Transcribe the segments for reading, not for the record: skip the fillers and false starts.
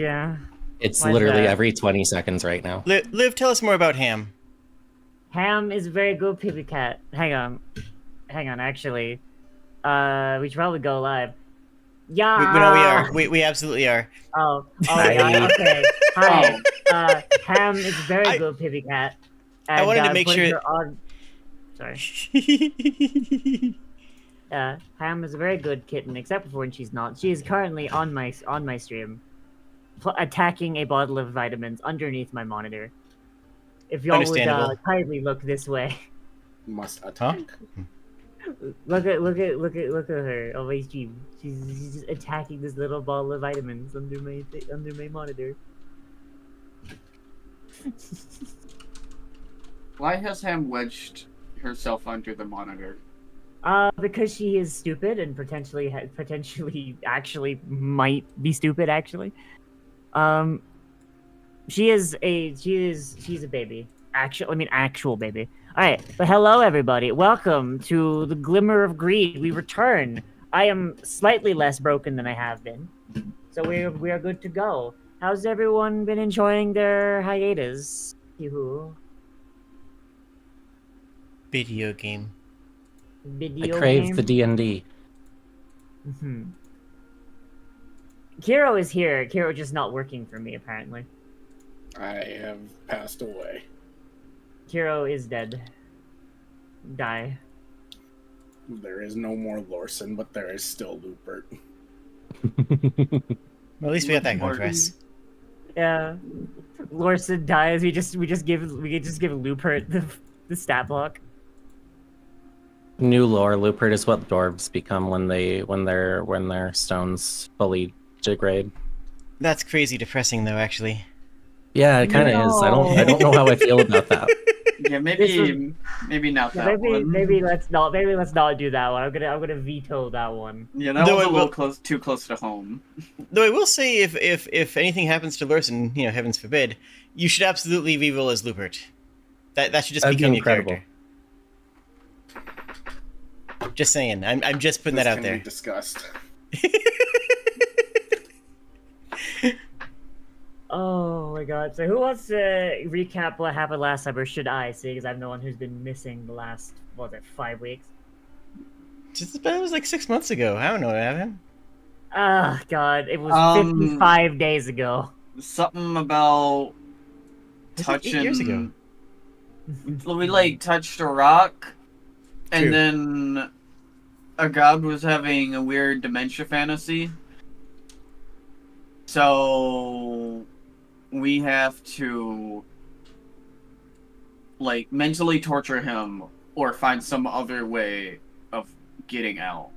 Yeah. It's Why's literally that? every 20 seconds right now. Liv, tell us more about Ham. Ham is a very good baby cat. Hang on, actually. We should probably go live. Yeah. No, we are. We absolutely are. Oh, Hi. yeah, okay. Hi. Oh. Ham is a very good baby cat. And, I wanted to make putting sure. her on... Sorry. Ham is a very good kitten, except for when she's not. She is currently on my stream, attacking a bottle of vitamins underneath my monitor. If y'all would Understandable. kindly look this way. Must attack. Look at her on my stream. She's just attacking this little bottle of vitamins under my monitor. Why has Ham wedged herself under the monitor? Because she is stupid and potentially actually might be stupid actually. She's a baby. Actual baby. All right, but hello everybody. Welcome to the Glimmer of Greed. We return. I am slightly less broken than I have been, so we are good to go. How's everyone been enjoying their hiatus? Yoo-hoo. Video game. Video I crave game? the D&D. Mm-hmm. Kiro is here. Kiro just not working for me apparently. I have passed away. Kiro is dead. Die. There is no more Lorson, but there is still Lupert. Well, at least we got that going for us. Yeah. Lorson dies. We just give Lupert the stat block. New lore, Lupert is what dwarves become when their stones fully degrade. That's crazy depressing, though. Actually. Yeah, it kind of is. I don't know how I feel about that. Yeah, maybe not that one. Maybe let's not do that one. I'm gonna veto that one. Yeah, that was a little too close to home. Though I will say, if anything happens to Lurson, heavens forbid, you should absolutely reroll as Lupert. That should just That'd be become your incredible. character. Just saying. I'm just putting that out there. Be discussed. Oh my god. So who wants to recap what happened last time, or should I? See, because I'm the one who's been missing the last, 5 weeks? It was like 6 months ago. I don't know what happened. Ah, god. It was 55 days ago. Something about Was it 8 touching. years ago? We touched a rock, and True. then a god was having a weird dementia fantasy. So we have to mentally torture him or find some other way of getting out.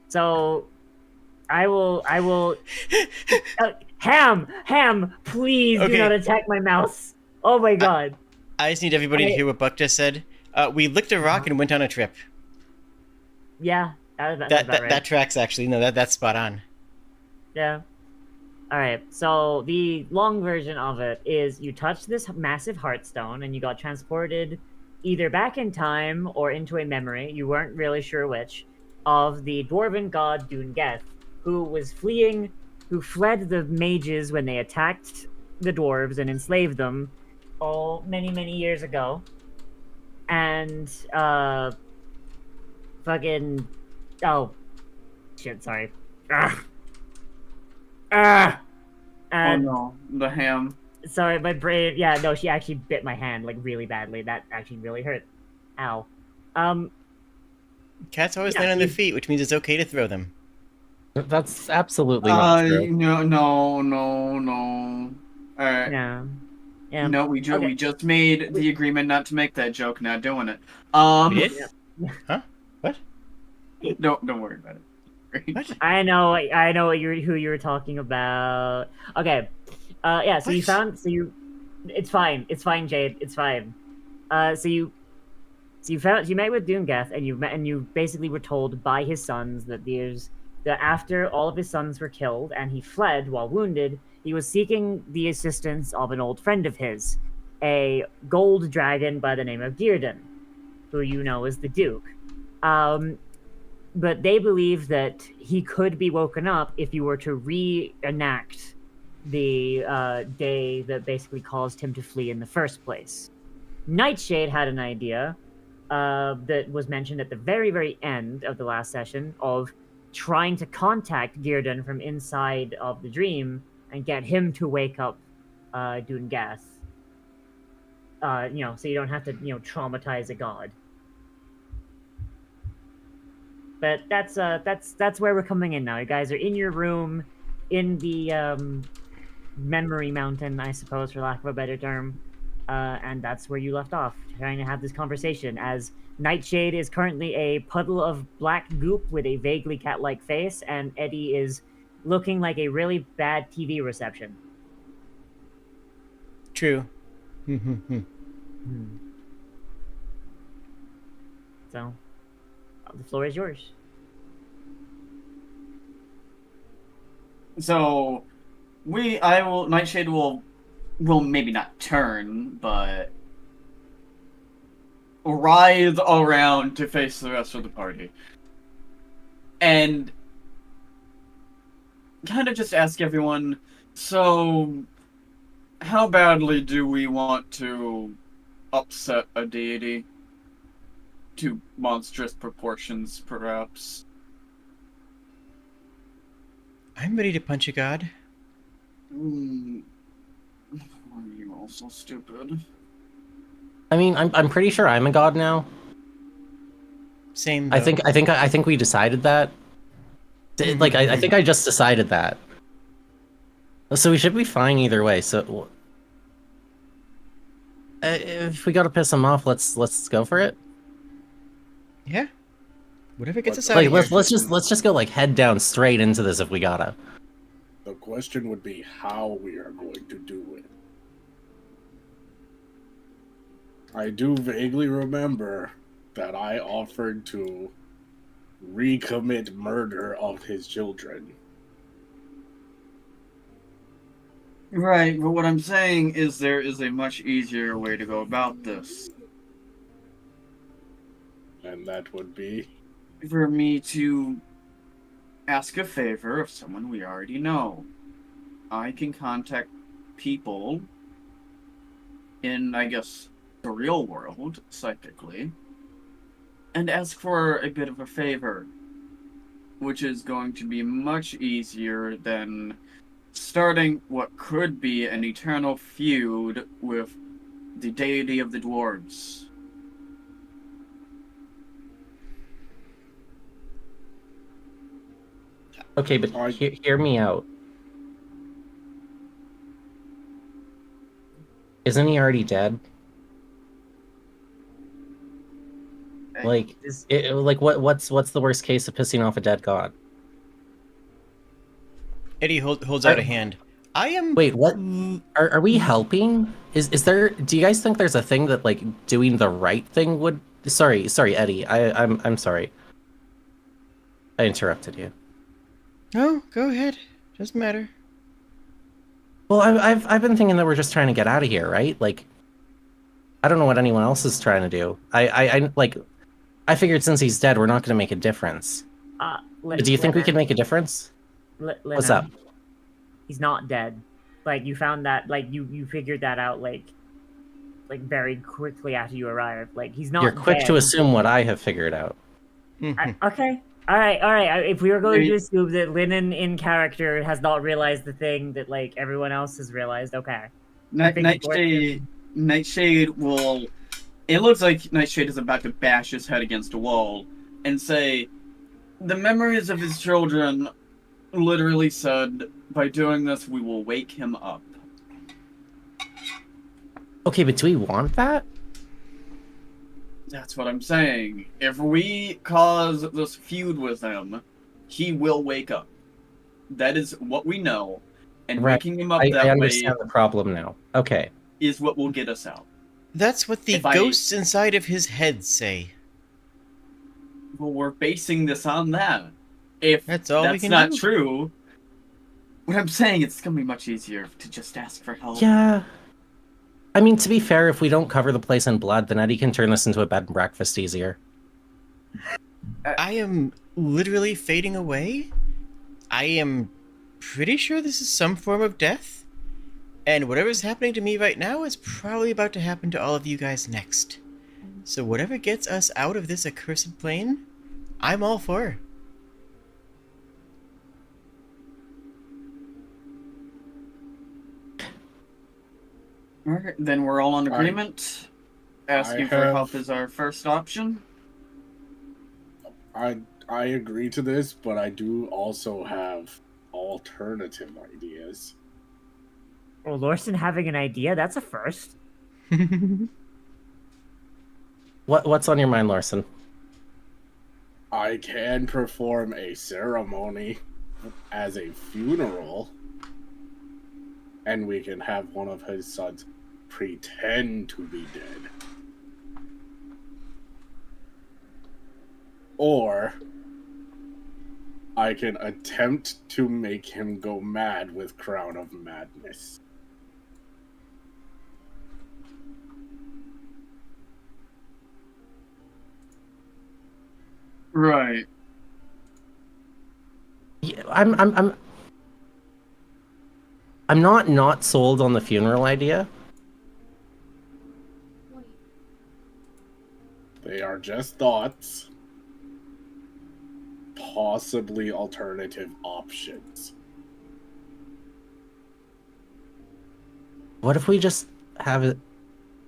So I will Ham, please do Okay. not attack my mouse. Oh my god. I just need everybody to hear what Buck just said. We licked a rock and went on a trip. Yeah, that's about right. That tracks actually. No, that's spot on. Yeah. Alright, so the long version of it is you touched this massive heartstone and you got transported either back in time or into a memory, you weren't really sure which, of the dwarven god Dungeth, who fled the mages when they attacked the dwarves and enslaved them many, many years ago. And, oh, shit, sorry. And, Oh no, the ham. sorry, my brain. Yeah, no, she actually bit my hand really badly. That actually really hurt. Ow. Cats always Yeah, land on their feet, which means it's okay to throw them. That's absolutely not true. No. Alright. Yeah. No, we Okay. just made the agreement not to make that joke, not doing it. We did? Huh? What? Don't worry about it. What? I know who you were talking about. Okay. Yeah. So What? It's fine, Jade. It's fine. You met with Dungeth, and you basically were told by his sons that after all of his sons were killed and he fled while wounded, he was seeking the assistance of an old friend of his, a gold dragon by the name of Dearden, who you know is the Duke. but they believe that he could be woken up if you were to reenact the day that basically caused him to flee in the first place. Nightshade had an idea that was mentioned at the very, very end of the last session of trying to contact Gearden from inside of the dream and get him to wake up Dungath. So you don't have to, traumatize a god. But that's where we're coming in now. You guys are in your room, in the memory mountain, I suppose, for lack of a better term, and that's where you left off, trying to have this conversation. As Nightshade is currently a puddle of black goop with a vaguely cat-like face, and Eddie is looking like a really bad TV reception. True. So, the floor is yours. So, Nightshade will maybe not turn, but writhe around to face the rest of the party. And kind of just ask everyone, so how badly do we want to upset a deity? To monstrous proportions, perhaps. I'm ready to punch a god. Are you also stupid? I mean, I'm pretty sure I'm a god now. Same. Though. I think we decided that. Like I think I just decided that. So we should be fine either way. So if we gotta piss him off, let's go for it. Yeah. Whatever gets us out Like of here. let's just go like head down straight into this if we gotta. The question would be how we are going to do it. I do vaguely remember that I offered to recommit murder of his children. Right, but what I'm saying is there is a much easier way to go about this. And that would be? For me to ask a favor of someone we already know. I can contact people in, I guess, the real world, psychically, and ask for a bit of a favor, which is going to be much easier than starting what could be an eternal feud with the deity of the dwarves. Okay, but hear me out. Isn't he already dead? Like, what's the worst case of pissing off a dead god? Eddie holds out a hand. I am. Wait, what? Are we helping? Is there? Do you guys think there's a thing that like doing the right thing would? Sorry, Eddie. I'm sorry. I interrupted you. No, go ahead. Doesn't matter. Well, I've been thinking that we're just trying to get out of here, right? Like, I don't know what anyone else is trying to do. I figured since he's dead, we're not going to make a difference. Do you think we can make a difference? What's up? He's not dead. Like, you found that, like, you figured that out, like very quickly after you arrived. Like, he's not You're quick dead. to assume what I have figured out. Okay. All right. If we were going to assume that Lennon in character has not realized the thing that, like, everyone else has realized, okay. Nightshade will... It looks like Nightshade is about to bash his head against a wall and say, the memories of his children literally said, by doing this, we will wake him up. Okay, but do we want that? That's what I'm saying. If we cause this feud with him, he will wake up. That is what we know. And Right. waking him up I that understand way the problem now. Okay. is what will get us out. That's what the ghosts inside of his head say. Well, we're basing this on that. If That's all we can not do. true, what I'm saying, it's going to be much easier to just ask for help. Yeah. I mean, to be fair, if we don't cover the place in blood, then Eddie can turn this into a bed and breakfast easier. I am literally fading away, I am pretty sure this is some form of death. And whatever's happening to me right now is probably about to happen to all of you guys next. So whatever gets us out of this accursed plane, I'm all for. Alright, then we're all in agreement. Asking for help is our first option. I agree to this, but I do also have alternative ideas. Well, Lorson having an idea, that's a first. What's on your mind, Larson? I can perform a ceremony as a funeral, and we can have one of his sons pretend to be dead. Or I can attempt to make him go mad with Crown of Madness. Right. Yeah, I'm not sold on the funeral idea. They are just thoughts. Possibly alternative options. What if we just have it?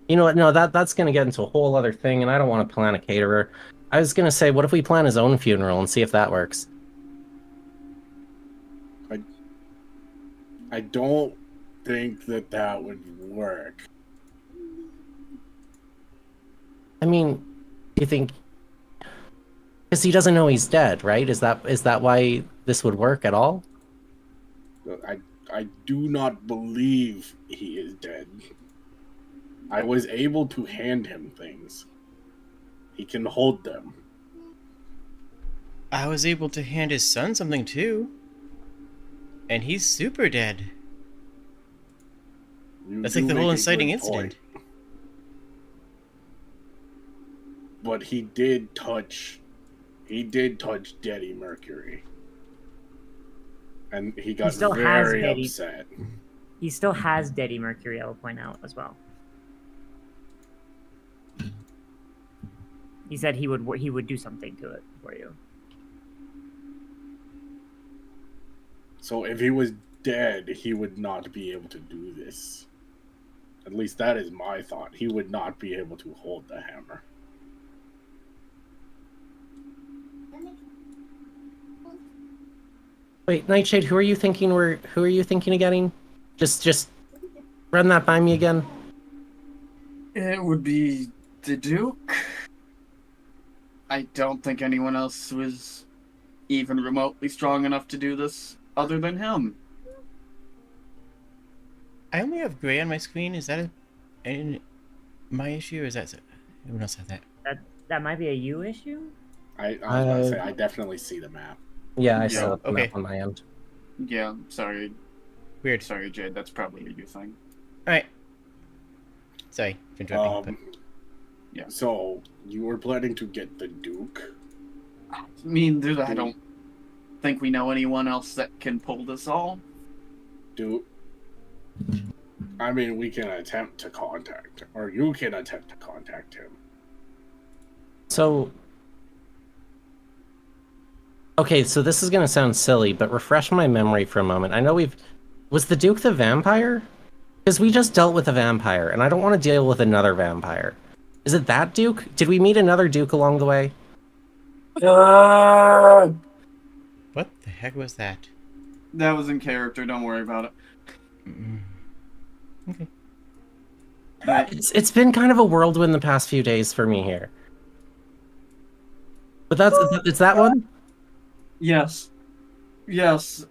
You know what? No, that's going to get into a whole other thing, and I don't want to plan a caterer. I was going to say, what if we plan his own funeral and see if that works? I don't think that would work. I mean, do you think? Because he doesn't know he's dead, right? Is that why this would work at all? I do not believe he is dead. I was able to hand him things. He can hold them. I was able to hand his son something too. And he's super dead. That's like the whole inciting incident. But he did touch Daddy Mercury. And he got still has very Daddy- upset. He still has Daddy Mercury, I will point out as well. He said he would do something to it for you. So if he was dead, he would not be able to do this. At least that is my thought. He would not be able to hold the hammer. Wait, Nightshade, who are you thinking of getting? Just run that by me again. It would be the Duke. I don't think anyone else was even remotely strong enough to do this other than him. I only have gray on my screen. Is that my issue, or is that everyone else have that? That might be a you issue? I was about to say, I definitely see the map. Yeah, I Yeah, saw the okay. map on my end. Yeah, sorry. Weird. Sorry, Jade, that's probably a you thing. Alright. Sorry for interrupting. Yeah. So, you were planning to get the Duke? I mean, I don't think we know anyone else that can pull this all. I mean, we can attempt to contact him, or you can attempt to contact him. So, okay, so this is gonna sound silly, but refresh my memory for a moment. I know was the Duke the vampire? Because we just dealt with a vampire, and I don't want to deal with another vampire. Is it that Duke? Did we meet another Duke along the way? What the heck was that? That was in character, don't worry about it. Okay. It's been kind of a whirlwind the past few days for me here. But it's that one? Yes. Yes.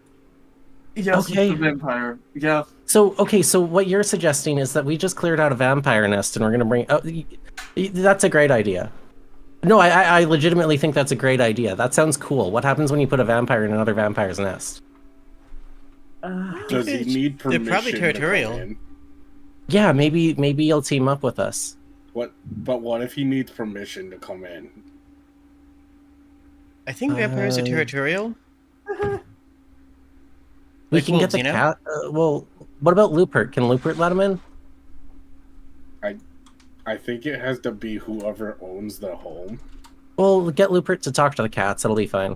Yes, Okay. it's the vampire. Yeah. So what you're suggesting is that we just cleared out a vampire nest and we're gonna bring... Oh, that's a great idea. No, I legitimately think that's a great idea. That sounds cool. What happens when you put a vampire in another vampire's nest? Does he need permission? They're probably territorial. To come in? Yeah, maybe he'll team up with us. But what if he needs permission to come in? I think vampires are Uh, territorial. We Like can get wolves, the you know? cat. Well, what about Lupert? Can Lupert let him in? I think it has to be whoever owns the home. Well, get Lupert to talk to the cats. It'll be fine.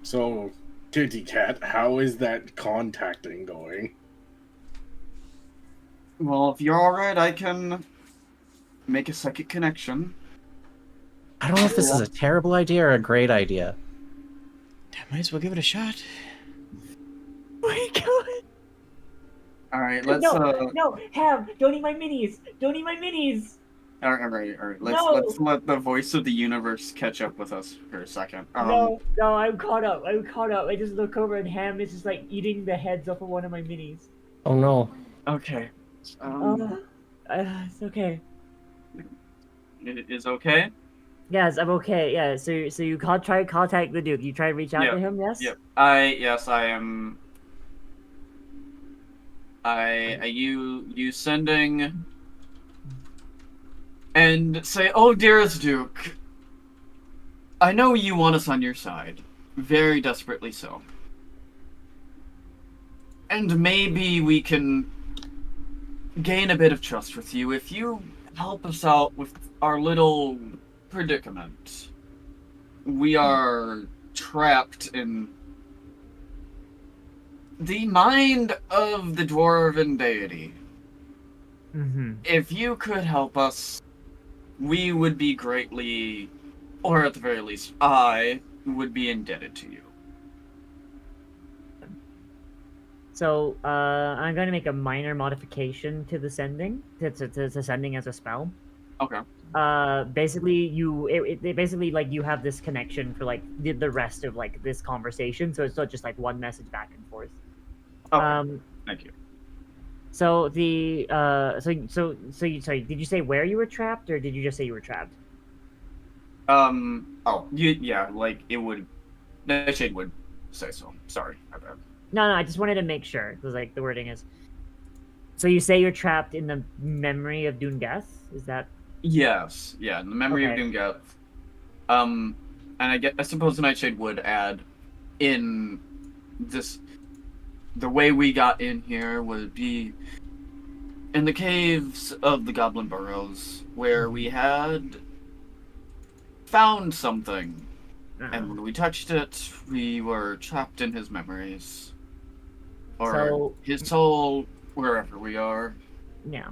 So, Kitty Cat, how is that contacting going? Well, if you're alright, I can make a psychic connection. I don't know if this is a terrible idea or a great idea. Might as well give it a shot. Oh my god! Alright, let's No, Ham, don't eat my minis! Don't eat my minis! alright. Let's No! let the voice of the universe catch up with us for a second. No, I'm caught up. I just look over and Ham is just like eating the heads off of one of my minis. Oh no. Okay. It's okay. It is okay? Yes, I'm okay. Yeah, so you try to contact the Duke. You try to reach out to him, yes? Yep. I am. You sending and say, "Oh, dearest Duke, I know you want us on your side, very desperately so, and maybe we can gain a bit of trust with you if you help us out with our little predicament. We are trapped in the mind of the dwarven deity. Mm-hmm. If you could help us, we would be greatly, or at the very least, I would be indebted to you." So, I'm going to make a minor modification to the sending, to sending as a spell. Okay. Basically, basically, like, you have this connection for, like, the rest of, like, this conversation, so it's not just, like, one message back and forth. Okay. Thank you. So, sorry, did you say where you were trapped, or did you just say you were trapped? Yeah, like, it would, Nightshade would say so. Sorry, my bad. No, I just wanted to make sure, because, like, the wording is... So you say you're trapped in the memory of Dungeth? Is that... Yes, yeah, in the memory Okay. of Doomgeth. And I suppose the Nightshade would add in this. The way we got in here would be in the caves of the Goblin Burrows, where we had found something, and when we touched it, we were trapped in his memories, or So- his soul, wherever we are. Yeah.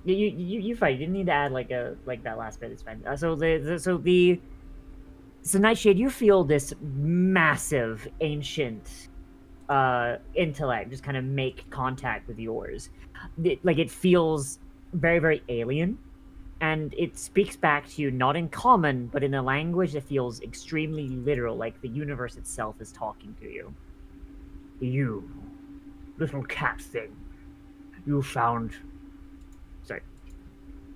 You fine. You didn't need to add like that last bit. It's fine. So Nightshade, you feel this massive ancient intellect just kind of make contact with yours. It feels very, very alien, and it speaks back to you not in common, but in a language that feels extremely literal, like the universe itself is talking to you. You, little cat thing, you found... Sorry.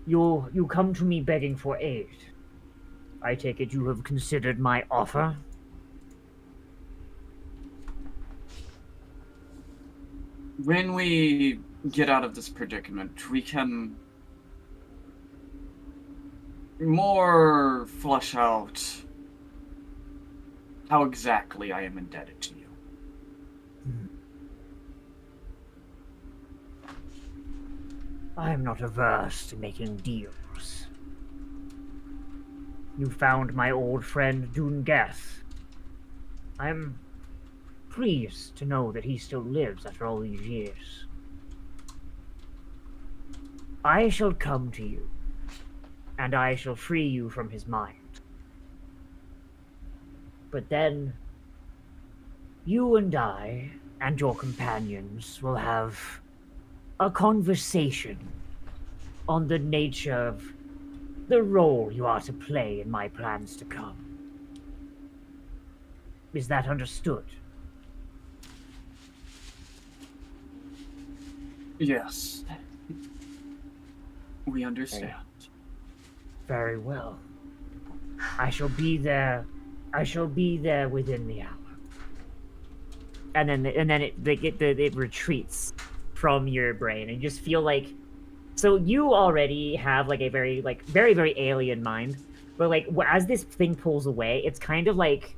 You come to me begging for aid. I take it you have considered my offer? When we get out of this predicament, we can more flesh out how exactly I am indebted to you. I am not averse to making deals. You found my old friend Dungeth. I am pleased to know that he still lives after all these years. I shall come to you, and I shall free you from his mind. But then, you and I, and your companions, will have a conversation on the nature of the role you are to play in my plans to come. Is that understood? Yes. We understand. Very well. I shall be there. I shall be there within the hour. And then it retreats from your brain, and you just feel like, so you already have like a very very alien mind, but like as this thing pulls away, it's kind of like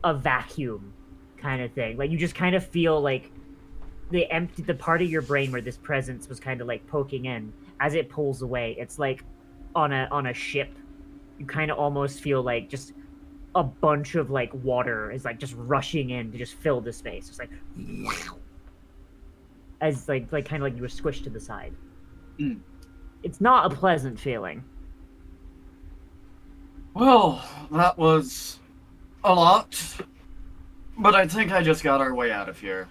a vacuum kind of thing. Like you just kind of feel like the part of your brain where this presence was kind of like poking in, as it pulls away, it's like on a ship. You kind of almost feel like just a bunch of like water is like just rushing in to just fill the space. It's like as like kind of like you were squished to the side. Mm. It's not a pleasant feeling. Well, that was a lot, but I think I just got our way out of here.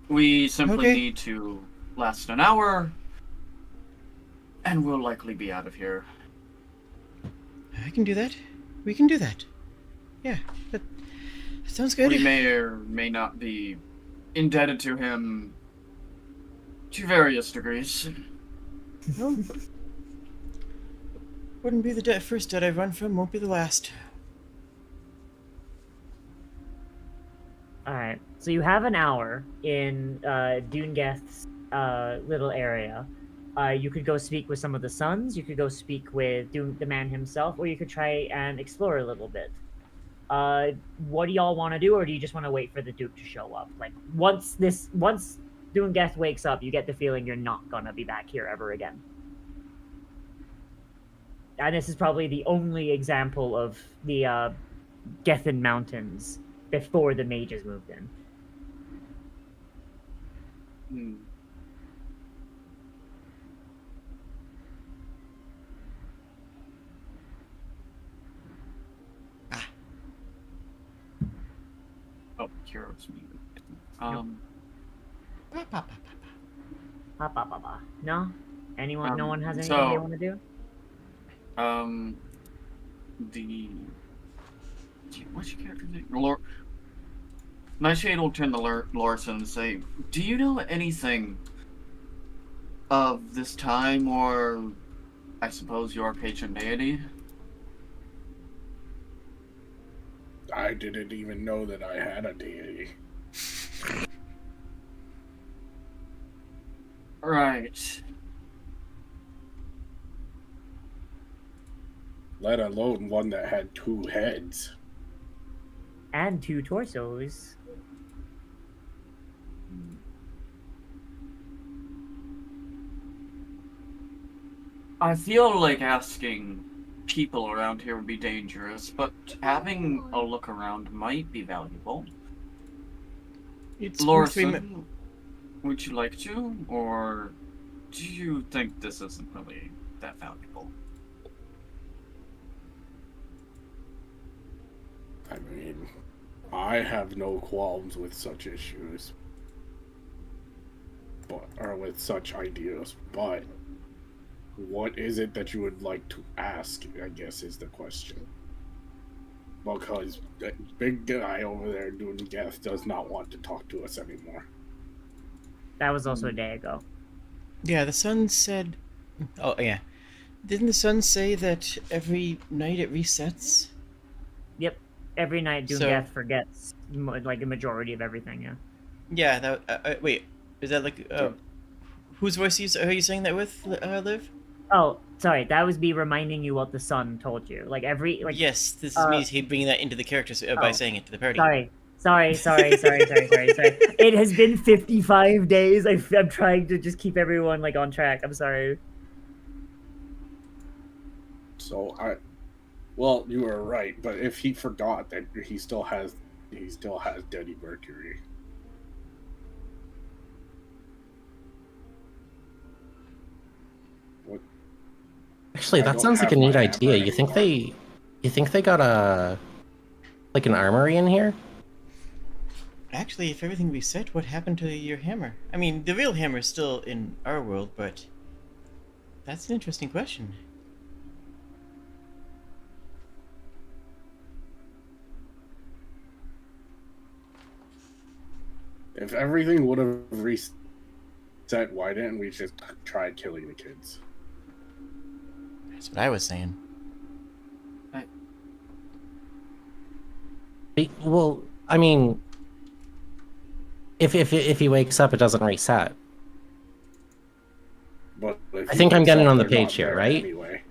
We simply Okay. need to last an hour, and we'll likely be out of here. I can do that. We can do that. Yeah, that sounds good. We may or may not be indebted to him to various degrees. No. Wouldn't be the first debt I run from, won't be the last. All right, so you have an hour in Dunegeth's little area. You could go speak with some of the sons. You could go speak with the man himself, or you could try and explore a little bit. What do y'all want to do, or do you just want to wait for the Duke to show up? Like once Dunegeth wakes up, you get the feeling you're not gonna be back here ever again. And this is probably the only example of the Gethin Mountains before the mages moved in. Hmm. Oh, Kiro's muted. No? Anyone? No one has anything so- they want to do? What's your character's name? Nightshade will turn to Lorson and say, "Do you know anything of this time, or I suppose your patron deity?" I didn't even know that I had a deity. Right. Let alone one that had 2 heads. And 2 torsos. I feel like asking people around here would be dangerous, but having a look around might be valuable. It's worth Lorson, would you like to, or do you think this isn't really that valuable? I mean, I have no qualms with such issues. Or with such ideas, but what is it that you would like to ask, I guess, is the question. Because that big guy over there doing Geth does not want to talk to us anymore. That was also a day ago. Yeah, the sun said... Oh, yeah. Didn't the sun say that every night it resets? Yep. Every night So- Dunegeth forgets like a majority of everything, yeah. Yeah, that... wait, is that like... whose voice are you saying that with, Liv? Oh, sorry, that was me reminding you what the sun told you. Like every like Yes, this is me bringing that into the characters by oh, saying it to the party. Sorry. It has been 55 days. I'm trying to just keep everyone like on track. I'm sorry. So well, you were right, but if he forgot that he still has Daddy Mercury. What? Actually, I that don't sounds like a have my neat hammer idea. You think they got like an armory in here? Actually, if everything reset, what happened to your hammer? I mean, the real hammer is still in our world, but that's an interesting question. If everything would have reset, why didn't we just try killing the kids? That's what I was saying. Well, I mean, if he wakes up, it doesn't reset. I think I'm wakes getting up, on the they're not page here, there right? Anyway.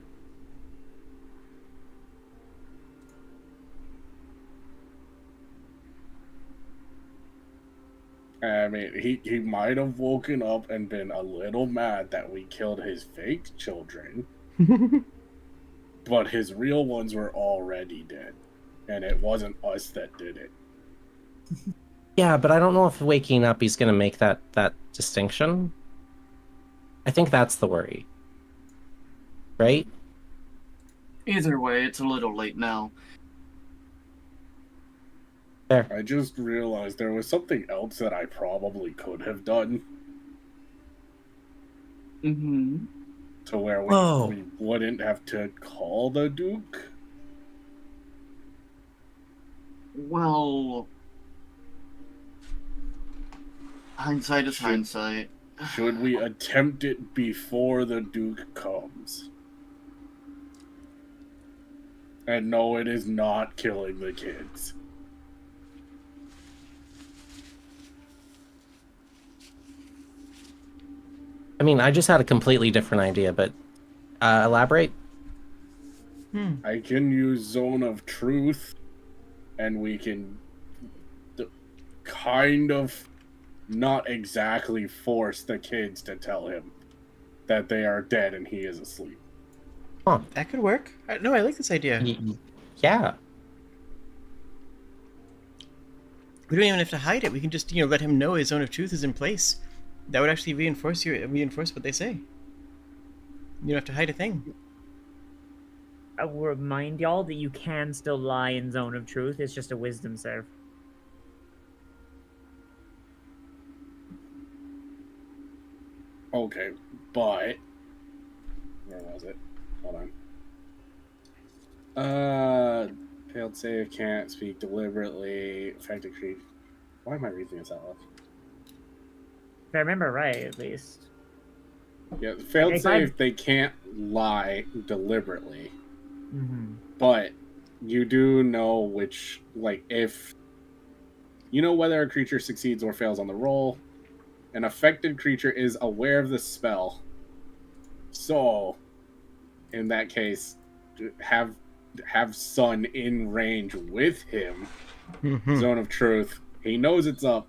I mean, he might have woken up and been a little mad that we killed his fake children, but his real ones were already dead, and it wasn't us that did it. Yeah, but I don't know if waking up he's gonna make that distinction. I think that's the worry. Right? Either way, it's a little late now. There. I just realized there was something else that I probably could have done Mm-hmm. to where Whoa. we wouldn't have to call the Duke. Well, hindsight is hindsight. Should we attempt it before the Duke comes? And no, it is not killing the kids. I mean, I just had a completely different idea, but elaborate? I can use Zone of Truth, and we can kind of not exactly force the kids to tell him that they are dead and he is asleep. That could work. No, I like this idea. Yeah. We don't even have to hide it. We can just, let him know his Zone of Truth is in place. That would actually reinforce what they say. You don't have to hide a thing. I will remind y'all that you can still lie in Zone of Truth. It's just a wisdom save. Okay, but where was it? Hold on. Failed save, can't speak deliberately. Affected creep. Why am I reading this out loud? If I remember right, at least. Yeah, failed If save, they can't lie deliberately. Mm-hmm. But you do know which, if you know whether a creature succeeds or fails on the roll, an affected creature is aware of the spell. So, in that case, have Sun in range with him. Zone of Truth. He knows it's up.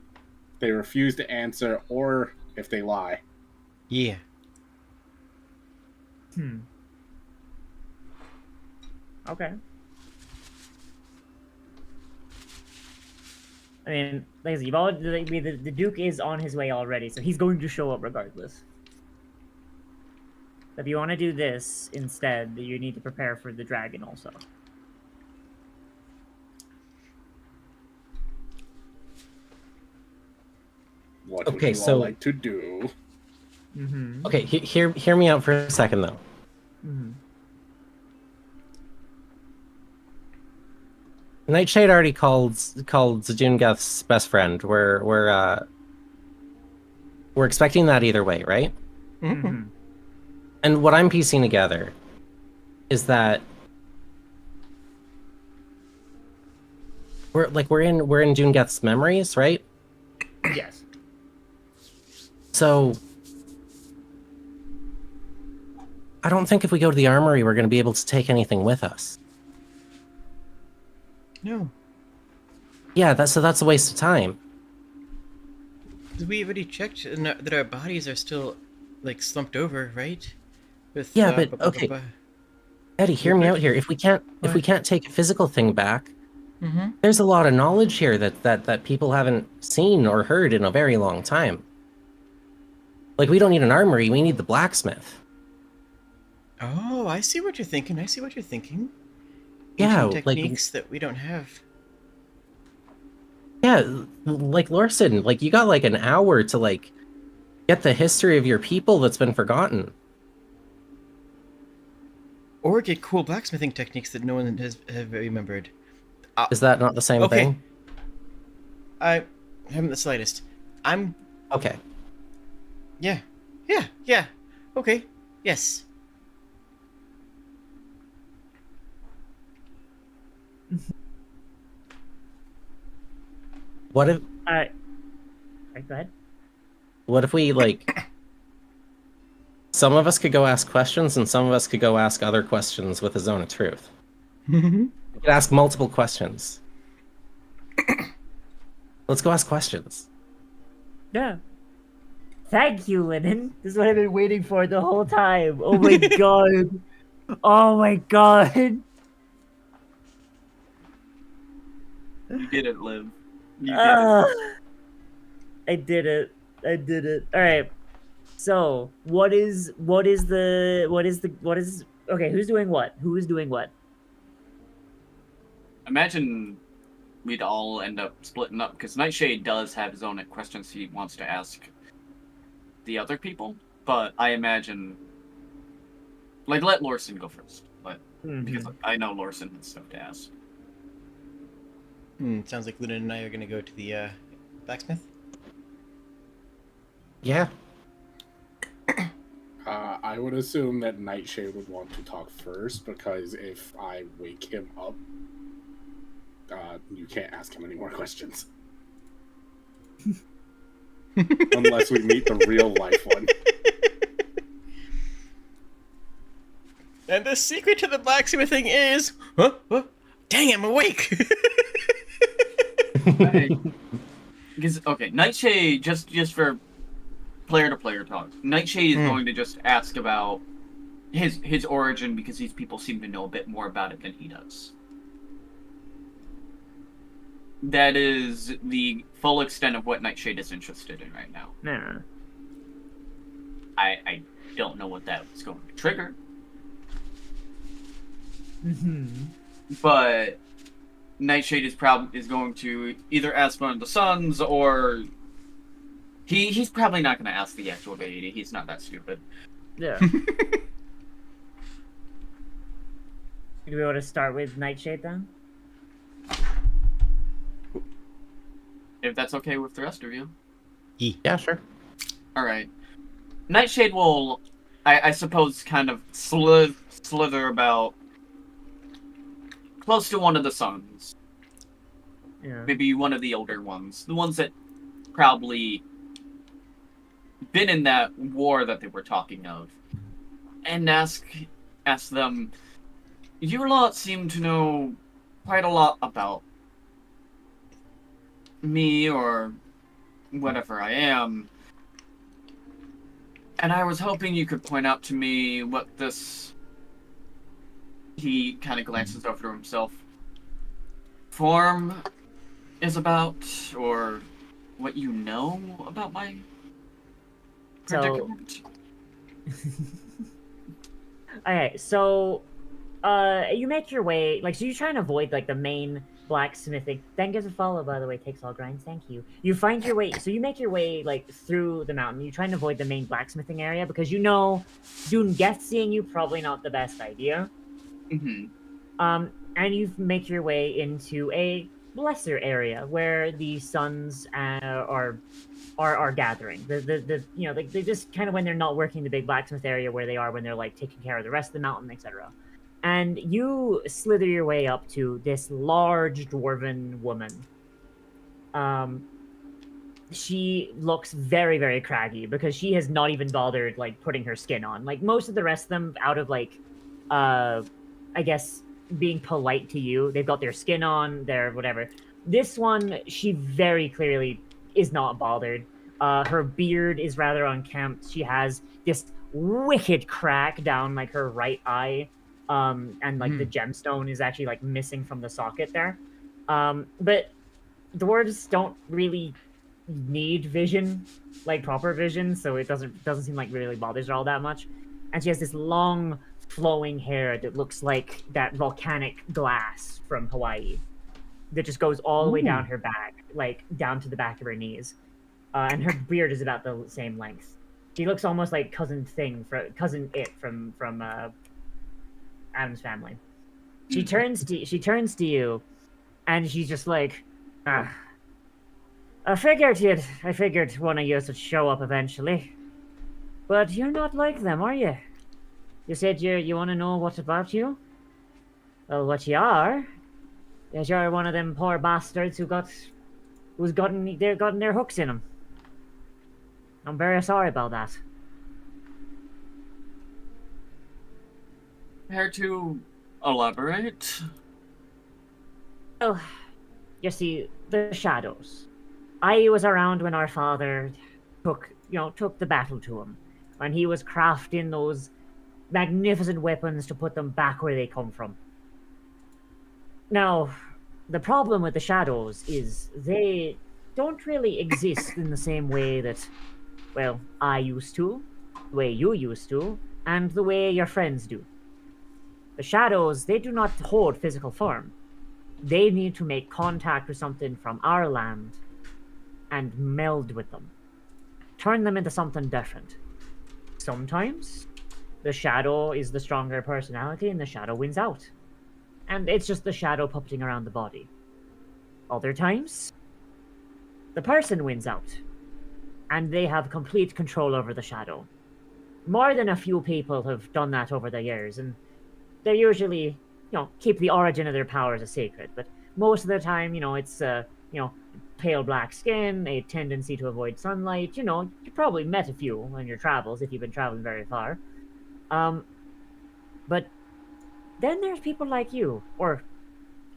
They refuse to answer, or if they lie. Yeah. Okay. I mean, like I said, the Duke is on his way already, so he's going to show up regardless. If you want to do this instead, you need to prepare for the dragon also. What Okay, would you so- all like to do? Mm-hmm. Okay, hear me out for a second though. Mm-hmm. Nightshade already called Zajungeth's best friend. We're expecting that either way, right? Mm-hmm. And what I'm piecing together is that we're in Jungeth's memories, right? Yes. So I don't think if we go to the armory we're going to be able to take anything with us. No. Yeah, that's a waste of time. We already checked that our bodies are still, slumped over, right? With, Yeah, but okay. Eddie, hear me out here. If we can't take a physical thing back, there's a lot of knowledge here that people haven't seen or heard in a very long time. We don't need an armory, we need the blacksmith. Oh, I see what you're thinking. Yeah, Ancient techniques that we don't have. Yeah, Lorson, you got an hour to get the history of your people that's been forgotten. Or get cool blacksmithing techniques that no one has remembered. Is that not the same thing? I haven't the slightest. Okay. Yeah. Okay. Yes. What if Alright, go ahead. What if we Some of us could go ask questions, and some of us could go ask other questions with a zone of truth. We could ask multiple questions. Let's go ask questions. Yeah. Thank you, Lennon. This is what I've been waiting for the whole time. Oh my god. Oh my god. You did it, Liv. You did it. I did it. I did it. All right. So, okay, who's doing what? Who is doing what? Imagine we'd all end up splitting up, because Nightshade does have his own questions he wants to ask the other people, but I imagine, like, let Lorson go first, but because I know Lorson has stuff to ask. Sounds like Luna and I are gonna go to the blacksmith. Yeah. I would assume that Nightshade would want to talk first, because if I wake him up, you can't ask him any more questions. Unless we meet the real life one. And the secret to the blacksmithing is... Huh? Dang, I'm awake! Because, okay, Nightshade, just for player-to-player talk, Nightshade is going to just ask about his origin, because these people seem to know a bit more about it than he does. That is the full extent of what Nightshade is interested in right now. No. I don't know what that is going to trigger. But Nightshade is going to either ask one of the sons, or he's probably not going to ask the actual deity. He's not that stupid. Yeah. Do we want to start with Nightshade then? If that's okay with the rest of you. Yeah, sure. Alright. Nightshade will, I suppose, kind of slither about close to one of the sons. Yeah. Maybe one of the older ones. The ones that probably been in that war that they were talking of. And ask them, you lot seem to know quite a lot about me, or whatever I am. And I was hoping you could point out to me what this... He kind of glances over to himself. Form is about, or what you know about my predicament. Okay, so you make your way, like, so you try and avoid like the main blacksmithing. Then gives a follow, by the way, takes all grinds, thank you. You find your way, so you make your way like through the mountain. You try and avoid the main blacksmithing area because you know Dune guest seeing you probably not the best idea. And you make your way into a lesser area where the sons are gathering. The you know, like they just kind of, when they're not working the big blacksmith area where they are when they're like taking care of the rest of the mountain, etc. And you slither your way up to this large dwarven woman. She looks very, very craggy because she has not even bothered like putting her skin on. Like most of the rest of them, out of like, I guess being polite to you, they've got their skin on, their whatever. This one, she very clearly is not bothered. Her beard is rather unkempt. She has this wicked crack down like her right eye. And like the gemstone is actually like missing from the socket there. But dwarves don't really need vision, like proper vision, so it doesn't seem like really bothers her all that much. And she has this long flowing hair that looks like that volcanic glass from Hawaii that just goes all the way down her back, like down to the back of her knees. And her beard is about the same length. She looks almost like cousin It from Adam's family. She turns to you, and she's just like, I figured one of you would show up eventually. But you're not like them, are you? You said you want to know what about you? Well, what you are is you're one of them poor bastards who's gotten their hooks in them. I'm very sorry about that. Care to elaborate? Well, you see, the shadows. I was around when our father took the battle to him, when he was crafting those magnificent weapons to put them back where they come from. Now, the problem with the shadows is they don't really exist in the same way that, well, I used to, the way you used to, and the way your friends do. The shadows, they do not hold physical form. They need to make contact with something from our land and meld with them. Turn them into something different. Sometimes the shadow is the stronger personality and the shadow wins out. And it's just the shadow puppeting around the body. Other times, the person wins out. And they have complete control over the shadow. More than a few people have done that over the years, and they're usually, keep the origin of their powers a secret. But most of the time, it's, pale black skin, a tendency to avoid sunlight. You probably met a few on your travels if you've been traveling very far. But then there's people like you, or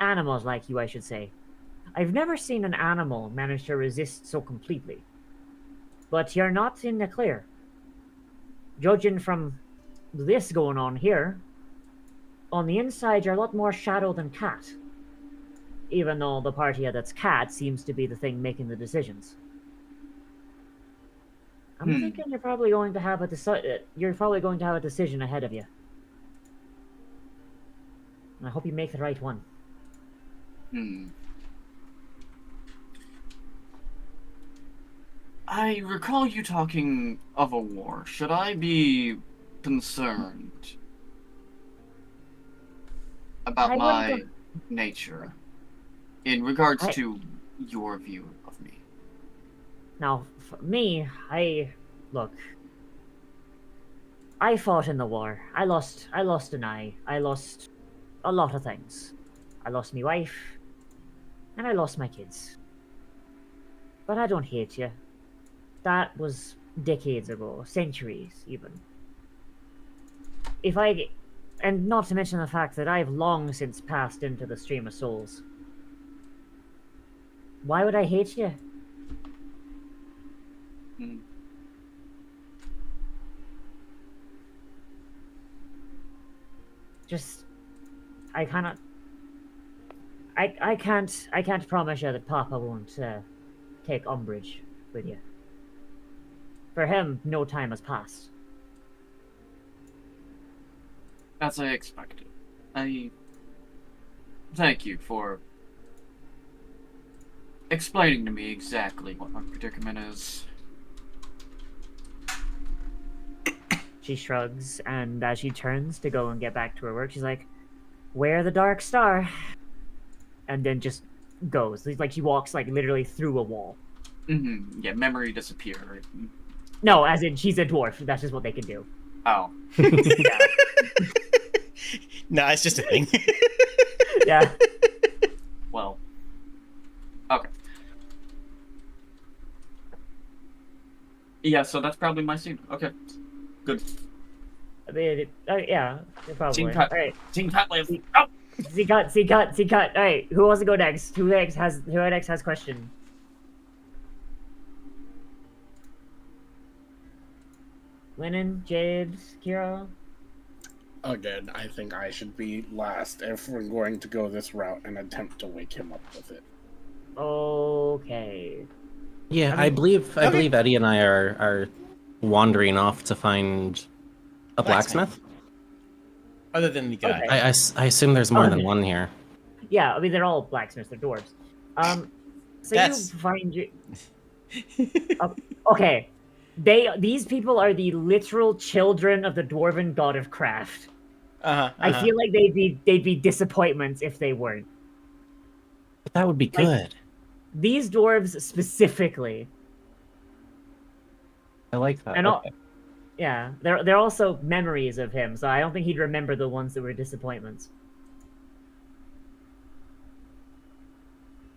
animals like you, I should say. I've never seen an animal manage to resist so completely. But you're not in the clear. Judging from this going on here, on the inside you're a lot more shadow than cat. Even though the party that's cat seems to be the thing making the decisions. I'm thinking you're probably going to have a decision ahead of you. And I hope you make the right one. I recall you talking of a war. Should I be concerned about my nature in regards to your view of me? Now, for me, I fought in the war. I lost an eye. I lost a lot of things. I lost my wife, and I lost my kids. But I don't hate you. That was decades ago, centuries even. And not to mention the fact that I've long since passed into the stream of souls. Why would I hate you? Just, I can't promise you that Papa won't take umbrage with you. For him, no time has passed. As I expected. I thank you for explaining to me exactly what my predicament is. She shrugs, and as she turns to go and get back to her work, she's like, "Wear the Dark Star," and then just goes. Like she walks literally through a wall. Yeah, memory disappear. No, as in she's a dwarf. That's just what they can do. Oh. Yeah. No, it's just a thing. Yeah. Well. Okay. Yeah, so that's probably my scene. Okay. Good. I mean, yeah, probably. Team cut. All right. Team cut, Liv. Oh! See cut. All right, who wants to go next? Who next has question? Lennon, Jade, Kiro. Again, I think I should be last if we're going to go this route and attempt to wake him up with it. Okay. Yeah, I believe Eddie and I are wandering off to find a blacksmith. Other than the guy. Okay. I assume there's more than one here. Yeah, I mean they're all blacksmiths. They're dwarves. So That's... you find you. Okay, these people are the literal children of the dwarven god of craft. I feel like they'd be disappointments if they weren't. But that would be good. These dwarves specifically. I like that. And Okay. yeah, they're also memories of him, so I don't think he'd remember the ones that were disappointments.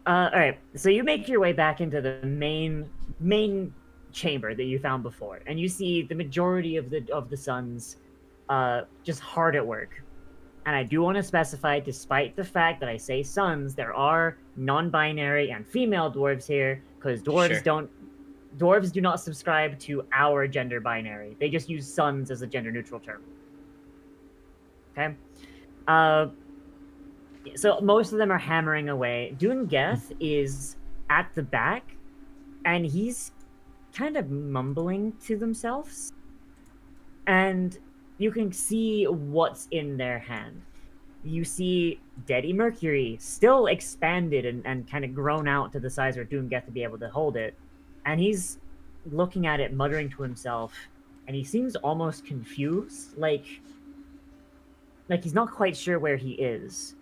All right, so you make your way back into the main chamber that you found before, and you see the majority of the sons, just hard at work. And I do want to specify, despite the fact that I say sons, there are non-binary and female dwarves here, because Sure. dwarves do not subscribe to our gender binary. They just use sons as a gender neutral term. Okay? So most of them are hammering away. Dungeth is at the back, and he's kind of mumbling to themselves. And you can see what's in their hand. You see Daddy Mercury still expanded and kind of grown out to the size where Dungeth to be able to hold it. And he's looking at it, muttering to himself, and he seems almost confused, like he's not quite sure where he is.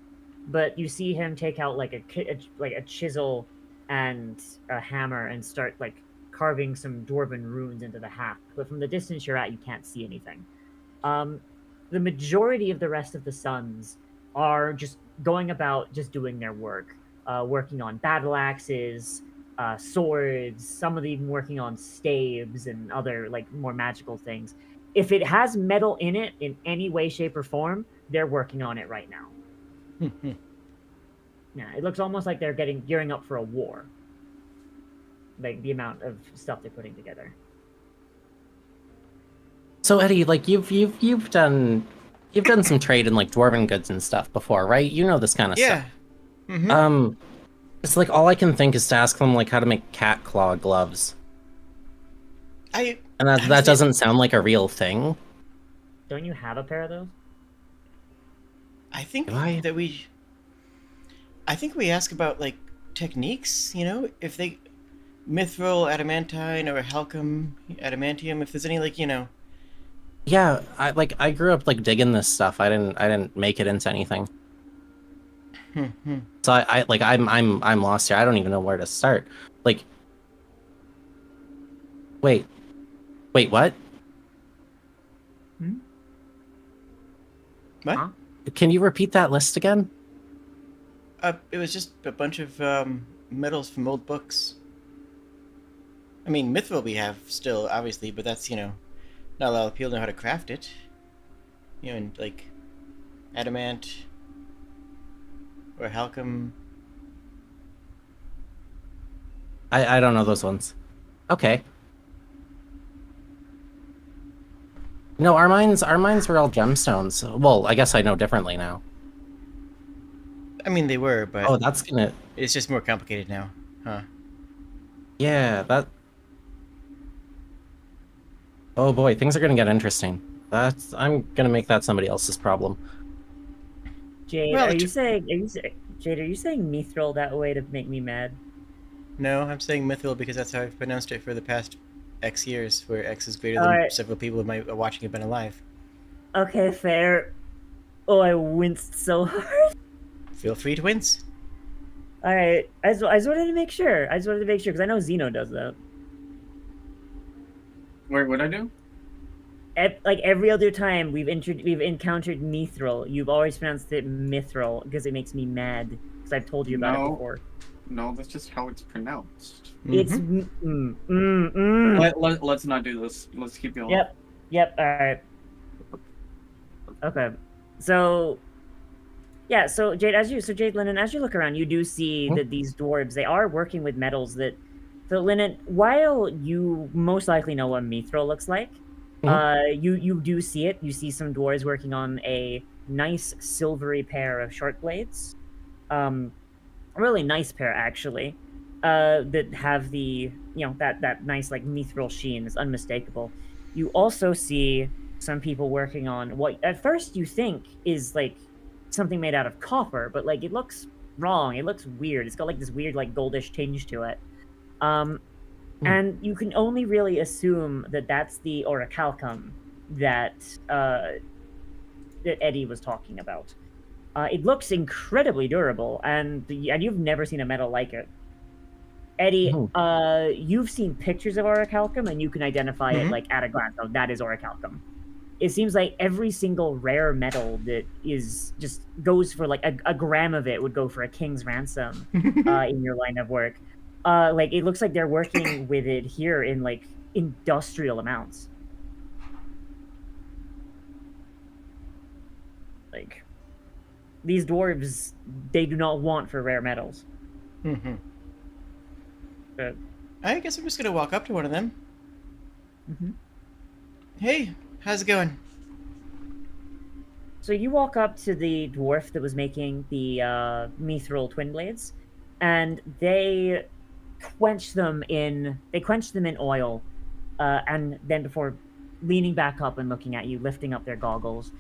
But you see him take out like a chisel and a hammer and start like carving some dwarven runes into the haft. But from the distance you're at, you can't see anything. The majority of the rest of the sons are just going about just doing their work, working on battle axes, swords. Some of them even working on staves and other like more magical things. If it has metal in it in any way, shape, or form, they're working on it right now. Yeah, it looks almost like they're gearing up for a war. Like the amount of stuff they're putting together. So Eddie, like you've done some trade in like dwarven goods and stuff before, right? You know this kind of Yeah. stuff. Mm-hmm. It's like all I can think is to ask them like how to make cat claw gloves, and that doesn't sound like a real thing. Don't you have a pair of those? I think Do I? that we. I think we ask about like techniques. You know, if they mithril, adamantine, or halcum, adamantium. If there's any like Yeah, I grew up like digging this stuff. I didn't make it into anything. So I'm lost here. I don't even know where to start. Like, wait, what? What? Huh? Can you repeat that list again? It was just a bunch of metals from old books. I mean, mithril we have still, obviously, but that's not a lot of people know how to craft it. And like adamant or halcum. I don't know those ones. Okay. No, our mines were all gemstones. Well, I guess I know differently now. I mean, they were, but Oh, that's gonna. it's just more complicated now, huh? Yeah, that. Oh boy, things are gonna get interesting. I'm gonna make that somebody else's problem. Jade, Well, are you saying mithril that way to make me mad? No, I'm saying mithril because that's how I've pronounced it for the past X years, where X is greater than Alright. several people watching have been alive. Okay, fair. Oh, I winced so hard. Feel free to wince. All right, I just wanted to make sure. Because I know Xeno does that. Wait, what'd I do? Like every other time we've encountered mithril, you've always pronounced it mithril because it makes me mad. Because I've told you about it No. before. No, that's just how it's pronounced. It's Let's not do this. Let's keep going. Yep. All right. Okay. So, yeah. So Jade Lennon, as you look around, you do see that these dwarves, they are working with metals that. So Lennon, while you most likely know what mithril looks like, you do see it. You see some dwarves working on a nice silvery pair of short blades. A really nice pair actually. That have the that nice like mithril sheen is unmistakable. You also see some people working on what at first you think is like something made out of copper, but like it looks wrong. It looks weird. It's got like this weird like goldish tinge to it. And you can only really assume that that's the orichalcum that that Eddie was talking about. It looks incredibly durable, and you've never seen a metal like it. Eddie, you've seen pictures of orichalcum, and you can identify it like at a glance. Oh, that is orichalcum. It seems like every single rare metal that is just goes for like a gram of it would go for a king's ransom in your line of work. Like it looks like they're working with it here in like industrial amounts. Like these dwarves, they do not want for rare metals. Mm-hmm. But, I guess I'm just gonna walk up to one of them. mhm. Hey, how's it going? So you walk up to the dwarf that was making the mithril twin blades, and they quench them in oil, and then before leaning back up and looking at you, lifting up their goggles.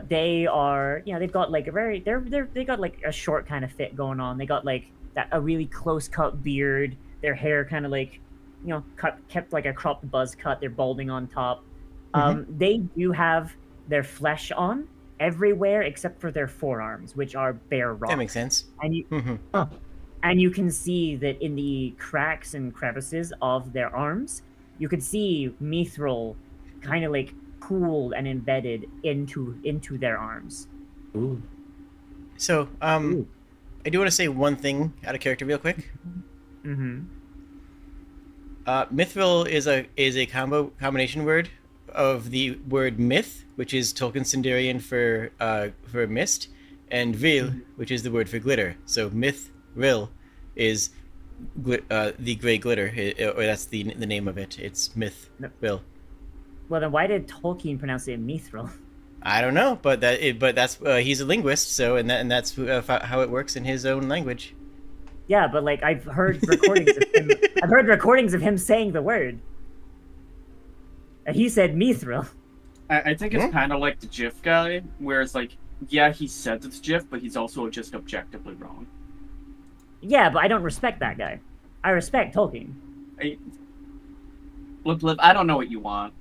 They are, they've got like a very they got like a short kind of fit going on. They got like a really close cut beard. Their hair kind of like, kept like a cropped buzz cut. They're balding on top. They do have their flesh on everywhere except for their forearms, which are bare rock. That makes sense. And you Mm-hmm. and you can see that in the cracks and crevices of their arms, you could see mithril kind of like pooled and embedded into their arms. Ooh. So, Ooh. I do want to say one thing out of character real quick. Mm-hmm. Mithril is a combination word of the word myth, which is Tolkien's Sindarian for mist, and vil, which is the word for glitter. So myth ril is the gray glitter, or that's the name of it. It's myth ril. Well, then why did Tolkien pronounce it mithril? I don't know, but that's he's a linguist, so and that's how it works in his own language. Yeah, but like I've heard recordings of him. I've heard recordings of him saying the word, and he said mithril. I think it's kind of like the GIF guy, where it's like, yeah, he says it's GIF, but he's also just objectively wrong. Yeah, but I don't respect that guy. I respect Tolkien. Look, Liv, I don't know what you want.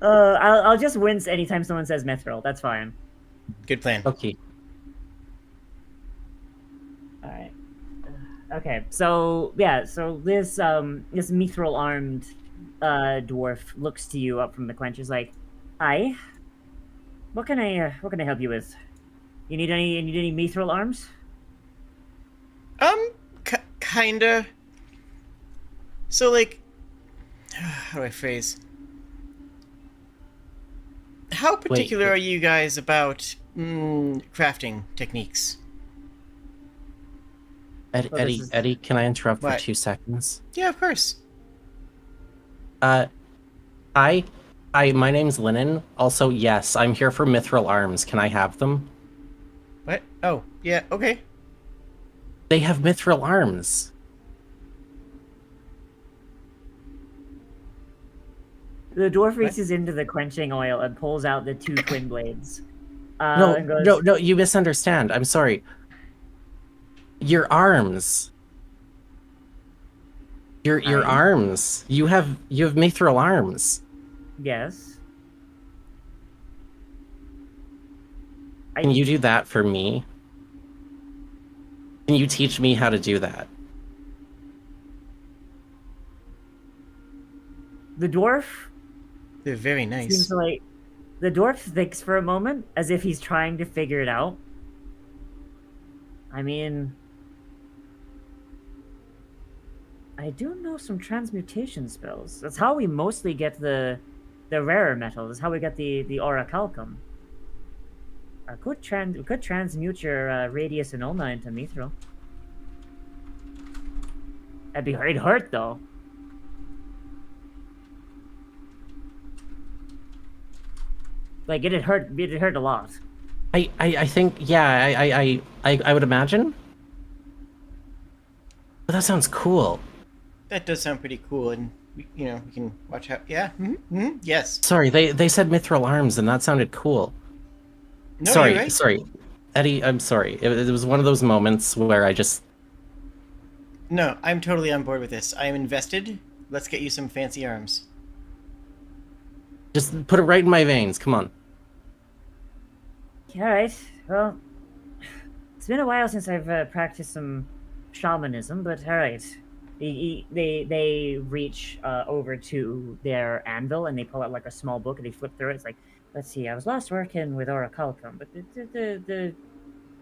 I'll just wince anytime someone says mithril. That's fine. Good plan. Okay. All right. Okay. So yeah. So this mithril armed dwarf looks to you up from the quench. Is like, "Hi. What can I help you with? You need any mithril arms?" Kinda. So, like, how do I phrase? How particular are you guys about crafting techniques? Eddie, can I interrupt What? for 2 seconds? Yeah, of course. Hi, my name's Lennon. Also, yes, I'm here for mithril arms. Can I have them? What? Oh, yeah, okay. They have mithril arms. The dwarf reaches into the quenching oil and pulls out the 2 twin blades. No, And goes, no, you misunderstand. I'm sorry. Your arms. Your arms. You have mithril arms. Yes. Can you do that for me? Can you teach me how to do that? The dwarf They're very seems nice. to like. The dwarf thinks for a moment as if he's trying to figure it out. I mean, I do know some transmutation spells. That's how we mostly get the rarer metals. That's how we get the orichalcum. I could transmute your radius and ulna into mithril. It'd hurt though. Like it'd hurt a lot. I think, yeah, I would imagine. But that sounds cool. That does sound pretty cool, and we can watch how. Yeah. Yes. Sorry, they said mithril arms, and that sounded cool. No, sorry, you're right. sorry, Eddie. I'm sorry. It was one of those moments where I just. No, I'm totally on board with this. I am invested. Let's get you some fancy arms. Just put it right in my veins. Come on. All right. Well, it's been a while since I've practiced some shamanism, but all right. They reach over to their anvil and they pull out like a small book and they flip through it. It's like, let's see. I was last working with orichalcum, but the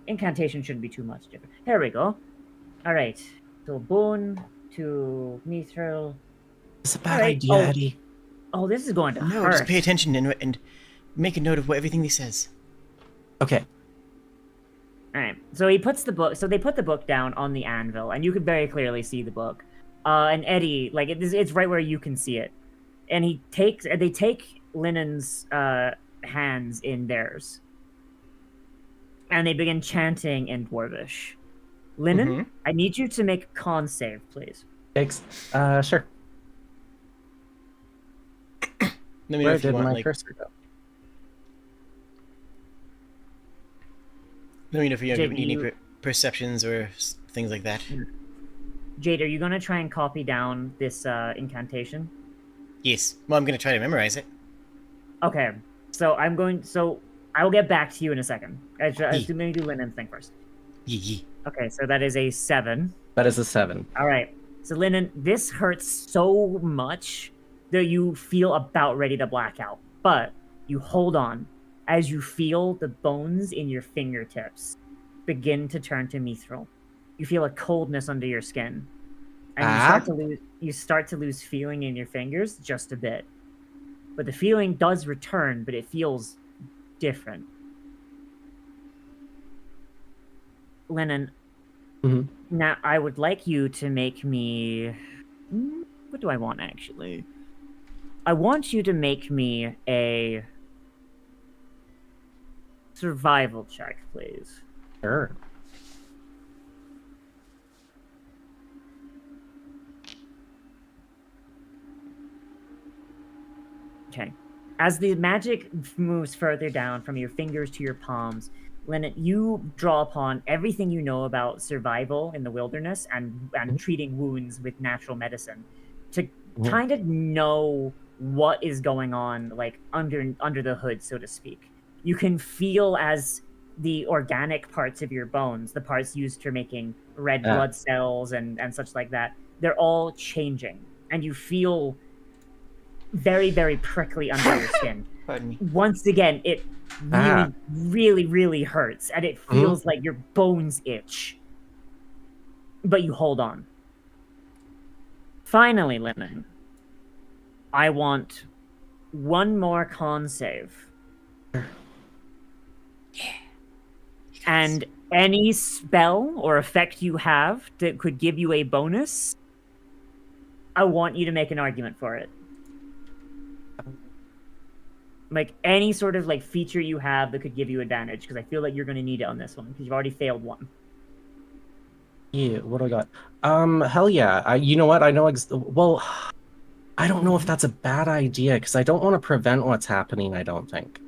incantation shouldn't be too much different. Here we go. All right. So bone to mithril. It's a bad Alright, idea, Eddie. Oh, this is going to No, hurt. just pay attention and make a note of everything he says. Okay. All right. So he puts the book. So they put the book down on the anvil, and you could very clearly see the book. And Eddie, like it's right where you can see it. And they take Lennon's hands in theirs, and they begin chanting in Dwarvish. Lennon, I need you to make a con save, please. Thanks. Sure. Let me know Where if you did want, my like, cursor go? let me know if you Jade, need any perceptions or things like that. Jade, are you gonna try and copy down this incantation? Yes. Well, I'm going to try to memorize it. Okay. So I will get back to you in a second. Let me do Lennon's thing first. Yee. Okay, so that is a 7. That is a 7. All right. So Lennon, this hurts so much that you feel about ready to black out, but you hold on as you feel the bones in your fingertips begin to turn to mithril. You feel a coldness under your skin, and you start to lose feeling in your fingers just a bit. But the feeling does return, but it feels different. Lennon, now I would like you to make me... What do I want, actually? I want you to make me a survival check, please. Sure. Okay. As the magic moves further down from your fingers to your palms, Lennon, you draw upon everything you know about survival in the wilderness and treating wounds with natural medicine to kind of know what is going on, like under the hood, so to speak. You can feel as the organic parts of your bones, the parts used for making red blood cells and such like that, they're all changing, and you feel very, very prickly under your skin. Pardon me. Once again, it really, really, really hurts, and it feels like your bones itch. But you hold on. Finally, Lennon, I want one more con save. And any spell or effect you have that could give you a bonus, I want you to make an argument for it. Like any sort of like feature you have that could give you advantage, because I feel like you're going to need it on this one because you've already failed one. Yeah, what do I got? Hell yeah. You know what? I know. Well, I don't know if that's a bad idea because I don't want to prevent what's happening. I don't think.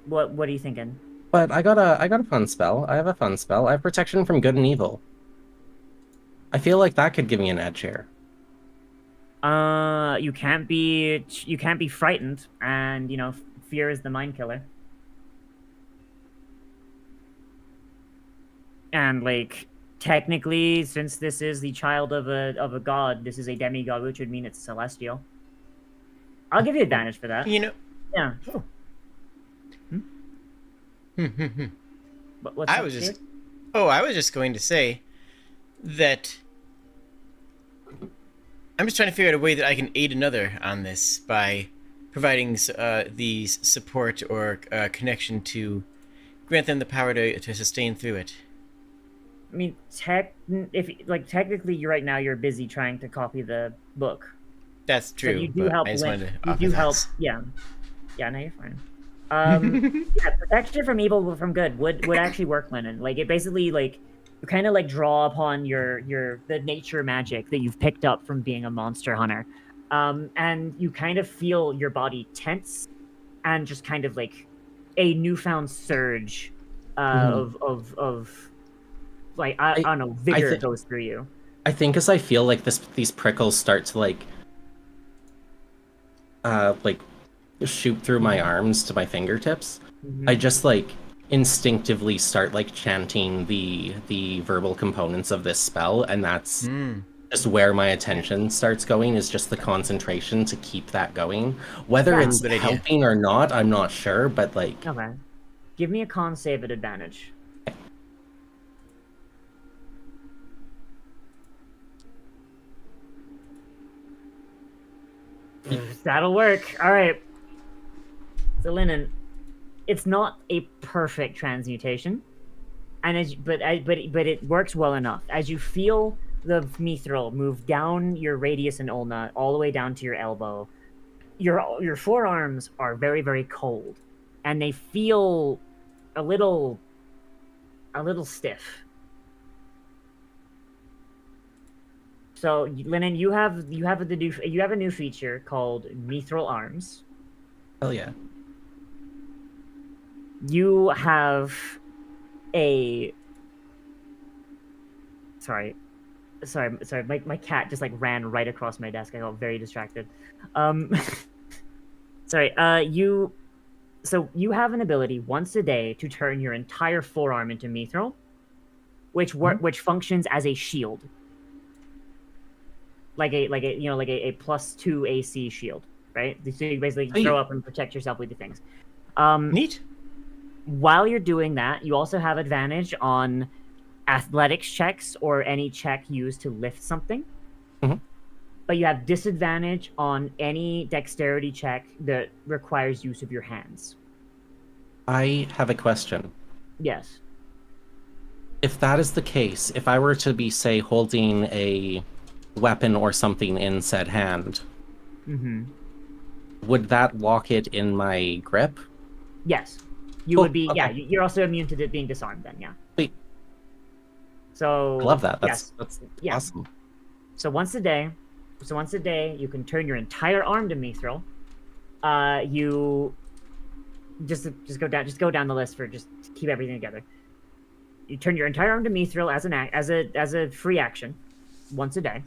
What are you thinking? But I got a fun spell. I have a fun spell. I have protection from good and evil. I feel like that could give me an edge here. You can't be frightened, and you know fear is the mind killer. And like technically, since this is the child of a god, this is a demigod, which would mean it's celestial. I'll give you advantage for that. You know. Yeah. Oh. What's I up, was just. Steve? Oh, I was just going to say that I'm just trying to figure out a way that I can aid another on this by providing these support or connection to grant them the power to sustain through it. I mean, technically, you're right now. You're busy trying to copy the book. That's true. So you do but help. I just wanted to You offer do help. that. Yeah. Yeah. No, you're fine. Yeah, protection from evil from good would actually work, Lennon. Like it basically like you kind of like draw upon the nature magic that you've picked up from being a monster hunter, and you kind of feel your body tense and just kind of like a newfound surge of like I don't know, vigor goes through you. I think as I feel like these prickles start to like shoot through my arms to my fingertips, I just like instinctively start like chanting the verbal components of this spell, and that's just where my attention starts going, is just the concentration to keep that going. Whether Yeah, it's good idea. helping or not, I'm not sure, but like Okay. Give me a con save at advantage. That'll work. All right. So, Lennon, it's not a perfect transmutation, and but it works well enough. As you feel the mithril move down your radius and ulna all the way down to your elbow, your forearms are very, very cold, and they feel a little stiff. So, Lennon, you have a new feature called Mithril Arms. Hell yeah. You have a sorry. My cat just like ran right across my desk. I got very distracted. Sorry. You have an ability once a day to turn your entire forearm into mithril, which functions as a shield, like a +2 AC shield, right? So you basically throw up and protect yourself with the things. Neat. While you're doing that, you also have advantage on athletics checks or any check used to lift something. Mm-hmm. But you have disadvantage on any dexterity check that requires use of your hands. I have a question. Yes. If that is the case, if I were to be, say, holding a weapon or something in said hand, would that lock it in my grip? Yes. You Cool, would be, okay. yeah, you're also immune to being disarmed then, yeah. Sweet. So I love that. yes. That's Yeah. awesome. So once a day, you can turn your entire arm to mithril. You just go down the list for just to keep everything together. You turn your entire arm to mithril as a free action once a day.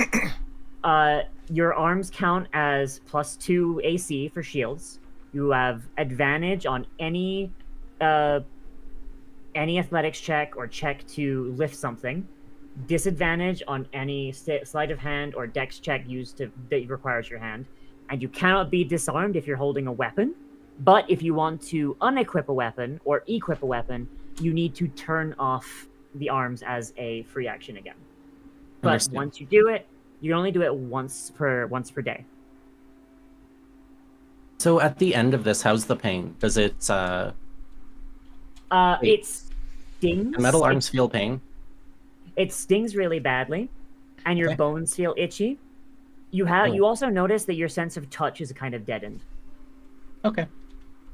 Your arms count as +2 AC for shields. You have advantage on any athletics check or check to lift something. Disadvantage on any sleight of hand or dex check that requires your hand. And you cannot be disarmed if you're holding a weapon. But if you want to unequip a weapon or equip a weapon, you need to turn off the arms as a free action again. But Understood. once you do it, you only do it once per day. So at the end of this, how's the pain? Does it wait. It stings. Can metal arms feel pain? It stings really badly, and your Okay. bones feel itchy. You also notice that your sense of touch is kind of deadened. Okay.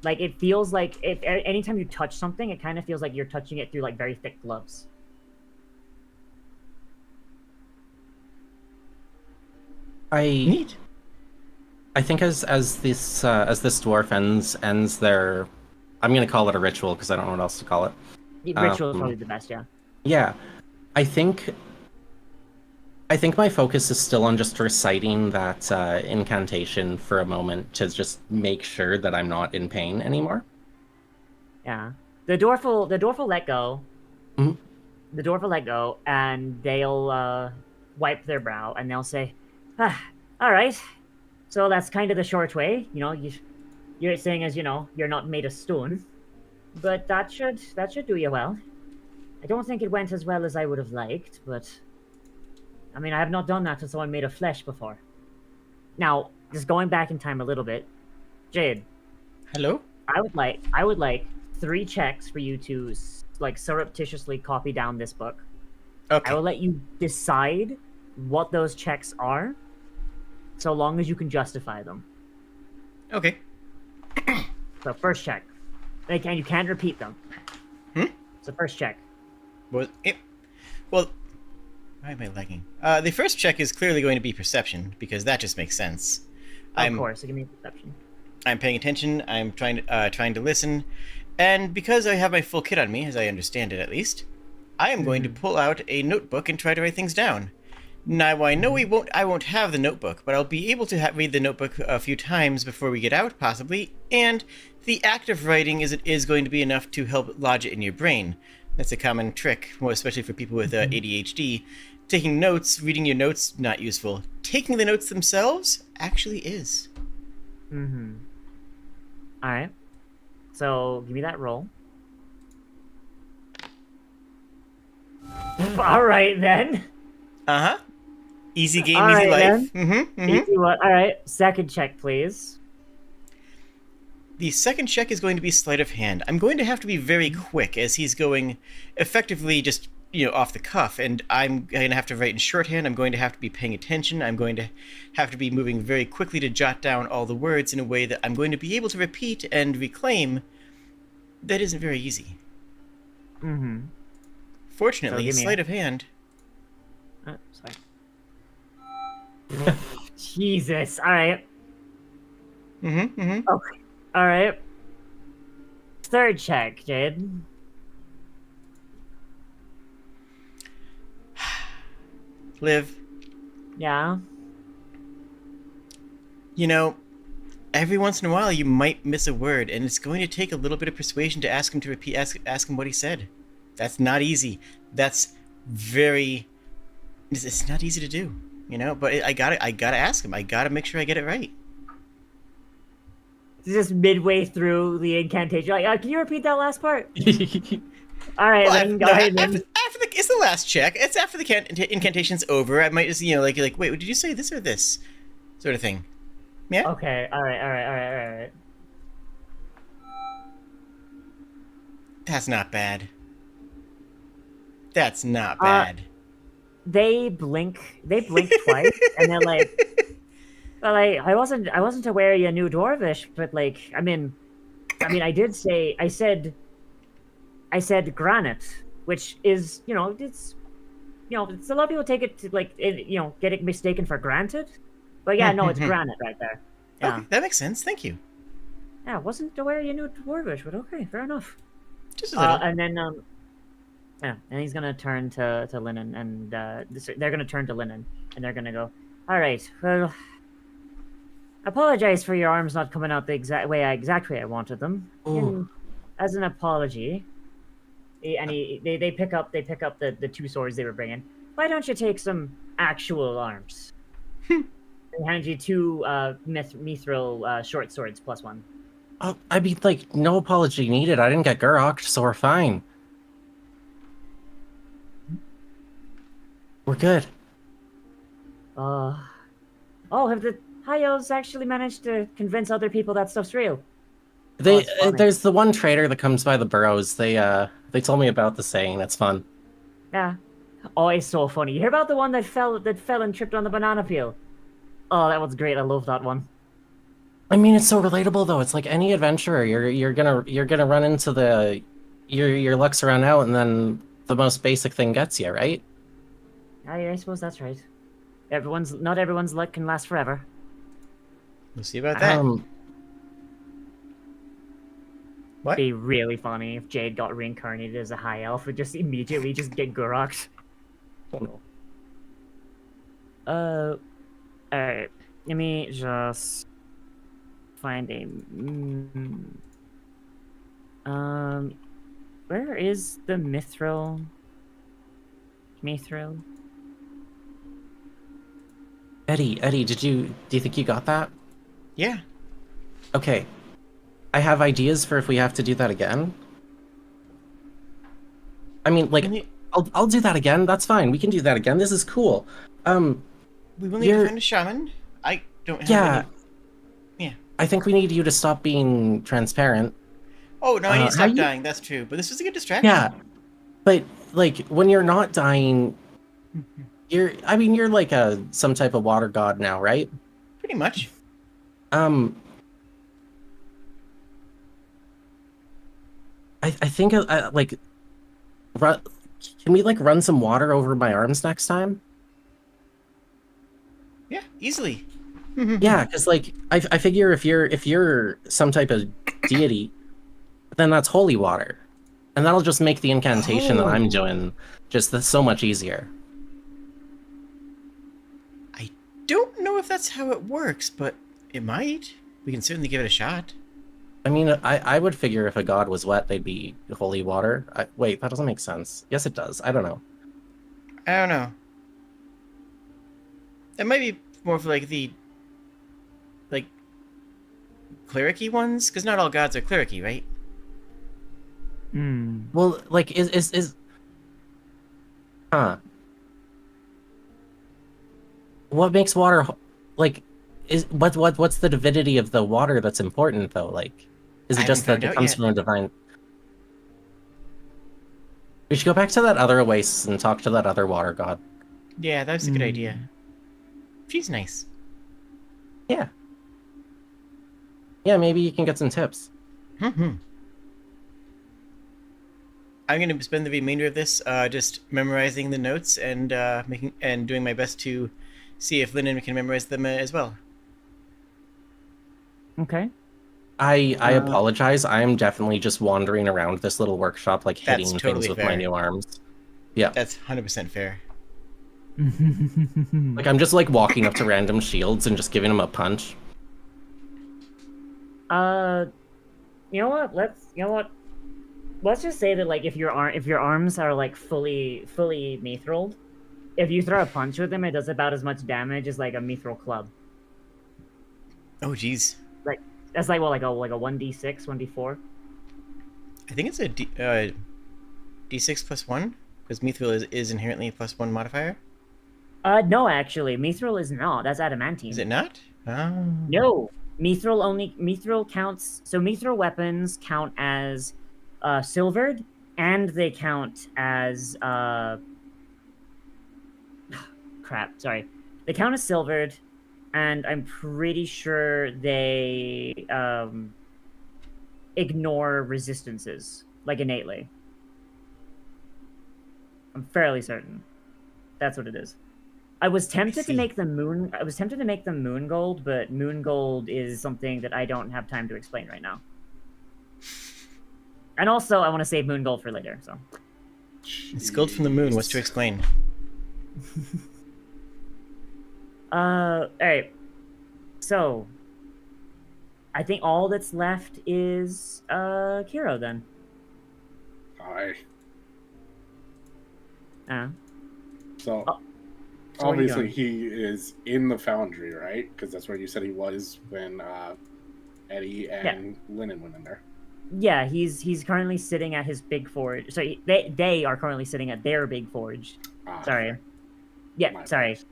Like it feels like anytime you touch something, it kind of feels like you're touching it through like very thick gloves. Neat. I think as this dwarf ends their, I'm gonna call it a ritual because I don't know what else to call it. The ritual is probably the best, yeah. Yeah, I think my focus is still on just reciting that incantation for a moment to just make sure that I'm not in pain anymore. Yeah. The dwarf will let go. Mhm. The dwarf will let go, and they'll wipe their brow, and they'll say, all right. So that's kind of the short way. You know, you're saying as you're not made of stone, but that should do you well. I don't think it went as well as I would have liked, but I mean, I have not done that to someone made of flesh before. Now, just going back in time a little bit, Jade, Hello? I would like 3 checks for you to like surreptitiously copy down this book. Okay. I will let you decide what those checks are, so long as you can justify them. Okay. So first check, and you can't repeat them. So first check. Well, why am I lagging? The first check is clearly going to be perception, because that just makes sense. Of course, so give me perception. I'm paying attention, I'm trying to listen, and because I have my full kit on me, as I understand it at least, I am going to pull out a notebook and try to write things down. Now, I know I won't have the notebook, but I'll be able to read the notebook a few times before we get out, possibly, and the act of writing is going to be enough to help lodge it in your brain. That's a common trick, more especially for people with ADHD. Taking notes, reading your notes, not useful. Taking the notes themselves actually is. Alright. So, give me that roll. Alright, then. Uh-huh. Easy game, All easy right, life. Easy one. Alright, second check, please. The second check is going to be sleight of hand. I'm going to have to be very quick as he's going effectively just, off the cuff, and I'm going to have to write in shorthand. I'm going to have to be paying attention. I'm going to have to be moving very quickly to jot down all the words in a way that I'm going to be able to repeat and reclaim. That isn't very easy. Mm-hmm. Fortunately, give me sleight of hand. Oh, sorry. Jesus. All right. Mm-hmm, mm-hmm. Okay. All right. Third check, Jade. Liv, Yeah. every once in a while you might miss a word, and it's going to take a little bit of persuasion to ask him to repeat, ask him what he said. That's not easy. That's very... It's not easy to do, but I gotta ask him. I gotta make sure I get it right. Just midway through the incantation, you're like, can you repeat that last part? All right, Well, then go ahead. it's the last check. It's after the incantation's over. I might just, like, wait, did you say this or this? Sort of thing. Yeah? Okay, all right. That's not bad. That's not bad. They blink twice, and they're like, well, I wasn't aware you knew Dwarvish, but like, I mean, I said granite, which is, it's a lot of people take it to like, get it mistaken for granted, but yeah, no, it's granite right there. Yeah, Okay, that makes sense. Thank you. yeah, wasn't aware you knew Dwarvish, but okay, fair enough. Just a little. And then, yeah, and he's gonna turn to Lennon, and they're gonna turn to Lennon, and they're gonna go, all right, well, apologize for your arms not coming out the exact way I wanted them. As an apology, and they pick up the two swords they were bringing. Why don't you take some actual arms? They hand you two mithril short swords +1. I mean, like, no apology needed. I didn't get Guroked, so we're fine. We're good. Oh, have the high elves actually managed to convince other people that stuff's real? They it's funny. there's the one trader that comes by the burrows. They told me about the saying. It's fun. Yeah. Oh, it's so funny. You hear about the one that fell and tripped on the banana peel? Oh, that one's great. I love that one. I mean, it's so relatable though. It's like any adventurer. You're gonna run into your luck's run out, and then the most basic thing gets you, right? I suppose that's right. Not everyone's luck can last forever. We'll see about that. What? Be really funny if Jade got reincarnated as a high elf and just immediately just get Guroked. Oh no. Alright. Let me just find a where is the mithril? Eddie, do you think you got that? Yeah. Okay. I have ideas for if we have to do that again. I mean, like, I'll do that again. That's fine. We can do that again. This is cool. We will need to find a shaman. I don't have Yeah. any... Yeah. I think we need you to stop being transparent. Oh, no, I need to stop you- dying. That's true. But this was a good distraction. Yeah. But, like, when you're not dying, you're like some type of water god now, right? Pretty much. I think, like, can we, like, run some water over my arms next time? Yeah, easily. Yeah, because, like, I figure if you're some type of deity, then that's holy water. And that'll just make the incantation that I'm doing just so much easier. I don't know if that's how it works, but it might. We can certainly give it a shot. I mean, I would figure if a god was wet, they'd be holy water. Wait, that doesn't make sense. Yes, it does. I don't know. I don't know. It might be more for, like, the... like... cleric-y ones? Because not all gods are cleric-y, right? Well, like, is huh? What makes water like? What's the divinity of the water that's important though? Like, Is I it just haven't that found it out comes yet. from a divine? We should go back to that other oasis and talk to that other water god. Yeah, that was a good idea. She's nice. Yeah. Yeah, maybe you can get some tips. I'm going to spend the remainder of this just memorizing the notes and doing my best to see if Lyndon can memorize them as well. Okay. I apologize. I am definitely just wandering around this little workshop, like That's hitting totally things with my fair. new arms. Yeah. That's 100% fair. Like, I'm just, like, walking up to random shields and just giving them a punch. You know what? Let's just say that, like, if your arms are like fully mithril, if you throw a punch with them, it does about as much damage as like a mithril club. Oh, jeez. Like that's like what, like a 1d6, 1d4. I think it's a D6 plus 1, because mithril is inherently a plus 1 modifier. No, actually, mithril is not. That's adamantine. Is it not? Oh. No, mithril counts. So mithril weapons count as silvered, and they count as crap. Sorry, they count as silvered, and I'm pretty sure they ignore resistances like innately. I'm fairly certain. That's what it is. I was tempted to make them moon gold, but moon gold is something that I don't have time to explain right now. And also, I want to save moon gold for later. So It's gold from the moon. What's to explain? all right. So, I think all that's left is Kiro then. Hi. So So, what are you obviously doing? he is in the foundry, right? Because that's where you said he was when Eddie and Lennon went in there. Yeah, he's currently sitting at his big forge. So they are currently sitting at their big forge. Sorry. Yeah, My sorry. bad.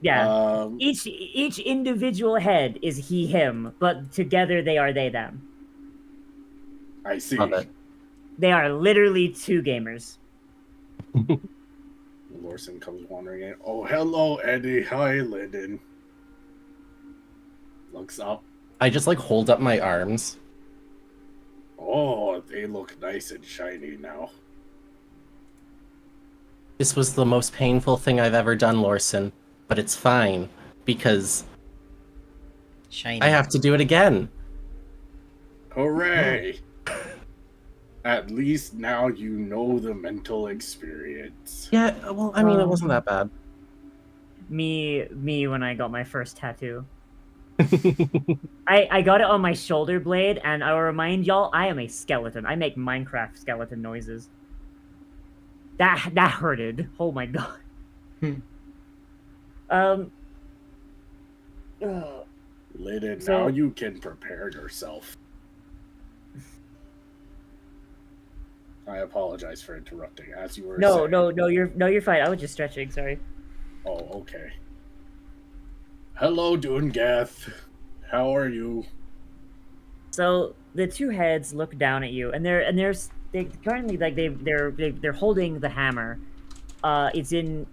Yeah. Each individual head is he him, but together they are they them. I see. Love it. They are literally two gamers. Lorson comes wandering in. Oh, hello, Eddie. Hi, Lyndon. Looks up. I just, like, hold up my arms. Oh, they look nice and shiny now. This was the most painful thing I've ever done, Lorson. But it's fine, because Shiny. I have to do it again. Hooray! At least now you know the mental experience. Yeah, well, I mean, it wasn't that bad. Me when I got my first tattoo. I got it on my shoulder blade, and I will remind y'all, I am a skeleton. I make Minecraft skeleton noises. That hurted. Oh my god. Lyndon, So- now you can prepare yourself. I apologize for interrupting. As you were saying. No, you're fine. I was just stretching. Sorry. Oh, okay. Hello, Dungath. How are you? So the two heads look down at you, and they currently like they're holding the hammer. It's in.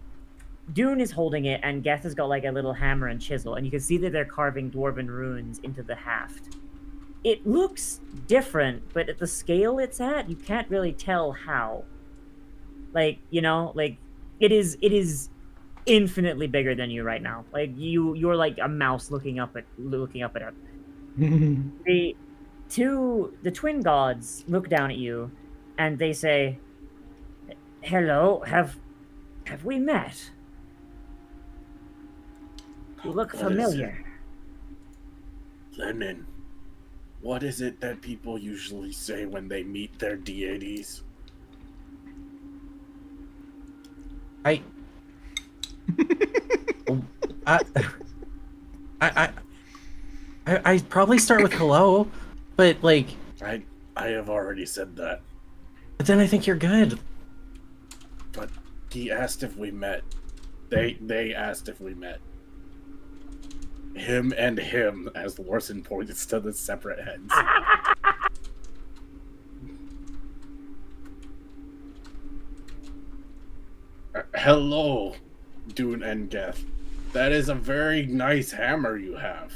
Dune is holding it, and Geth has got like a little hammer and chisel, and you can see that they're carving dwarven runes into the haft. It looks different, but at the scale it's at, you can't really tell how. Like, you know, like it is infinitely bigger than you right now. Like you're like a mouse looking up at it. The twin gods look down at you, and they say, "Hello, have we met? You look What is familiar." Lennon, what is it that people usually say when they meet their deities? I probably start with hello, but like, I have already said that, but then I think you're good. but he asked if we met. They asked if we met. Him and him, as Lorson points to the separate heads. Hello, Dune and Geth. That is a very nice hammer you have.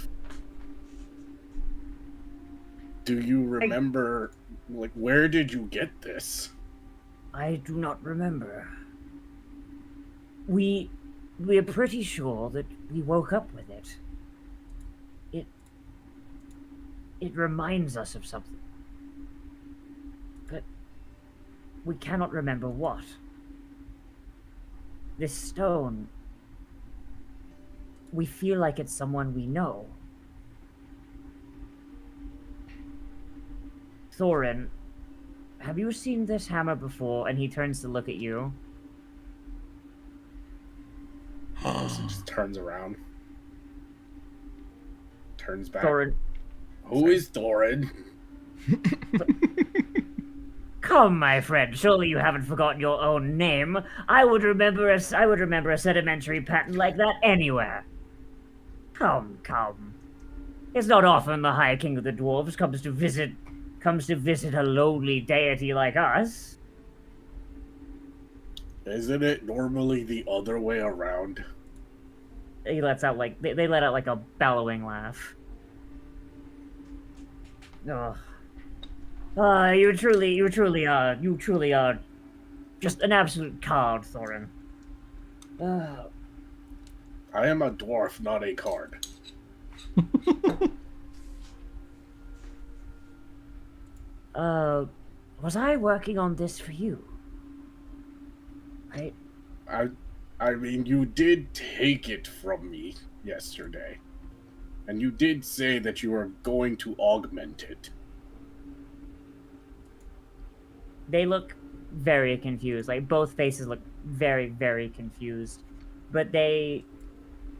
Do you remember, like, where did you get this? I do not remember. We're pretty sure that we woke up with it. It reminds us of something. But we cannot remember what. This stone, we feel like it's someone we know. Thorin, have you seen this hammer before? And he turns to look at you. Person just turns around. Turns back. Thorin, Who is Thorin? come, my friend. Surely you haven't forgotten your own name. I would remember a sedimentary pattern like that anywhere. Come. It's not often the High King of the Dwarves comes to visit a lowly deity like us. Isn't it normally the other way around? He lets out like they let out like a bellowing laugh. Oh. You truly are just an absolute card, Thorin. I am a dwarf, not a card. Was I working on this for you? I mean, you did take it from me yesterday. And you did say that you were going to augment it. They look very confused. Like, both faces look very, very confused. But they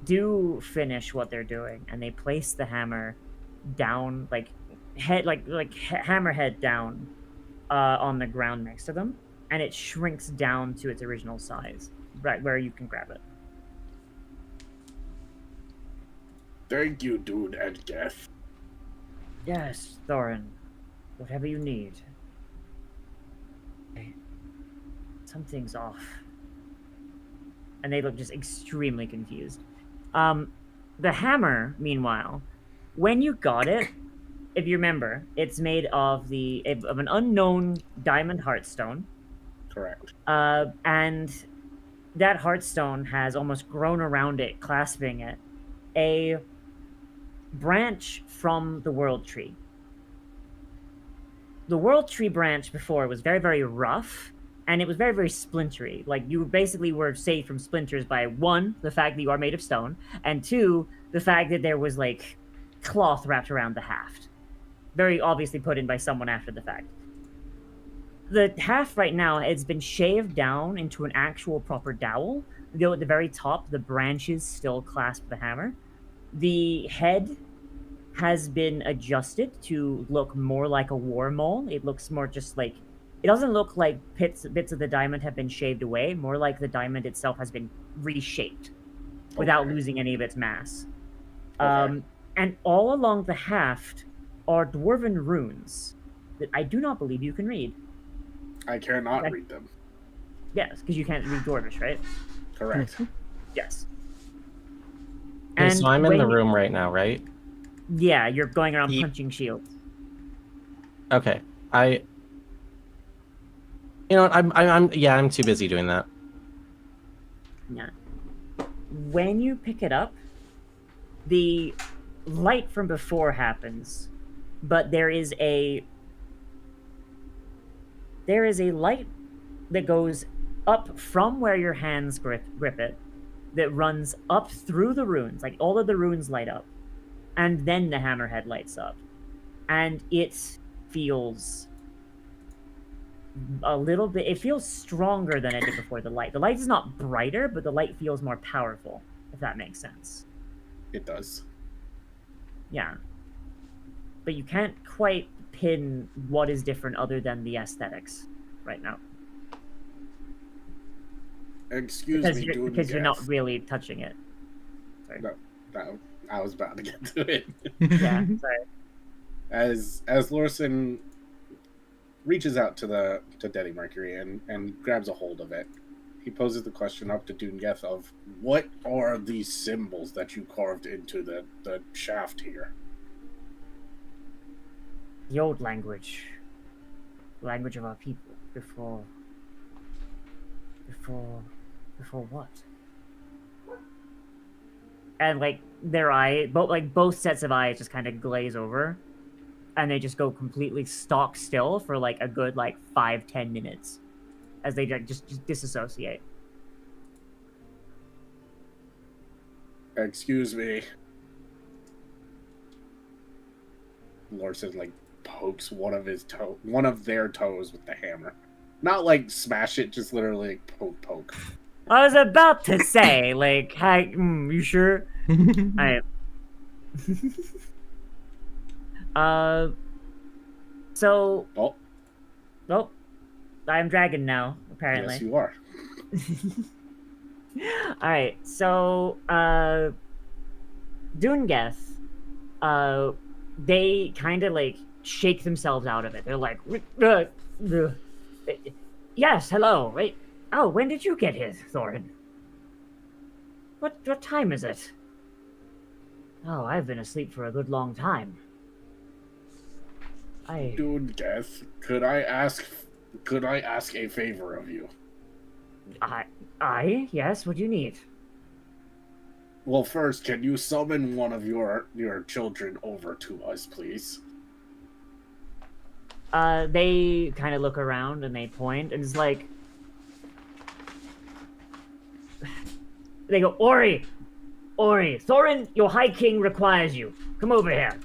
do finish what they're doing, and they place the hammer down, hammer head down on the ground next to them, and it shrinks down to its original size, right where you can grab it. Thank you, Dude and Geth. Yes, Thorin. Whatever you need. Hey, something's off. And they look just extremely confused. The hammer, meanwhile, when you got it, if you remember, it's made of an unknown diamond heartstone. Correct. And that heartstone has almost grown around it, clasping it, a branch from the World Tree. The World Tree branch before was very, very rough, and it was very, very splintery. Like, you basically were saved from splinters by, one, the fact that you are made of stone, and two, the fact that there was, like, cloth wrapped around the haft. Very obviously put in by someone after the fact. The haft right now has been shaved down into an actual proper dowel, though at the very top, the branches still clasp the hammer. The head has been adjusted to look more like a war mole. It looks more just like... It doesn't look like bits of the diamond have been shaved away, more like the diamond itself has been reshaped without losing any of its mass. Okay. And all along the haft are dwarven runes that I do not believe you can read. I cannot read them. Yes, because you can't read Dwarvish, right? Correct. Yes. Okay, so I'm in when the room right now, right? Yeah, you're going around Ye- punching shields. Okay. You know what? I'm too busy doing that. Yeah. When you pick it up, the light from before happens, but there is a light that goes up from where your hands grip it, that runs up through the runes. Like, all of the runes light up, and then the hammerhead lights up, and it feels a little bit... It feels stronger than it did before the light. The light is not brighter, but the light feels more powerful, if that makes sense. It does. Yeah. But you can't quite pin what is different other than the aesthetics right now. Excuse Because me, you're, Dude because and you're not Geth. really touching it. Sorry. No, I was about to get to it. Yeah, sorry. As Lorson reaches out to Daddy Mercury and grabs a hold of it, he poses the question up to Dungeth of what are these symbols that you carved into the shaft here? The old language. The language of our people. Before what? And like their both sets of eyes just kind of glaze over, and they just go completely stock still for like a good 5-10 minutes, as they just disassociate. Excuse me. Larson pokes one of their toes with the hammer. Not smash it, just literally poke. I was about to say, hey, you sure? Alright. So... Oh, I'm dragon now, apparently. yes, you are. Alright, so, Dungeth, they kind of, shake themselves out of it. They're like, yes, hello, wait. Oh, when did you get here, Thorin? What time is it? Oh, I've been asleep for a good long time. Dungeth, could I ask a favor of you? Yes, what do you need? Well, first, can you summon one of your children over to us, please? They kind of look around and they point, and it's like... They go, Ori, Thorin, your High King requires you. Come over here.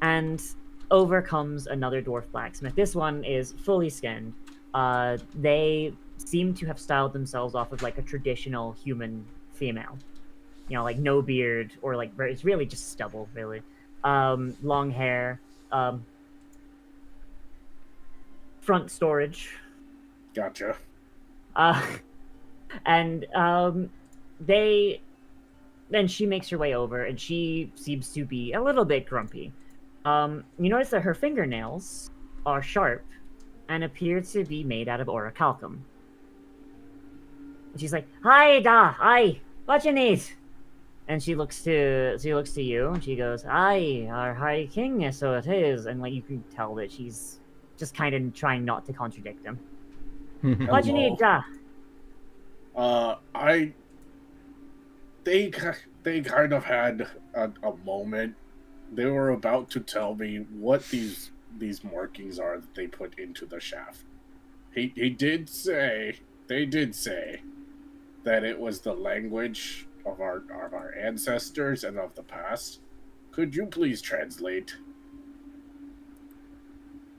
And over comes another dwarf blacksmith. This one is fully skinned. They seem to have styled themselves off of a traditional human female. No beard, or it's really just stubble, really. Long hair, front storage. Gotcha. And then she makes her way over, and she seems to be a little bit grumpy. You notice that her fingernails are sharp and appear to be made out of orichalcum. And she's like, Hi, what you need? And she looks to you, and she goes, Aye, our High King, so it is. And you can tell that she's just kind of trying not to contradict him. What you need, Da? They kind of had a moment. They were about to tell me what these markings are that they put into the shaft. They did say that it was the language of our ancestors and of the past. Could you please translate?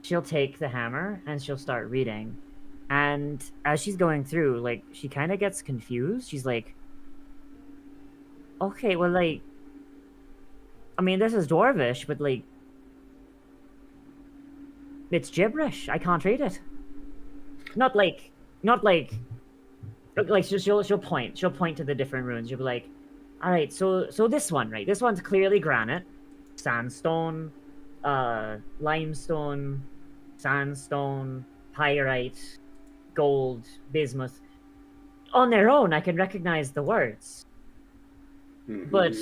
She'll take the hammer and she'll start reading. And as she's going through, she kind of gets confused. She's like, okay, well, I mean, this is Dwarvish, but, it's gibberish. I can't read it. She'll point to the different runes. She'll be like, all right, so this one, right? This one's clearly granite, sandstone, limestone, sandstone, pyrite, gold, bismuth. On their own, I can recognize the words. Mm-hmm. But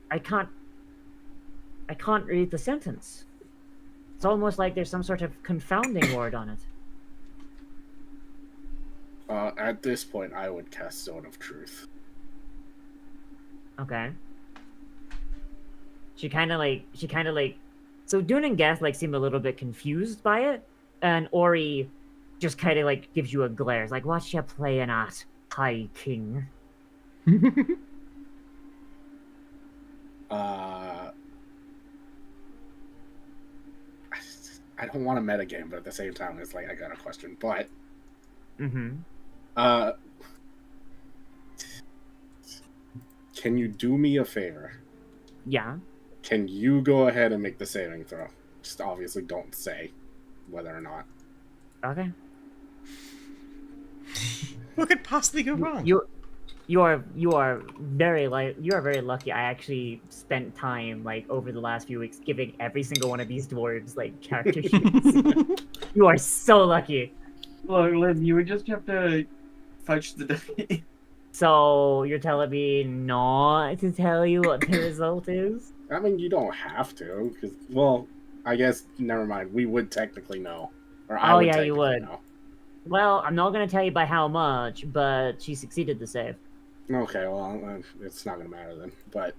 I can't read the sentence. It's almost like there's some sort of confounding word on it. At this point, I would cast Zone of Truth. Okay. She kind of so Dune and Geth seemed a little bit confused by it, and Ori just kind of gives you a glare. It's like, what you playing at, High King? I don't want to metagame, but at the same time, it's I got a question. But, can you do me a favor? Yeah. Can you go ahead and make the saving throw? Just obviously don't say whether or not. Okay. What could possibly go wrong? You are very lucky. I actually spent time over the last few weeks giving every single one of these dwarves character sheets. You are so lucky. Look, Liv, you would just have to fudge the day. So you're telling me not to tell you what the result is? I mean, you don't have to, because, well, I guess, never mind. We would technically know. Or I Oh, would yeah, you technically would. know. Well, I'm not going to tell you by how much, but she succeeded the save. Okay, well, it's not going to matter then. But,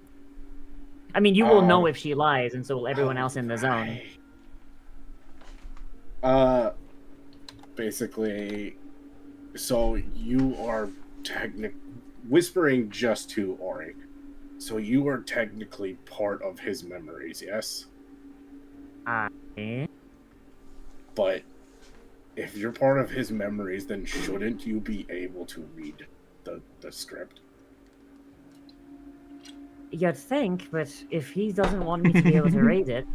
I mean, you will know if she lies, and so will everyone else in the zone. Basically, so you are whispering just to Ori. So you are technically part of his memories, yes? But if you're part of his memories, then shouldn't you be able to read the script? You'd think, but if he doesn't want me to be able to read it,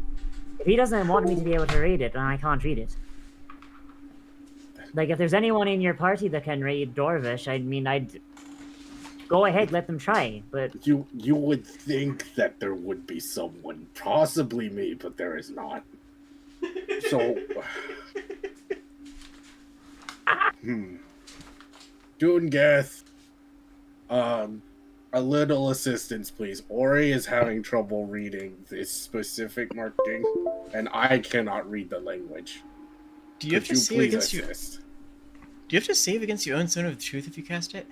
then I can't read it. Like, if there's anyone in your party that can read Dwarvish, I mean, I'd go ahead, let them try, but... You would think that there would be someone, possibly me, but there is not. So... Doongeth, a little assistance, please. Ori is having trouble reading this specific marking, and I cannot read the language. Do you have to save please against assist? Do you have to save against your own Zone of Truth if you cast it?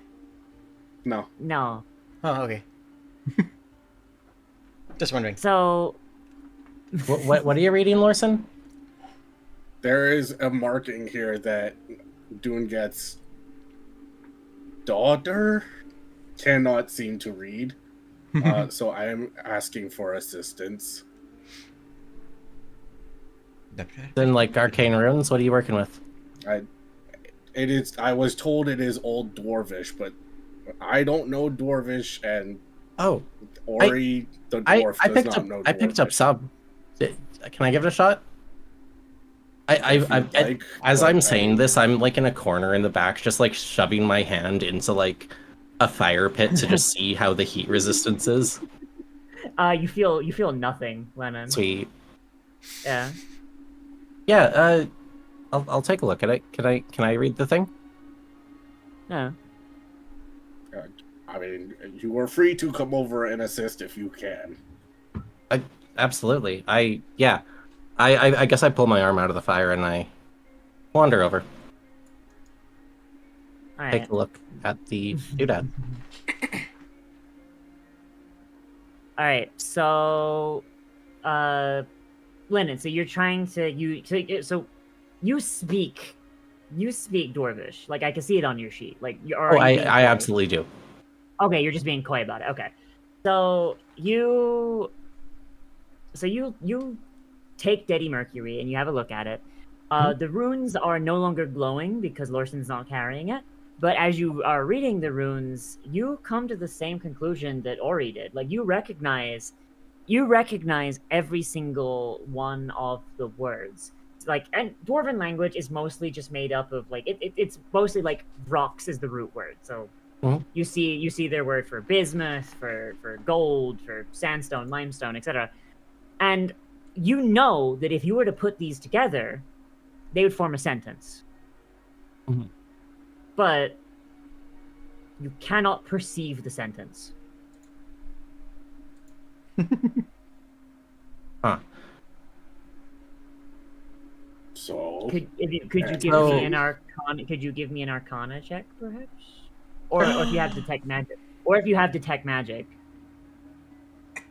No. No. Oh, okay. Just wondering. So... What are you reading, Lorson? There is a marking here that Doongeth's daughter cannot seem to read. So I am asking for assistance. Then, like, arcane runes, what are you working with? I was told it is Old Dwarvish, but I don't know Dwarvish, and Ori the dwarf does not know Dwarvish. I picked up some. Can I give it a shot? As I'm saying this, I'm like in a corner in the back, just like shoving my hand into like a fire pit to just see how the heat resistance is. You feel nothing, Lennon. Sweet. Yeah. Yeah. I'll take a look at it. Can I read the thing? Yeah. I mean, you are free to come over and assist if you can. Absolutely. I guess I pull my arm out of the fire and I wander over. All right. Take a look at the doodad. All right. So, Lennon. So you're trying to you speak Dwarvish. Like, I can see it on your sheet. Like, I absolutely do. Okay, you're just being coy about it. Okay. So you take Deadly Mercury and you have a look at it. The runes are no longer glowing because Lorson's not carrying it. But as you are reading the runes, you come to the same conclusion that Ori did. Like, you recognize every single one of the words. Like, and Dwarven language is mostly just made up of like it's mostly like rocks is the root word. So you see their word for bismuth, for gold, for sandstone, limestone, etc. And you know that if you were to put these together, they would form a sentence. Mm-hmm. But you cannot perceive the sentence. Huh. So could you give me an Arcana check, perhaps? Or if you have detect magic.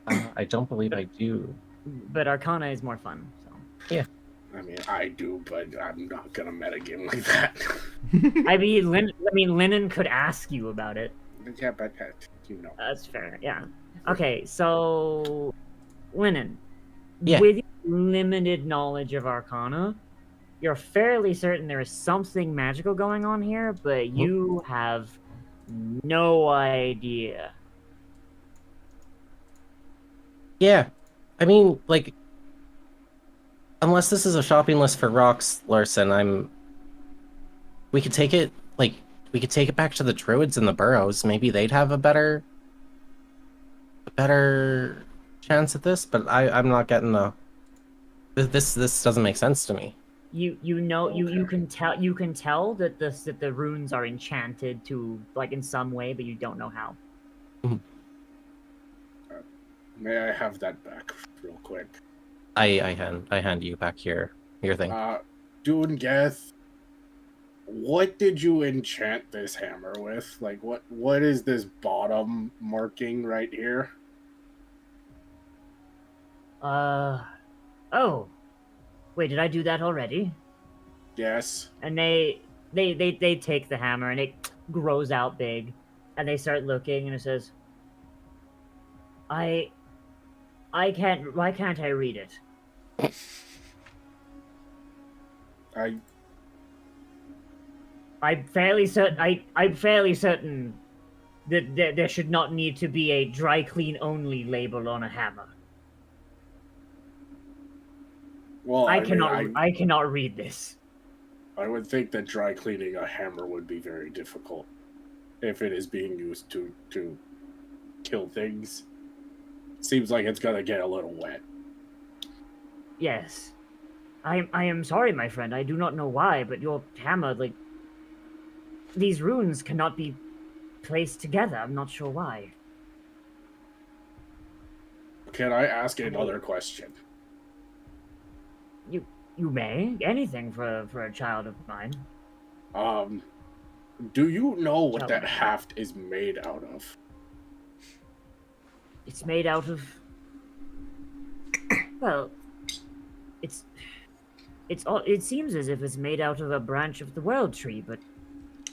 I don't believe I do. But Arcana is more fun. So. Yeah. I mean, I do, but I'm not gonna metagame like that. I mean, Lennon could ask you about it. Yeah, but you know. That's fair. Yeah. Okay, so Lennon, yeah. With your limited knowledge of Arcana, you're fairly certain there is something magical going on here, but you have no idea. Yeah. I mean, like, unless this is a shopping list for rocks, Larson, we could take it back to the druids in the burrows. Maybe they'd have a better chance at this, but I'm not getting this doesn't make sense to me. You know you Okay. can tell that the runes are enchanted to like in some way, but you don't know how. May I have that back real quick? I hand you back your thing. Doongeth, what did you enchant this hammer with? Like, what is this bottom marking right here? Oh, wait, did I do that already? Yes. And they take the hammer and it grows out big, and they start looking and it says, I can't. Why can't I read it? I'm fairly certain. I'm fairly certain that there should not need to be a dry clean only label on a hammer. Well, I mean, cannot read this. I would think that dry cleaning a hammer would be very difficult if it is being used to kill things. Seems like it's gonna get a little wet. Yes, I am sorry, my friend. I do not know why, but your hammer, like, these runes cannot be placed together. I'm not sure why. Can I ask another question? You may anything for a child of mine. Do you know what Tell that me. haft is made out of? It's made out of. Well, it seems as if it's made out of a branch of the world tree, but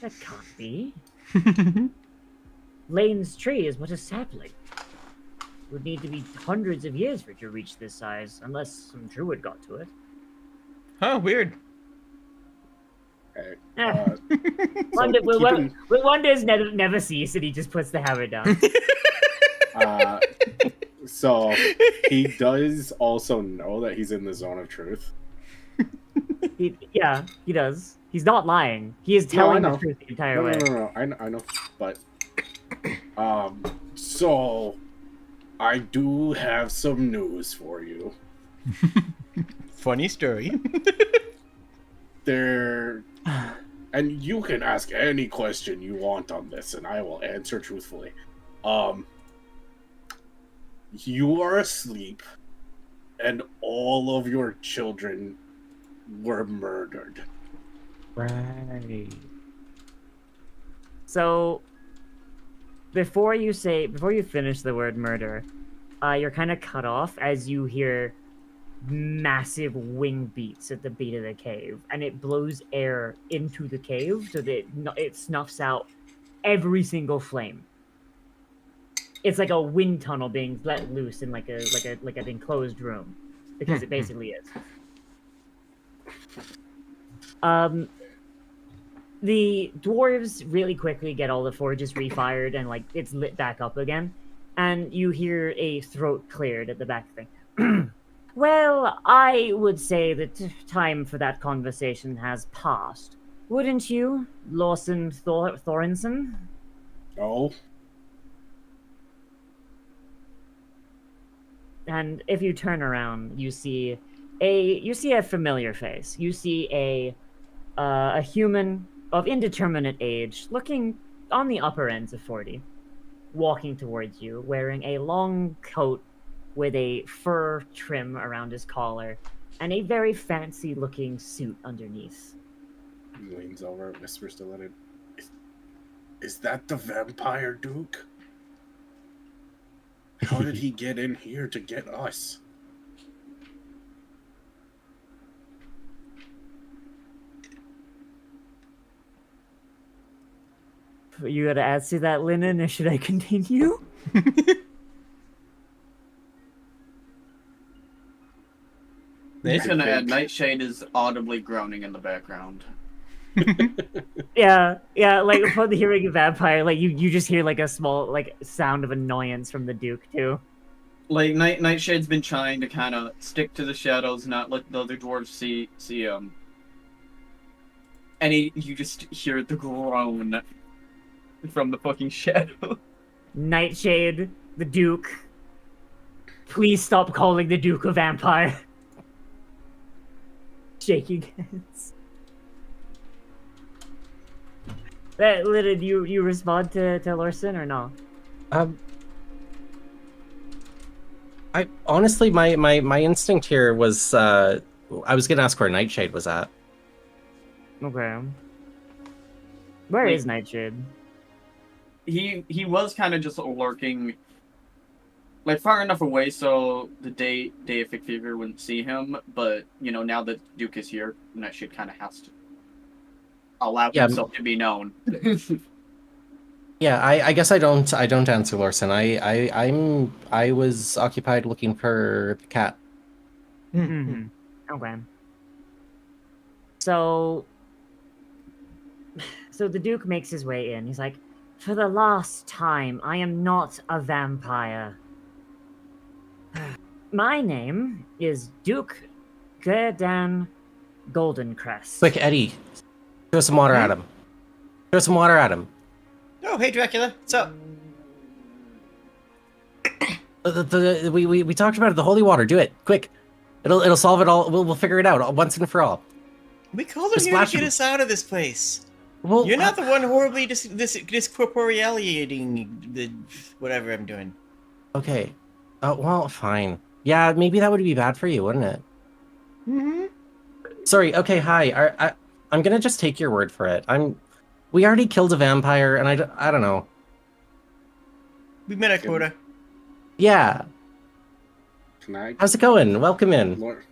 that can't be. Lane's tree is but a sapling. It would need to be hundreds of years for it to reach this size, unless some druid got to it. Huh, weird. Okay. Ah, So wonders never cease, and he just puts the hammer down. so he does also know that he's in the zone of truth. He does. He's not lying. He is telling the truth the entire way. No. I know, but so I do have some news for you. Funny story. And you can ask any question you want on this, and I will answer truthfully. You are asleep, and all of your children were murdered. Right. So, before you finish the word murder, you're kind of cut off as you hear massive wing beats at the beat of the cave, and it blows air into the cave so that it snuffs out every single flame. It's like a wind tunnel being let loose in like an enclosed room, because it basically is. The dwarves really quickly get all the forges refired and like it's lit back up again, and you hear a throat cleared at the back thing. Well, I would say that time for that conversation has passed. Wouldn't you, Lawson Thorensen? No. And if you turn around, you see a familiar face. You see a human of indeterminate age, looking on the upper ends of 40, walking towards you, wearing a long coat with a fur trim around his collar, and a very fancy-looking suit underneath. He leans over and whispers to Lennon, Is that the vampire Duke? How did he get in here to get us? You gotta answer that, Lennon, or should I continue? I'm just gonna add think- Nightshade is audibly groaning in the background. Yeah, like upon the hearing of vampire, like you just hear like a small like sound of annoyance from the Duke too. Like Nightshade's been trying to kind of stick to the shadows, not let the other dwarves see him. And you just hear the groan from the fucking shadow. Nightshade, the Duke. Please stop calling the Duke a vampire. shaking hands. Did you respond to Lorson or no? I honestly, my instinct here was, I was gonna ask where Nightshade was at. Okay. Where Like- is Nightshade? He was kind of just lurking, like far enough away so the deific figure wouldn't see him. But you know, now that Duke is here, Nightshade kind of has to allow Yeah. himself to be known. Yeah, I guess I don't answer Lorson. I was occupied looking for the cat. Mm-hmm. Okay. So the Duke makes his way in. He's like, "For the last time, I am not a vampire. My name is Duke Gerdan Goldencrest." Quick, Eddie, throw some water at him. Throw some water at him. Oh, hey Dracula, what's up? We talked about it. The holy water. Do it quick. It'll solve it all. We'll figure it out once and for all. We called him Just here to splash get him. us out of this place. Well, You're not the one horribly discorporeating the whatever I'm doing. Okay. Well, fine. Yeah, maybe that would be bad for you, wouldn't it? Mm-hmm. Sorry. Okay. Hi. I'm gonna just take your word for it. We already killed a vampire, and I don't know. We met our quota. Yeah. Can I, How's it going? Welcome in. Lord,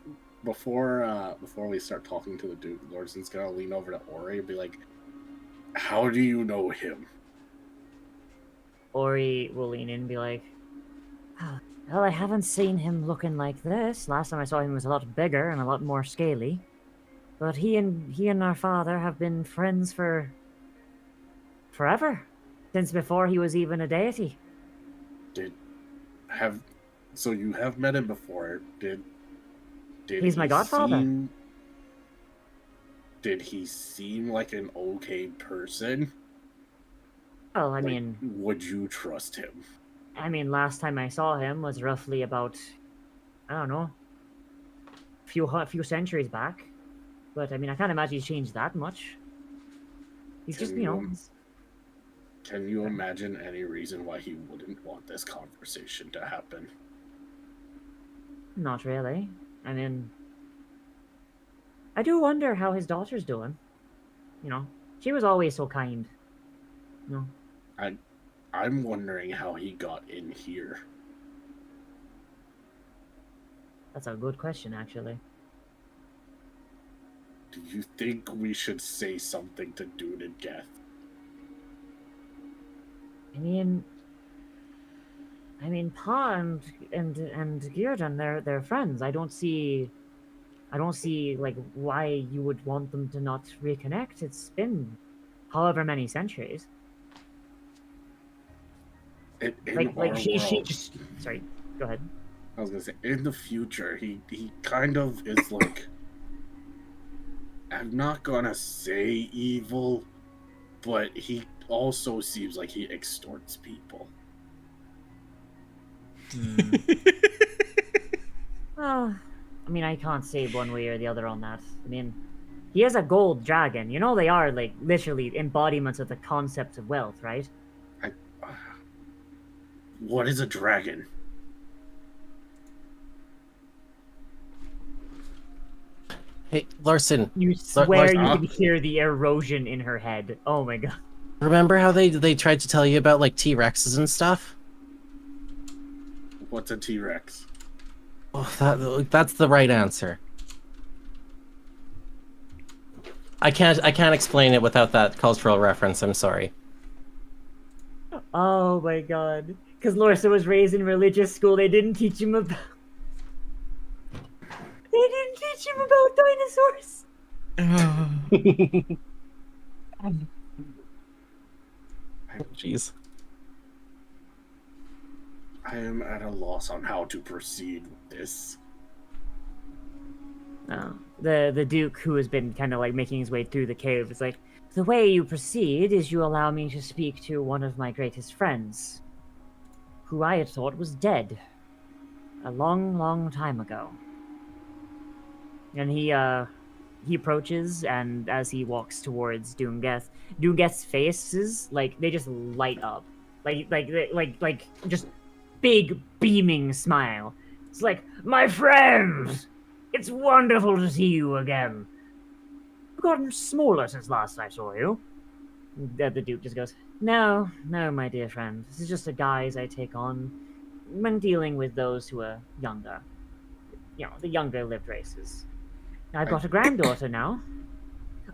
before we start talking to the Duke, Lordson's gonna lean over to Ori and be like, "How do you know him?" Ori will lean in and be like, "Ah, well, I haven't seen him looking like this. Last time I saw him was a lot bigger and a lot more scaly. But he and our father have been friends for forever. Since before he was even a deity." So you have met him before? Did He's my he godfather. Did he seem like an okay person? Well, I Like, mean, would you trust him? last time I saw him was roughly about, I don't know, a few centuries back. But I can't imagine he's changed that much. He's just, Can you know, you- Can you imagine any reason why he wouldn't want this conversation to happen? not really. I do wonder how his daughter's doing. You know, she was always so kind. You know, I'm wondering how he got in here. that's a good question, actually. Do you think we should say something to Dune and Geth? Pa and Gearden, they're friends. I don't see like why you would want them to not reconnect. It's been however many centuries. In Like our she world, just sorry. Go ahead. I was gonna say, in the future, he kind of is like, I'm not gonna say evil, but he also seems like he extorts people. Oh, I can't say one way or the other on that. He has a gold dragon. You know they are like literally embodiments of the concept of wealth, right? What is a dragon? Hey, Larson. You swear you Larson, can hear the erosion in her head. Oh my god. remember how they tried to tell you about like T-Rexes and stuff? What's a T-Rex? Oh, that's the right answer. I can't explain it without that cultural reference. I'm sorry. Oh my god. Because Lorsa was raised in religious school, they didn't teach him about. They didn't teach him about dinosaurs. Jeez. I am at a loss on how to proceed with this. The Duke, who has been kind of like making his way through the cave, is like, the way you proceed is you allow me to speak to one of my greatest friends, who I had thought was dead a long, long time ago. And he he approaches, and as he walks towards Doongeth's faces, like, they just light up. Like just big beaming smile. It's like, my friends! It's wonderful to see you again. You've gotten smaller since last I saw you. The Duke just goes, no, my dear friend. This is just a guise I take on when dealing with those who are younger. You know, the younger lived races. I've got a granddaughter now.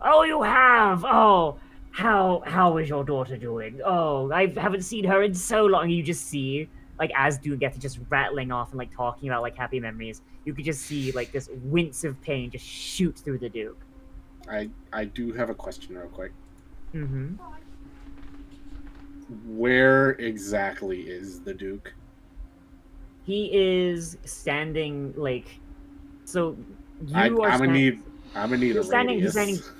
Oh, you have? Oh, how is your daughter doing? Oh, I haven't seen her in so long. You just see, like, as Doongeth is just rattling off and, like, talking about, like, happy memories, you could just see, like, this wince of pain just shoot through the Duke. I do have a question real quick. Mm-hmm. Where exactly is the Duke? He is standing, like, so you I'm are gonna need a he's standing, radius.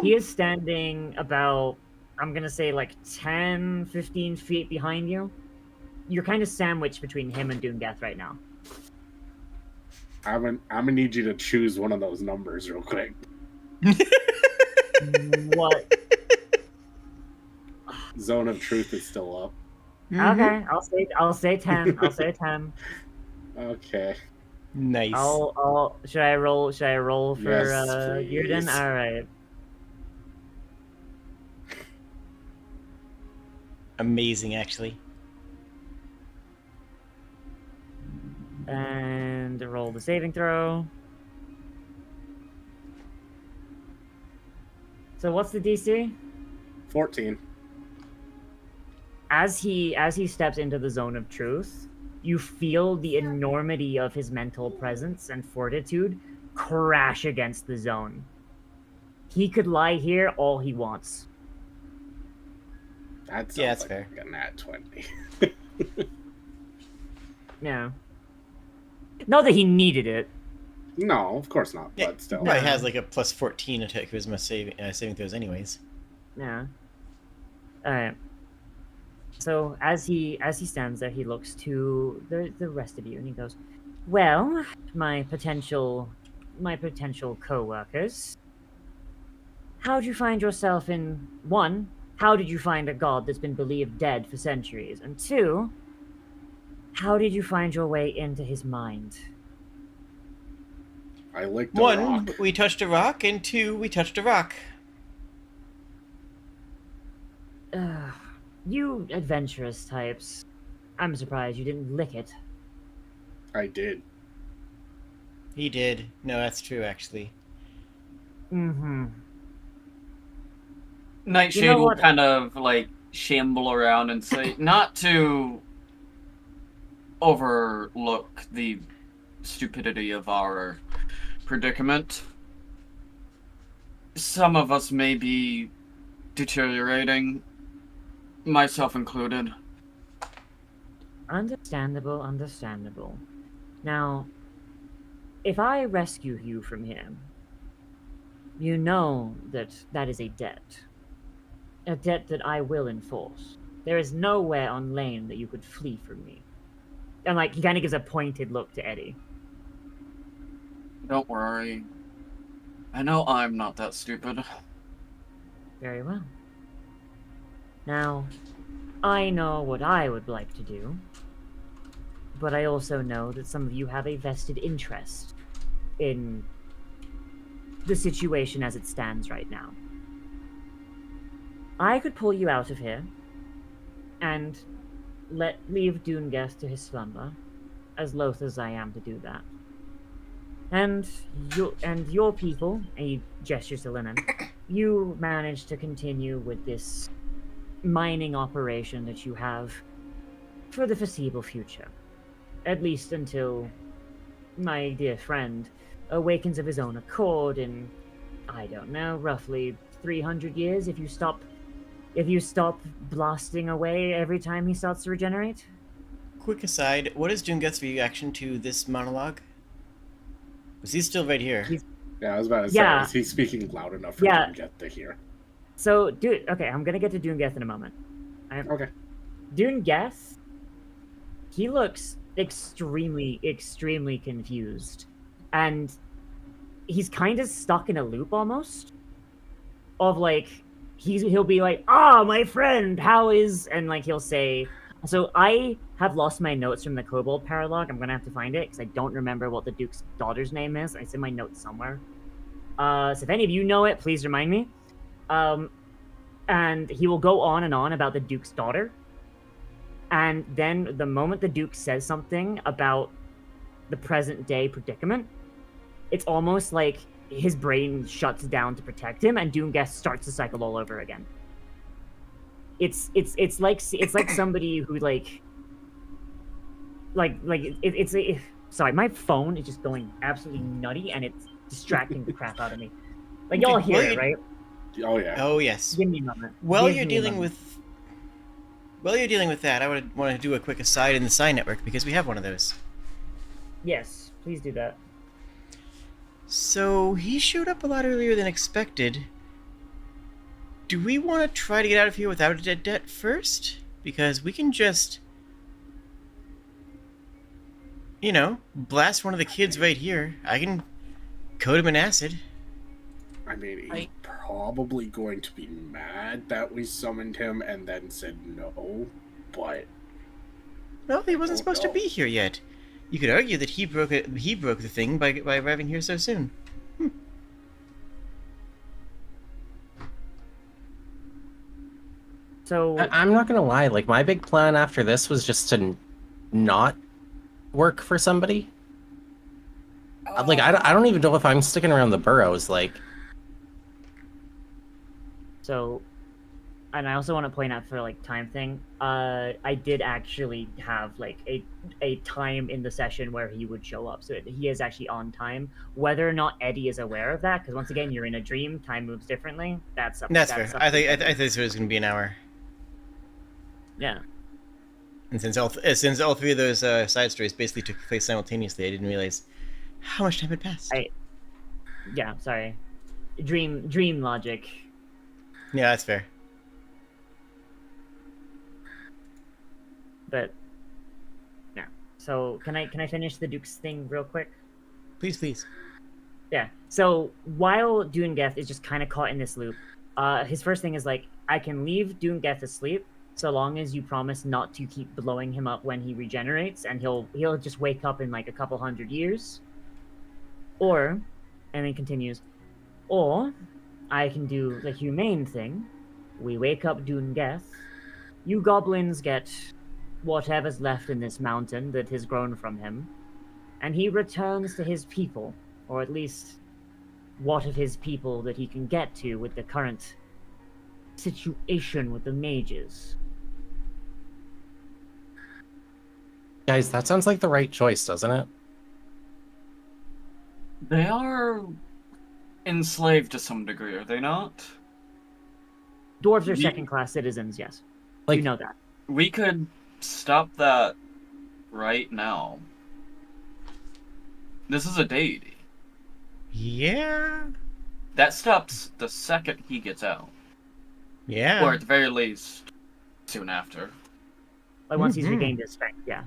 he is standing about, I'm gonna say, like 10, 15 feet behind you. You're kind of sandwiched between him and Doongeth right now. I'm gonna need you to choose one of those numbers real quick. What? Zone of Truth is still up. Okay, I'll say 10. I'll say 10. Okay. Nice. Should I roll for Yes, Yurden? please. All right. Amazing, actually. And roll the saving throw. So what's the DC? 14. As he steps into the zone of truth, you feel the enormity of his mental presence and fortitude crash against the zone. He could lie here all he wants. That sounds that's like fair. a nat 20. Yeah. Not that he needed it. No, of course not, Yeah, but still. probably has like a plus 14 attack charisma saving throws, anyways. Yeah. All right. So as he stands there, he looks to the rest of you, and he goes, "Well, my potential co-workers, how'd you find yourself in one? How did you find a god that's been believed dead for centuries? And two, how did you find your way into his mind?" I licked a One, rock. we touched a rock, and two, we touched a rock. You adventurous types. I'm surprised you didn't lick it. I did. He did. No, that's true, actually. Mm-hmm. Nightshade You know will what? kind of like shamble around and say, not to overlook the stupidity of our predicament. Some of us may be deteriorating, myself included. Understandable. Now, if I rescue you from here, you know that that is a debt. A debt that I will enforce. There is nowhere on Lane that you could flee from me. And, like, he kind of gives a pointed look to Eddie. Don't worry. I know I'm not that stupid. Very well. Now, I know what I would like to do, but I also know that some of you have a vested interest in the situation as it stands right now. I could pull you out of here and leave Doongeth to his slumber, as loath as I am to do that. And your people, and he gestures to Lennon, you managed to continue with this mining operation that you have for the foreseeable future. At least until my dear friend awakens of his own accord in, I don't know, roughly 300 years if you stop blasting away every time he starts to regenerate. Quick aside, what is Doongeth's reaction to this monologue? Was he still right here? Yeah, I was about to say, Yeah. is he speaking loud enough for Yeah. you to get to hear? So, okay, I'm gonna get to Doongeth in a moment. Okay. Doongeth, he looks extremely confused. And he's kind of stuck in a loop almost of like he'll be like, "Ah, my friend, how is?" and like he'll say, so I have lost my notes from the Kobold paralogue. I'm gonna have to find it because I don't remember what the Duke's daughter's name is. It's in my notes somewhere. So if any of you know it, please remind me. And he will go on and on about the Duke's daughter. And then the moment the Duke says something about the present day predicament, it's almost like his brain shuts down to protect him, and Doomguest starts the cycle all over again. It's like somebody who sorry, my phone is just going absolutely nutty, and it's distracting the crap out of me. Like y'all hear it, right? Oh yeah. Oh yes. Give me a moment. While you're dealing with that, I would want to do a quick aside in the Psi network because we have one of those. Yes, please do that. So he showed up a lot earlier than expected. Do we want to try to get out of here without a dead debt first? Because we can just, blast one of the kids right here. I can coat him in acid. I mean, he's probably going to be mad that we summoned him and then said no, but... Well, he wasn't supposed to be here yet. You could argue that he broke the thing by arriving here so soon. So I'm not gonna lie, like, my big plan after this was just to not work for somebody. Like, I don't even know if I'm sticking around the burrows, like... So, and I also want to point out for like time thing, I did actually have like a time in the session where he would show up, so he is actually on time. Whether or not Eddie is aware of that, because once again, you're in a dream, time moves differently. That's fair. I think it was going to be an hour. Yeah. And since all three of those side stories basically took place simultaneously, I didn't realize how much time had passed. Yeah, sorry. Dream logic. Yeah, that's fair. But yeah. So can I finish the Duke's thing real quick? Please. Yeah. So while Doongeth is just kind of caught in this loop, his first thing is like, I can leave Doongeth asleep so long as you promise not to keep blowing him up when he regenerates, and he'll just wake up in like a couple 100 years. Or, and then continues, or I can do the humane thing. We wake up Doongeth. You goblins get whatever's left in this mountain that has grown from him, and he returns to his people, or at least what of his people that he can get to with the current situation with the mages. Guys, that sounds like the right choice, doesn't it? They are enslaved to some degree, are they not? Dwarves are second-class citizens, yes. Like, You know that. We could stop that right now. This is a deity. Yeah. That stops the second he gets out. Yeah. Or at the very least, soon after. Like once he's regained his strength, yeah.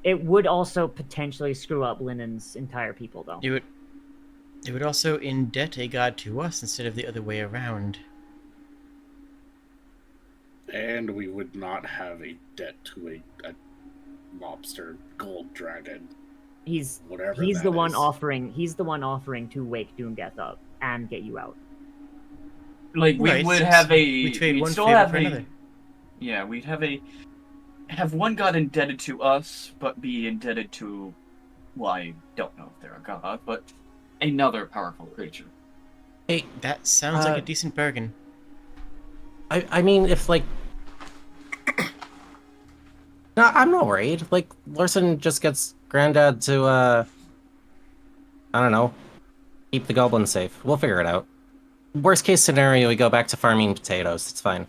It would also potentially screw up Linen's entire people, though. It would also indebt a god to us instead of the other way around. And we would not have a debt to a lobster gold dragon. He's Whatever the that one is. offering. He's the one offering to wake Doongeth up and get you out. Like, we Right, would since have a... we trade we'd one still favor have for a... another. Yeah, we'd have one god indebted to us, but be indebted to... Well, I don't know if they're a god, but another powerful creature. Hey, That sounds like a decent bargain. I mean, if, like... No, I'm not worried. Like, Larson just gets Granddad to, I don't know, keep the goblins safe. We'll figure it out. Worst case scenario, we go back to farming potatoes. It's fine.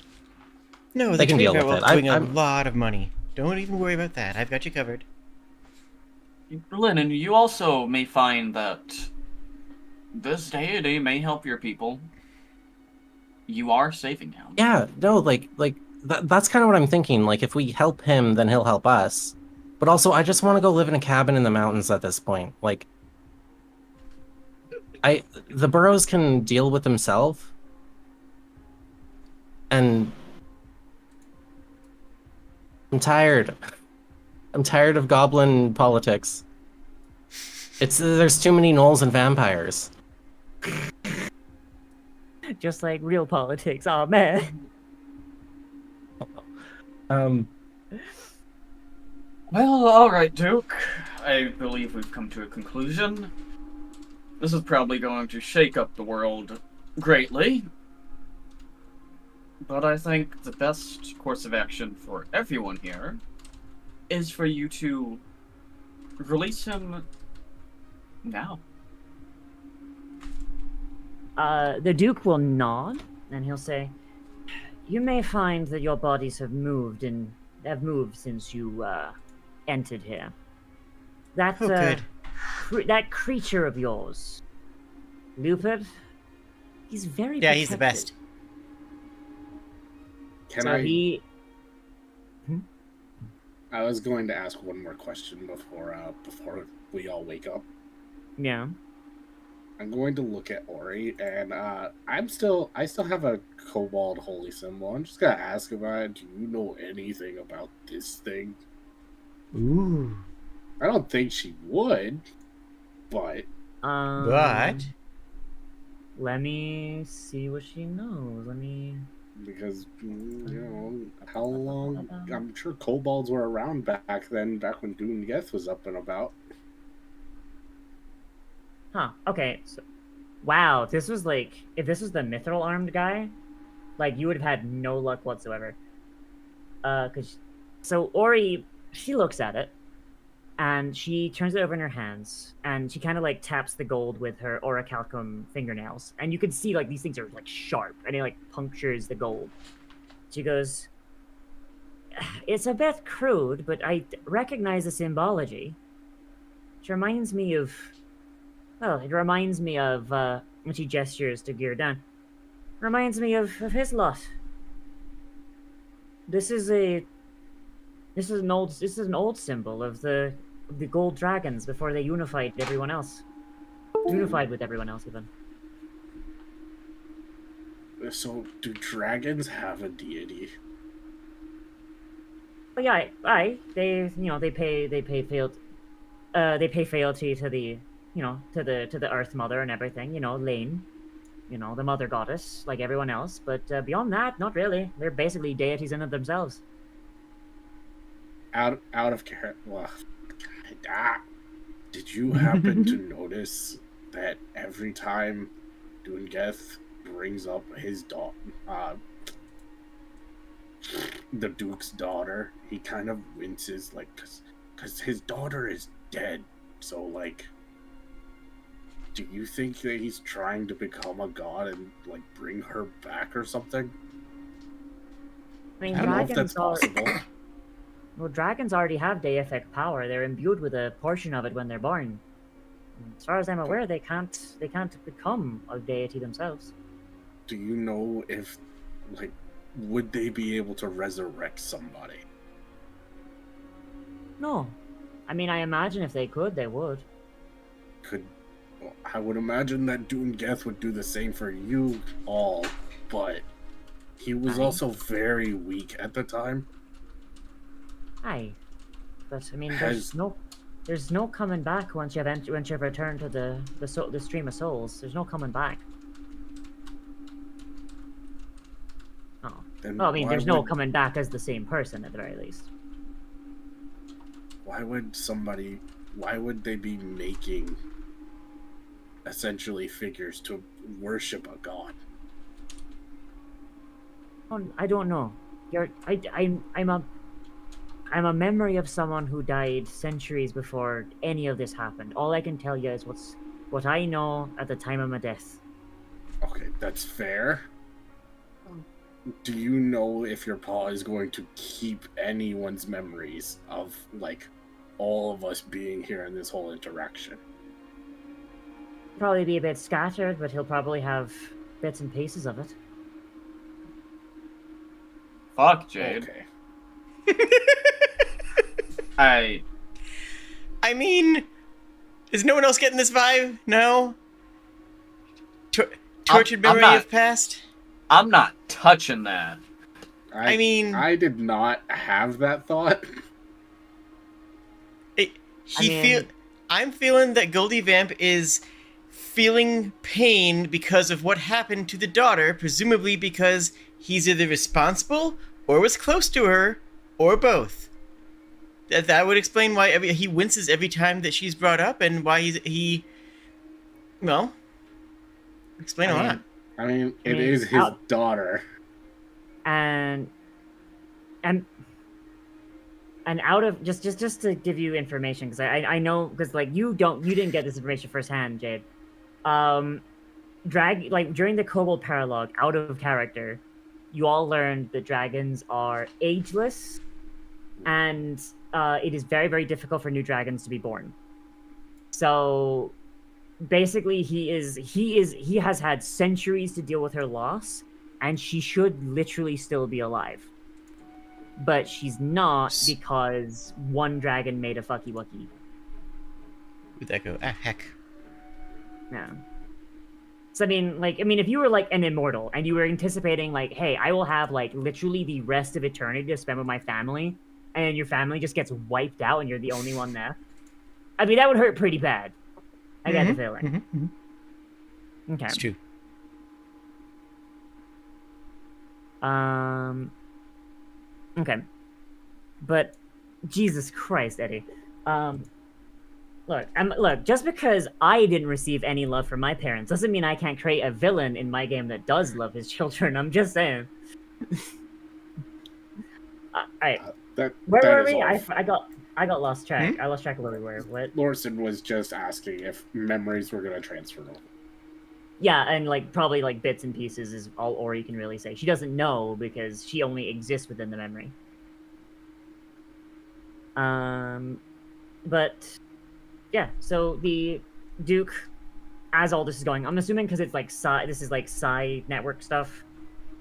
No, They the can trade deal fair with will it. bring a I'm- lot of money. Don't even worry about that. I've got you covered. Lennon, you also may find that this deity may help your people. You are saving him. Yeah, no, like that's kind of what I'm thinking. Like, if we help him, then he'll help us. But also, I just want to go live in a cabin in the mountains at this point. Like, The burrows can deal with themselves, and I'm tired. I'm tired of goblin politics. There's too many gnolls and vampires. Just like real politics. Oh man. Well, alright, Duke. I believe we've come to a conclusion. This is probably going to shake up the world greatly. But I think the best course of action for everyone here is for you to release him now. The Duke will nod, and he'll say, "You may find that your bodies have moved since you entered here. That good. That creature of yours, Lupin, he's very Yeah, he's the protected. best. Can So he I was going to ask one more question before we all wake up. yeah. I'm going to look at Ori, and I still have a Kobold holy symbol. I'm just gonna ask about it. Do you know anything about this thing? Ooh. I don't think she would, but But Let me see what she knows. because how long? I'm sure kobolds were around back then, back when Dune Geth was up and about. Huh. Okay. So, wow. If this was the mithril armed guy, like you would have had no luck whatsoever. So Ori, she looks at it, and she turns it over in her hands, and she kind of like taps the gold with her orichalcum fingernails, and you can see like these things are like sharp, and it like punctures the gold. She goes, "It's a bit crude, but I recognize the symbology. It reminds me of, when she gestures to Girdan, reminds me of his lot. This is an old symbol of the gold dragons before they unified everyone else. Unified with everyone else, even. So, do dragons have a deity? But yeah, they pay fealty to the to the Earth Mother and everything. Lane, the Mother Goddess, like everyone else. But beyond that, not really. They're basically deities in of themselves. Out of care. Well, did you happen to notice that every time Dungeth brings up his daughter, the Duke's daughter, he kind of winces, like, because his daughter is dead. So, like, do you think that he's trying to become a god and, like, bring her back or something? I mean, I don't know if that's possible. Well, dragons already have deific power. They're imbued with a portion of it when they're born. And as far as I'm aware, they can't become a deity themselves. Do you know if, like, would they be able to resurrect somebody? No. I mean, I imagine if they could, they would. Well, I would imagine that Dungeth would do the same for you all, but he was also very weak at the time. Aye. But, I mean, there's no coming back once you've returned to the stream of souls. There's no coming back. Oh. Then Well, I mean, why there's no would- coming back as the same person, at the very least. Why would they be making essentially figures to worship a god? Oh, I don't know. I'm a memory of someone who died centuries before any of this happened. All I can tell you is what I know at the time of my death. Okay, that's fair. Do you know if your paw is going to keep anyone's memories of, like, all of us being here in this whole interaction? Probably be a bit scattered, but he'll probably have bits and pieces of it. Fuck, Jade. Okay. I mean, is no one else getting this vibe? No? Tortured I'm memory not- of past? I'm not touching that. I mean- I did not have that thought. I'm feeling that Goldie Vamp is feeling pain because of what happened to the daughter, presumably because he's either responsible or was close to her, or both. That would explain why he winces every time that she's brought up, and why well, explain a lot. I mean, I it mean, is his daughter. And out of just to give you information, because I know, because like you didn't get this information firsthand, Jade. During the Kobold Paralogue, out of character, you all learned that dragons are ageless, and it is very, very difficult for new dragons to be born. So basically, he has had centuries to deal with her loss, and she should literally still be alive. But she's not, because one dragon made a fucky wucky. Where'd that go? Ah, heck. Yeah. So I mean, if you were like an immortal and you were anticipating like, hey, I will have like literally the rest of eternity to spend with my family, and your family just gets wiped out and you're the only one left, I mean, that would hurt pretty bad. I get the feeling. Okay. It's true. Okay. But Jesus Christ, Eddie. Look, just because I didn't receive any love from my parents doesn't mean I can't create a villain in my game that does love his children. I'm just saying. Alright. That Where is were we? all. I got lost track. I lost track of where we were. What? Lorson was just asking if memories were going to transfer over. Yeah, and like probably like bits and pieces is all Ori can really say. She doesn't know because she only exists within the memory. But yeah, so the Duke, as all this is going, I'm assuming because it's like this is like Psy network stuff,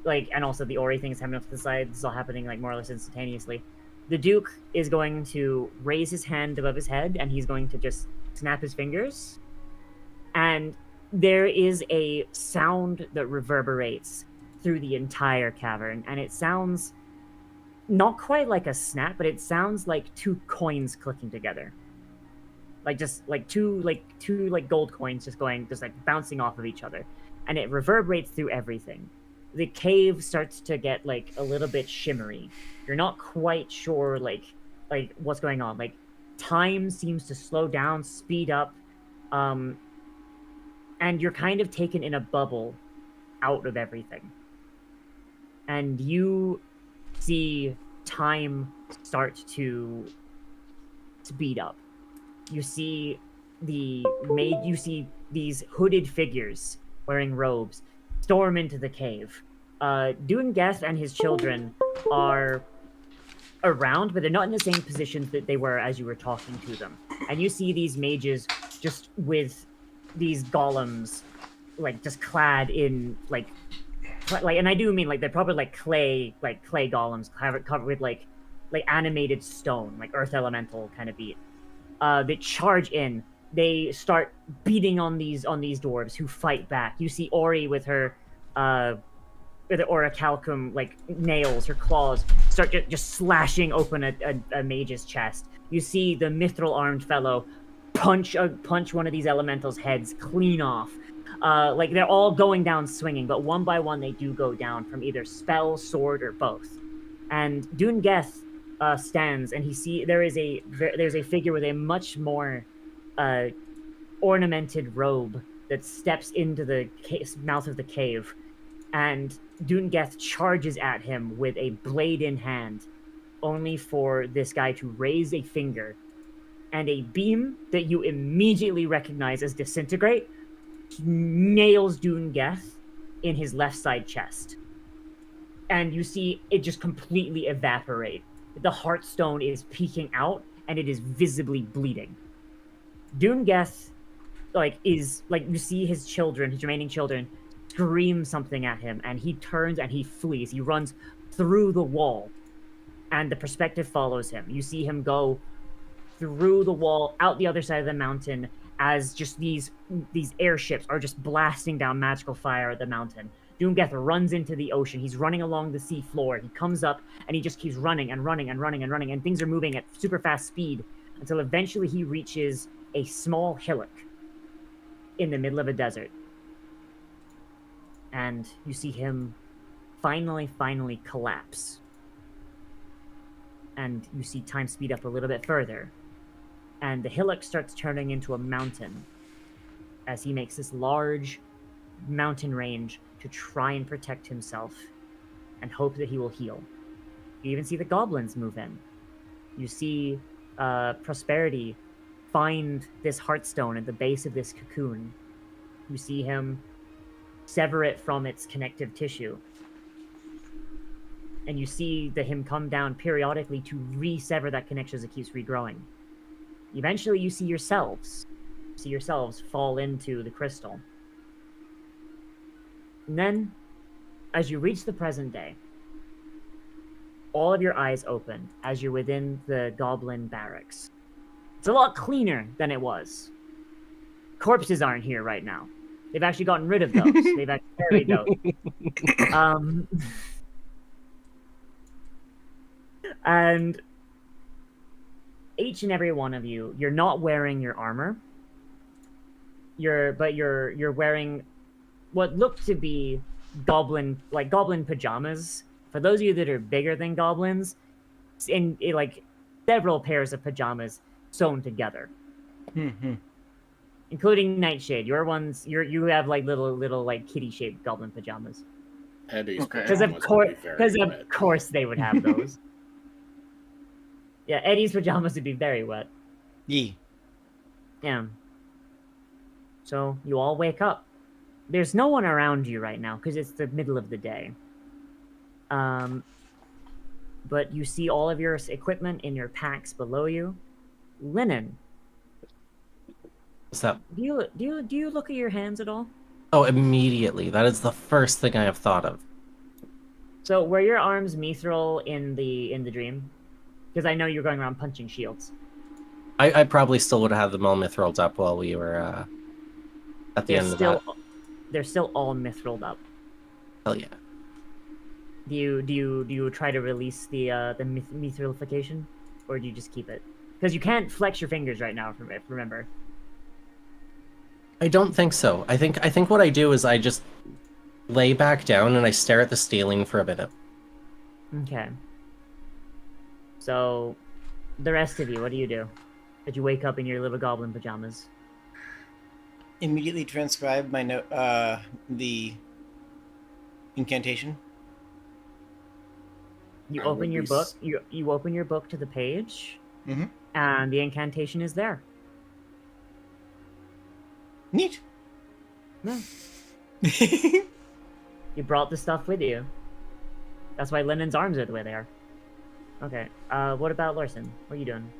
like, and also the Ori thing is happening off to the side. This is all happening like more or less instantaneously. The Duke is going to raise his hand above his head, and he's going to just snap his fingers, and there is a sound that reverberates through the entire cavern, and it sounds not quite like a snap, but it sounds like two coins clicking together. Like just like two gold coins just like bouncing off of each other. And it reverberates through everything. The cave starts to get like a little bit shimmery. You're not quite sure like what's going on. Like time seems to slow down, speed up, and you're kind of taken in a bubble out of everything. And you see time start to speed up. You see these hooded figures wearing robes storm into the cave. Dungeth and his children are around, but they're not in the same positions that they were as you were talking to them. And you see these mages just with these golems, like just clad in like, and I do mean like they're probably like clay golems covered with like animated stone, like earth elemental kind of beat. They charge in. They start beating on these dwarves who fight back. You see Ori with her with the orichalcum like nails, her claws start just slashing open a mage's chest. You see the mithril armed fellow punch one of these elementals' heads clean off. Like they're all going down swinging, but one by one they do go down from either spell, sword, or both. And Dungeth stands, and there's a figure with a much more ornamented robe that steps into the mouth of the cave, and Dungeth charges at him with a blade in hand, only for this guy to raise a finger, and a beam that you immediately recognize as disintegrate nails Dungeth in his left side chest. And you see it just completely evaporate. The heartstone is peeking out, and it is visibly bleeding. Dungeth, you see his remaining children, scream something at him, and he turns and he flees. He runs through the wall, and the perspective follows him. You see him go through the wall, out the other side of the mountain, as just these airships are just blasting down magical fire at the mountain. Doomgeth runs into the ocean. He's running along the sea floor. He comes up and he just keeps running and running and running and running, and things are moving at super fast speed until eventually he reaches a small hillock in the middle of a desert. And you see him finally collapse. And you see time speed up a little bit further. And the hillock starts turning into a mountain as he makes this large mountain range to try and protect himself and hope that he will heal. You even see the goblins move in. You see Prosperity find this heartstone at the base of this cocoon. You see him sever it from its connective tissue. And you see him come down periodically to re-sever that connection as it keeps regrowing. Eventually you see yourselves fall into the crystal. And then, as you reach the present day, all of your eyes open as you're within the goblin barracks. It's a lot cleaner than it was. Corpses aren't here right now. They've actually gotten rid of those. They've actually buried those. And each and every one of you, you're not wearing your armor. You're wearing what look to be goblin pajamas. For those of you that are bigger than goblins, in like several pairs of pajamas sewn together. Including Nightshade. Your ones, you have like little like kitty shaped goblin pajamas. Eddie's Because of course they would have those. Yeah, Eddie's pajamas would be very wet. Yee. Yeah. So you all wake up. There's no one around you right now because it's the middle of the day. But you see all of your equipment in your packs below you. Linen. What's up? Do you look at your hands at all? Oh, immediately. That is the first thing I have thought of. So were your arms mithril in the dream? Because I know you're going around punching shields. I probably still would have had them all mithrilled up while we were at the end of that. They're still all mithrilled up. Hell yeah. Do you try to release the mithrilification, or do you just keep it? Because you can't flex your fingers right now. Remember. I don't think so. I think what I do is I just lay back down and I stare at the ceiling for a minute. Okay. So, the rest of you, what do you do? Did you wake up in your little goblin pajamas? Immediately transcribe my note, the incantation. You I open would your be book. You open your book to the page, Mm-hmm. and the incantation is there. Neat. No. You brought the stuff with you. That's why Lennon's arms are the way they are. Okay. What about Larson? What are you doing?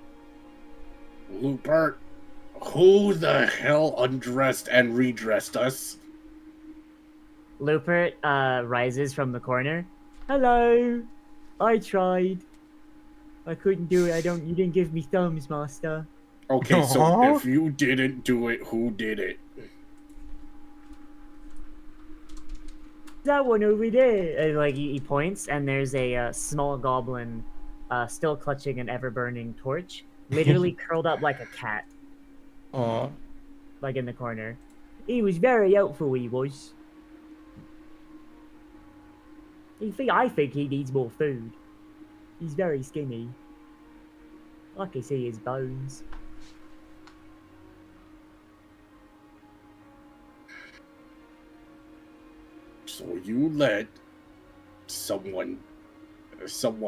Lupert, who the hell undressed and redressed us? Lupert rises from the corner. Hello. I tried. I couldn't do it. You didn't give me thumbs, master. Okay, so if you didn't do it, who did it? That one over there. And, like he points, and there's a small goblin, still clutching an ever-burning torch, literally curled up like a cat, Aw. like in the corner. He was very helpful. He was. I think he needs more food. He's very skinny. I can see his bones. So you let someone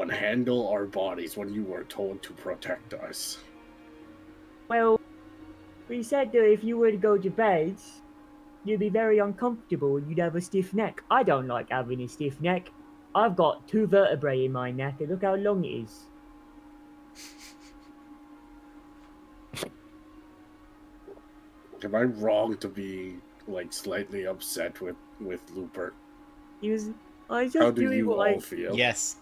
handle our bodies when you were told to protect us. Well, we said that if you were to go to bed, you'd be very uncomfortable and you'd have a stiff neck. I don't like having a stiff neck. I've got 2 vertebrae in my neck, and look how long it is. Am I wrong to be like slightly upset with Lupert? He was. I was How just do doing you what I. all feel? Yes.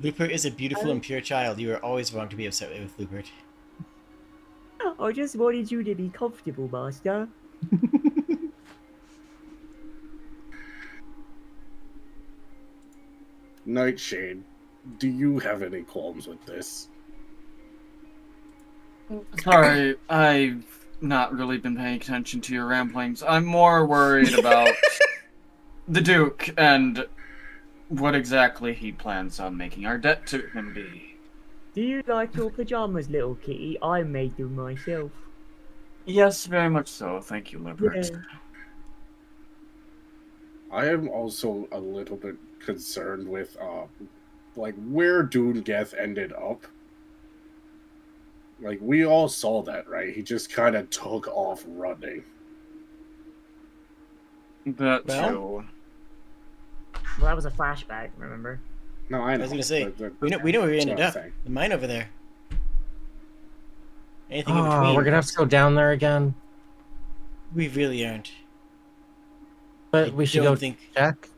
Lupert is a beautiful and pure child. You are always wrong to be upset with Lupert. I just wanted you to be comfortable, Master. Nightshade, do you have any qualms with this? Sorry, I've not really been paying attention to your ramblings. I'm more worried about the Duke and what exactly he plans on making our debt to him be. Do you like your pajamas, little kitty? I made them myself. Yes, very much so. Thank you, Livrix. Yeah. I am also a little bit concerned with, like, where Doongeth ended up. Like, we all saw that, right? He just kind of took off running. That Well? too. Well, that was a flashback, remember? No, I know. I was gonna say, but- we know where we that's ended what I'm up. saying. The mine over there. Anything in Oh, between? we're gonna have to go down there again. We really aren't. But I we should don't go think. check.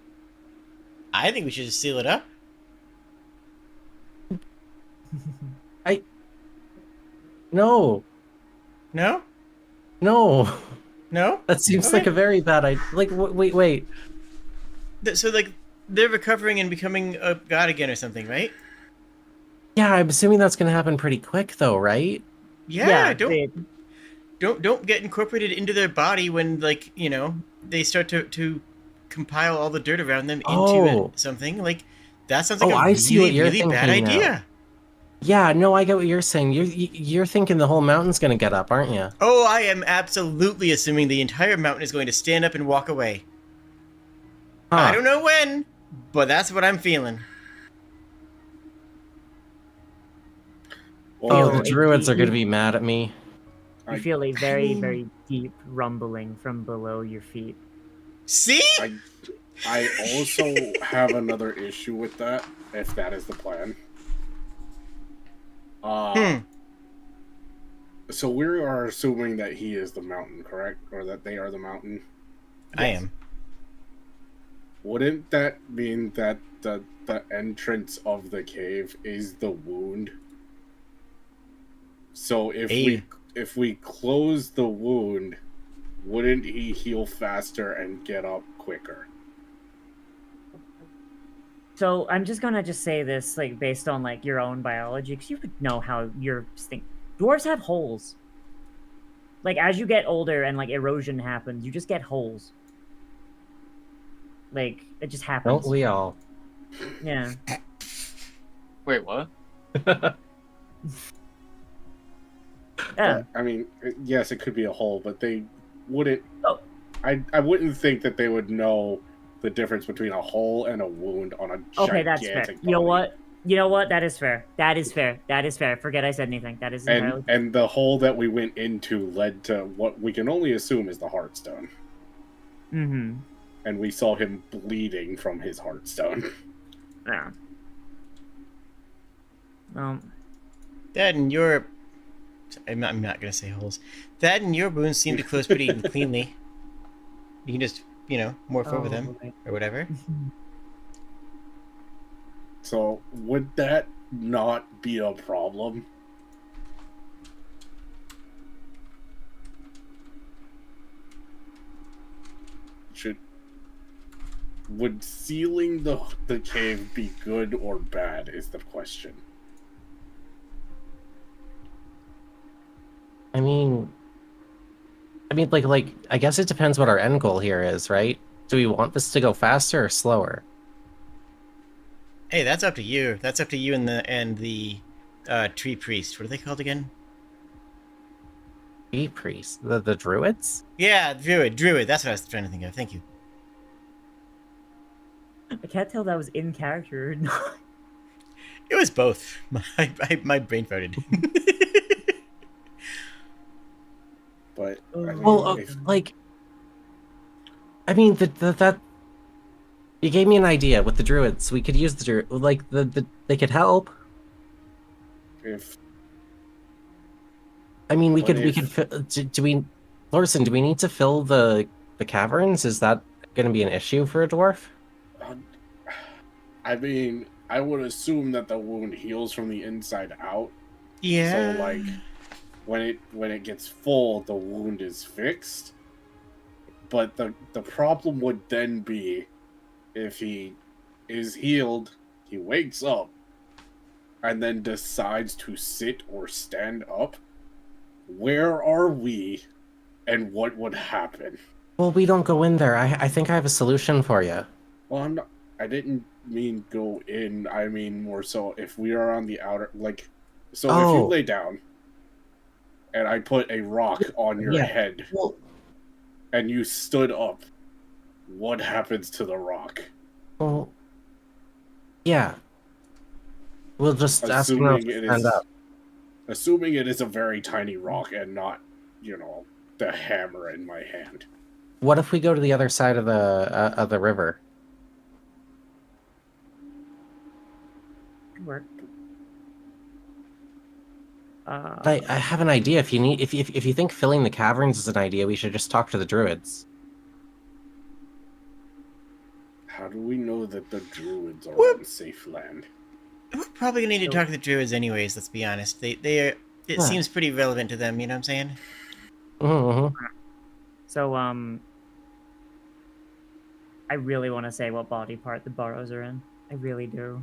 I think we should just seal it up. No, No? no. No? That seems Okay. like a very bad idea. Like, wait. So, like, they're recovering and becoming a god again or something, right? Yeah, I'm assuming that's gonna happen pretty quick, though, right? Yeah, they- don't get incorporated into their body when, like, you know, they start to compile all the dirt around them into Oh. something. Like, that sounds like Oh, a I see what really, you're really bad thinking now. idea. Yeah, no, I get what you're saying. You're thinking the whole mountain's gonna get up, aren't you? Oh, I am absolutely assuming the entire mountain is going to stand up and walk away. Huh. I don't know when, but that's what I'm feeling. Oh, Well, the it- druids are gonna be mad at me. You I- feel a very, mean- very deep rumbling from below your feet. See? I also have another issue with that, if that is the plan. So we are assuming that he is the mountain, correct? Or that they are the mountain? I am. Wouldn't that mean that the entrance of the cave is the wound? So if we close the wound, wouldn't he heal faster and get up quicker? So I'm just gonna say this, like, based on, like, your own biology, because you would know how your think. Dwarves have holes. Like, as you get older and, like, erosion happens, you just get holes. Like, it just happens. Don't we all? Yeah. Wait, what? Yeah. I mean, yes, it could be a hole, but they wouldn't. Oh. I wouldn't think that they would know the difference between a hole and a wound on a Okay, gigantic that's fair. body. You know what? You know what? That is fair. That is fair. That is fair. Forget I said anything. That is entirely And the hole that we went into led to what we can only assume is the Heartstone. Mm-hmm. And we saw him bleeding from his Heartstone. Yeah. That and your... I'm not going to say holes. That and your wounds seem to close pretty cleanly. You can just, you know, morph over them okay. or whatever. So would that not be a problem? Would sealing the cave be good or bad is the question. I mean, like, I guess it depends what our end goal here is, right? Do we want this to go faster or slower? Hey, that's up to you. That's up to you and the tree priest. What are they called again? Tree priest, the druids. Yeah, druid. That's what I was trying to think of. Thank you. I can't tell that was in character or not. It was both. My brain farted. But I mean, Well, like, I mean, that you gave me an idea with the druids. We could use the druid, like they could help. if I mean, we What could. Do we, Lorson? Do we need to fill the caverns? Is that going to be an issue for a dwarf? I mean, I would assume that the wound heals from the inside out. Yeah. So, like, when it gets full, the wound is fixed. But the problem would then be if he is healed, he wakes up, and then decides to sit or stand up. Where are we, and what would happen? Well, we don't go in there. I think I have a solution for you. Well, I didn't mean go in. I mean more so if we are on the outer, like, so if you Oh. lay down, and I put a rock on your Yeah. head, Well, and you stood up, what happens to the rock? well, yeah. We'll just ask him Assuming to it stand is, up. assuming it is a very tiny rock and not, you know, the hammer in my hand. What if we go to the other side of the river? Could work. I have an idea. If you think filling the caverns is an idea, we should just talk to the druids. How do we know that the druids are What? on safe land? We're probably gonna need to talk to the druids anyways. Let's be honest. They are. It Yeah. seems pretty relevant to them. You know what I'm saying? Mm-hmm. So, I really want to say what body part the burrows are in. I really do.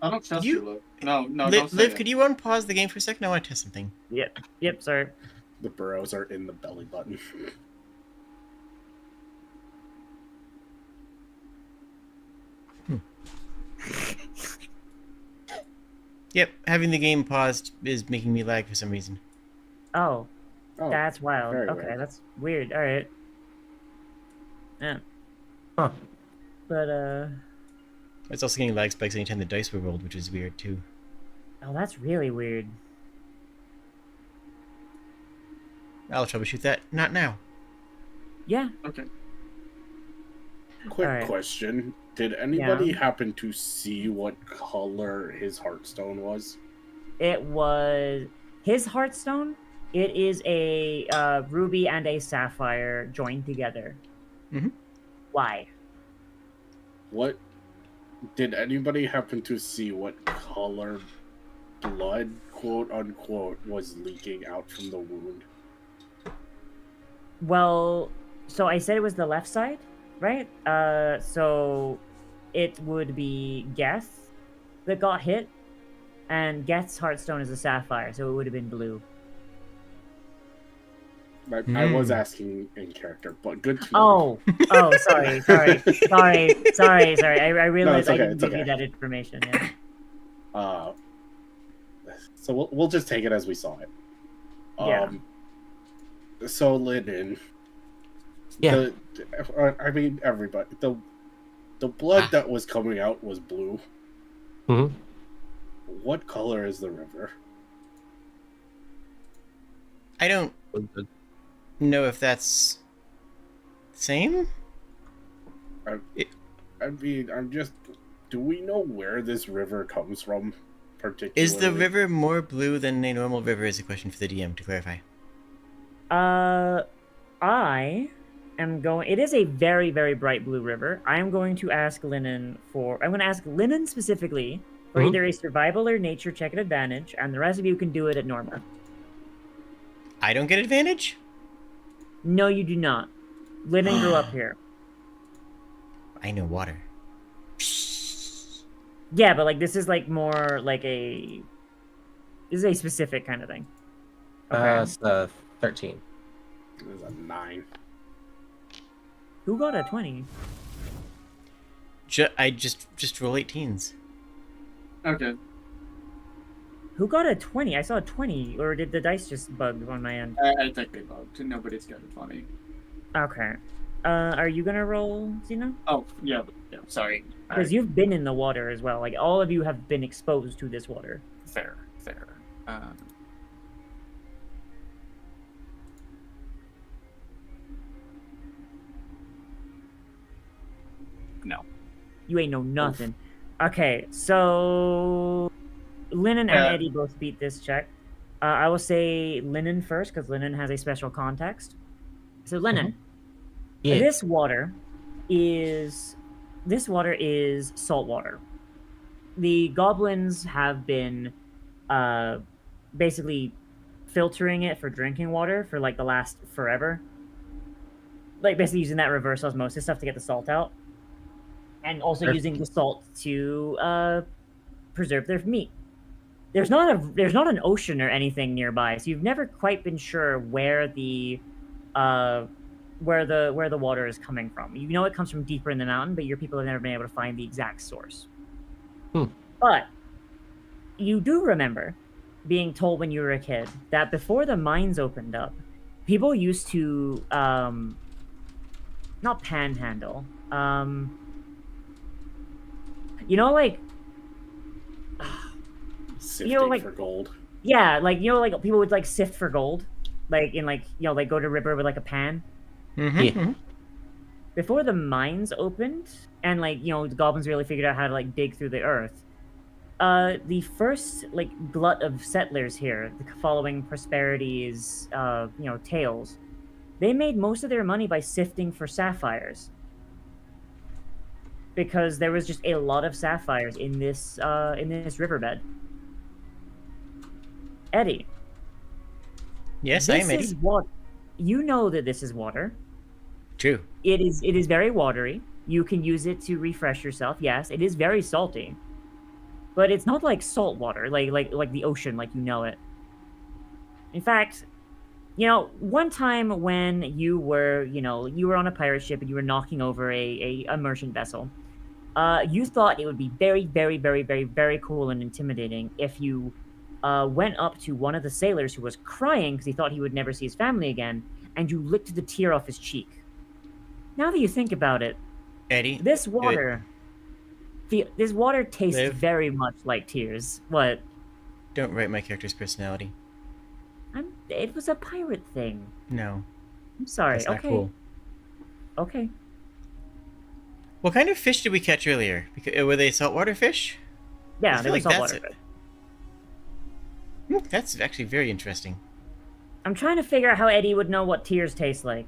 I don't trust You- you, Liv. No, don't Liv, say Liv, it. could you unpause the game for a second? I want to test something. Yep, sorry. The burrows are in the belly button. Yep, having the game paused is making me lag for some reason. Oh, Oh, that's wild. very Okay, weird. that's weird. All right. Yeah. Huh. But, It's also getting lag spikes anytime the dice were rolled, which is weird too. oh, that's really weird. I'll troubleshoot that. Not now. Yeah. Okay. Quick Alright. question. Did anybody happen to see what color his heartstone was? It was his heartstone. It is a ruby and a sapphire joined together. Mhm. Why? What did anybody happen to see what color blood, quote unquote, was leaking out from the wound? Well, so I said it was the left side, right? So it would be Geth that got hit, and Geth's heartstone is a sapphire, so it would have been blue. I was Hmm. asking in character, but good to know. Oh, sorry. I realized okay, I didn't it's give okay. you that information. Yeah. So we'll just take it as we saw it. Yeah. So Linen, Yeah. I mean everybody. The blood that was coming out was blue. Mm-hmm. What color is the river? I don't know if that's the same. I mean, I'm just. Do we know where this river comes from, particularly? Is the river more blue than a normal river? Is a question for the DM to clarify. I am going. It is a very, very bright blue river. I am going to ask Linen for. I'm going to ask Linen specifically for Mhm. either a survival or nature check at advantage, and the rest of you can do it at normal. I don't get advantage. No, you do not. Linen grew up here. I know water. Yeah, but like this is like more like a. This is a specific kind of thing. Okay. It's 13. It was a 9. Who got a 20? I just roll 18s. Okay. Who got a 20? I saw a 20, or did the dice just bug on my end? I think they bugged. Nobody's got it funny. Okay. Are you gonna roll, Xeno? Oh, yeah, sorry. Because you've been in the water as well. Like all of you have been exposed to this water. Fair. No. You ain't know nothing. Okay, so Linen and Yeah. Eddie both beat this check. I will say Linen first because Linen has a special context. So Linen, Yeah. this water is salt water. The goblins have been basically filtering it for drinking water for like the last forever. Like basically using that reverse osmosis stuff to get the salt out, and also Sure. using the salt to preserve their meat. There's not an ocean or anything nearby, so you've never quite been sure where the water is coming from. You know it comes from deeper in the mountain, but your people have never been able to find the exact source. But you do remember being told when you were a kid that before the mines opened up, people used to not panhandle. You know, like Sifting like- for gold. yeah, like like people would like sift for gold, like in like like go to river with like a pan. Mm-hmm. Yeah. Before the mines opened and like the goblins really figured out how to like dig through the earth, the first like glut of settlers here, following Prosperity's tales, they made most of their money by sifting for sapphires, because there was just a lot of sapphires in this riverbed. Eddie, Yes, I am this Eddie. is water. You know that this is water. True. It is very watery. You can use it to refresh yourself. Yes, it is very salty, but it's not like salt water, like the ocean, like you know it. In fact, one time when you were on a pirate ship and you were knocking over a merchant vessel, you thought it would be very, very, very, very, very cool and intimidating if you went up to one of the sailors who was crying because he thought he would never see his family again, and you licked the tear off his cheek. Now that you think about it, Eddie. this water tastes Liv? very much like tears. What? Don't write my character's personality. It was a pirate thing. No. I'm sorry. That's not Okay. cool. Okay. What kind of fish did we catch earlier? Were they saltwater fish? Yeah, I they feel were like that's saltwater. it. That's actually very interesting. I'm trying to figure out how Eddie would know what tears taste like.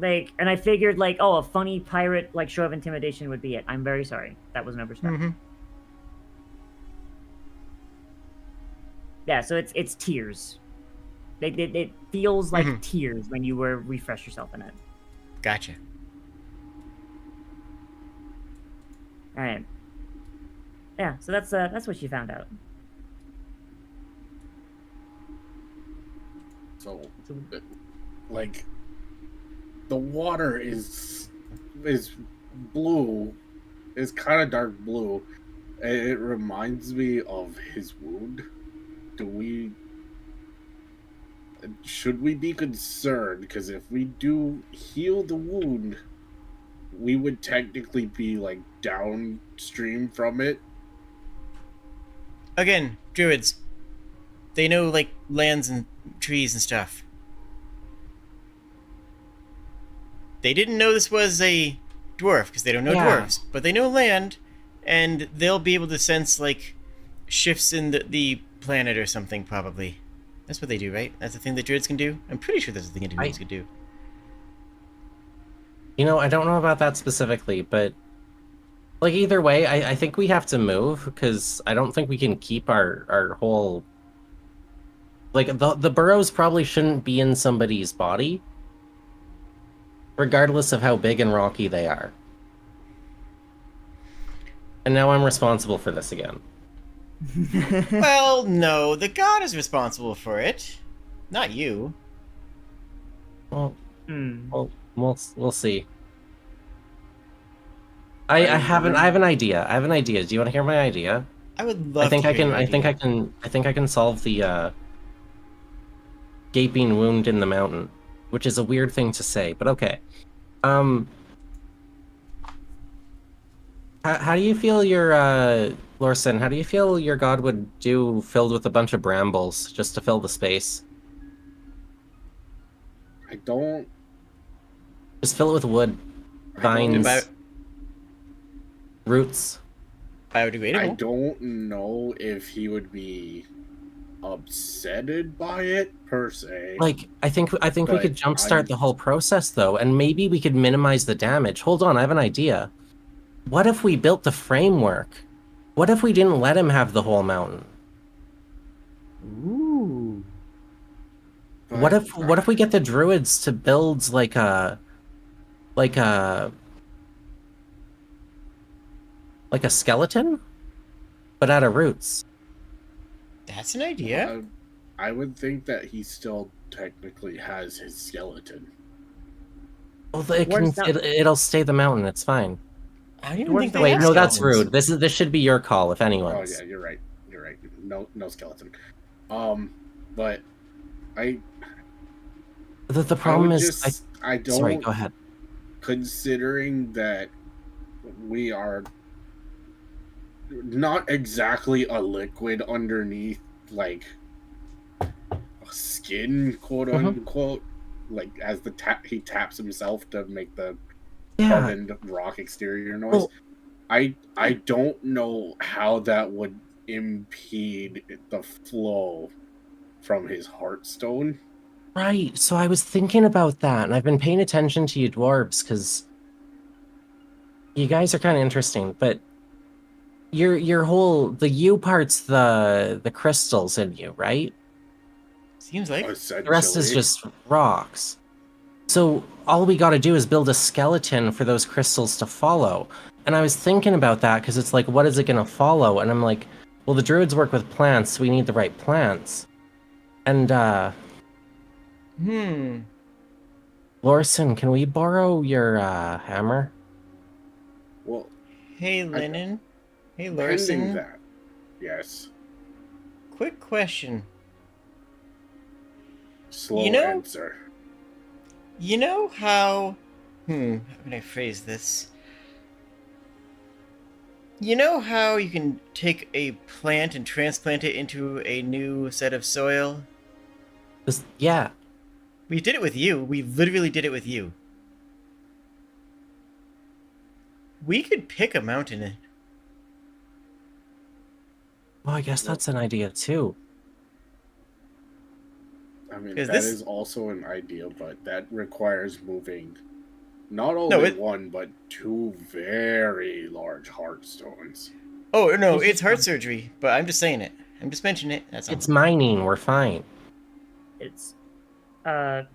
And I figured, a funny pirate, show of intimidation would be it. I'm very sorry. That was an overstep. Mm-hmm. Yeah, so it's tears. It feels like Mhm. tears when you refresh yourself in it. Gotcha. All right. Yeah, so that's what you found out. So, like, the water is blue, is kind of dark blue. It reminds me of his wound. Should we be concerned? Because if we do heal the wound, we would technically be downstream from it. Again, druids. They know lands and trees and stuff. They didn't know this was a dwarf because they don't know dwarves, but they know land, and they'll be able to sense shifts in the planet or something. Probably, that's what they do, right? That's the thing that druids can do. I'm pretty sure that's the thing that druids can do. I don't know about that specifically, but either way, I think we have to move because I don't think we can keep our whole the burrows probably shouldn't be in somebody's body, regardless of how big and rocky they are. And now I'm responsible for this again. Well, no, the god is responsible for it, not you. Well, Hmm. we'll see. I have an idea. Do you want to hear my idea? I would love. I think to I hear can. your I think idea. I can solve the gaping wound in the mountain, which is a weird thing to say, but okay. How do you feel your Lorson? How do you feel your god would do filled with a bunch of brambles just to fill the space? I don't. Just fill it with wood, vines, roots. Biodegradable. I don't know if he would be upsetted by it per se. I think we But could jumpstart the whole process though, and maybe we could minimize the damage. Hold on, I have an idea. What if we built the framework? What if we didn't let him have the whole mountain? Ooh. What if we get the druids to build like a skeleton, but out of roots? That's an idea. I would think that he still technically has his skeleton. Well, Dwarves don't- it'll stay the mountain. It's fine. I don't even Dwarves think don't they Wait, have no, that's skeletons. rude. This should be your call, if Oh anyone's. yeah, you're right. You're right. No skeleton. But I The problem would is, just, I don't. sorry, go ahead. Considering that we are not exactly a liquid underneath, like a skin, quote unquote, like as he taps himself to make the Yeah, ovened rock exterior noise. Well- I don't know how that would impede the flow from his heartstone. right. So I was thinking about that, and I've been paying attention to you dwarves because you guys are kind of interesting. But your whole the you part's the crystals in you, right? Seems like. The rest is just rocks. So all we got to do is build a skeleton for those crystals to follow. And I was thinking about that because it's like, what is it going to follow? And I'm like, well, the druids work with plants, so we need the right plants. And Lorson, can we borrow your hammer? Well, Hey, Lennon. Hey, pending Larson. that, yes. Quick question. Slow You know- answer. You know how... how can I phrase this? You know how you can take a plant and transplant it into a new set of soil? Yeah. We did it with you. We literally did it with you. We could pick a mountain. Well, I guess that's an idea too. I mean, Is that this- is also an idea, but that requires moving not only it- one, but two very large heartstones. Oh, no, it's heart surgery, but I'm just saying it. I'm just mentioning it. That's all. It's mining. We're fine. It's Kira,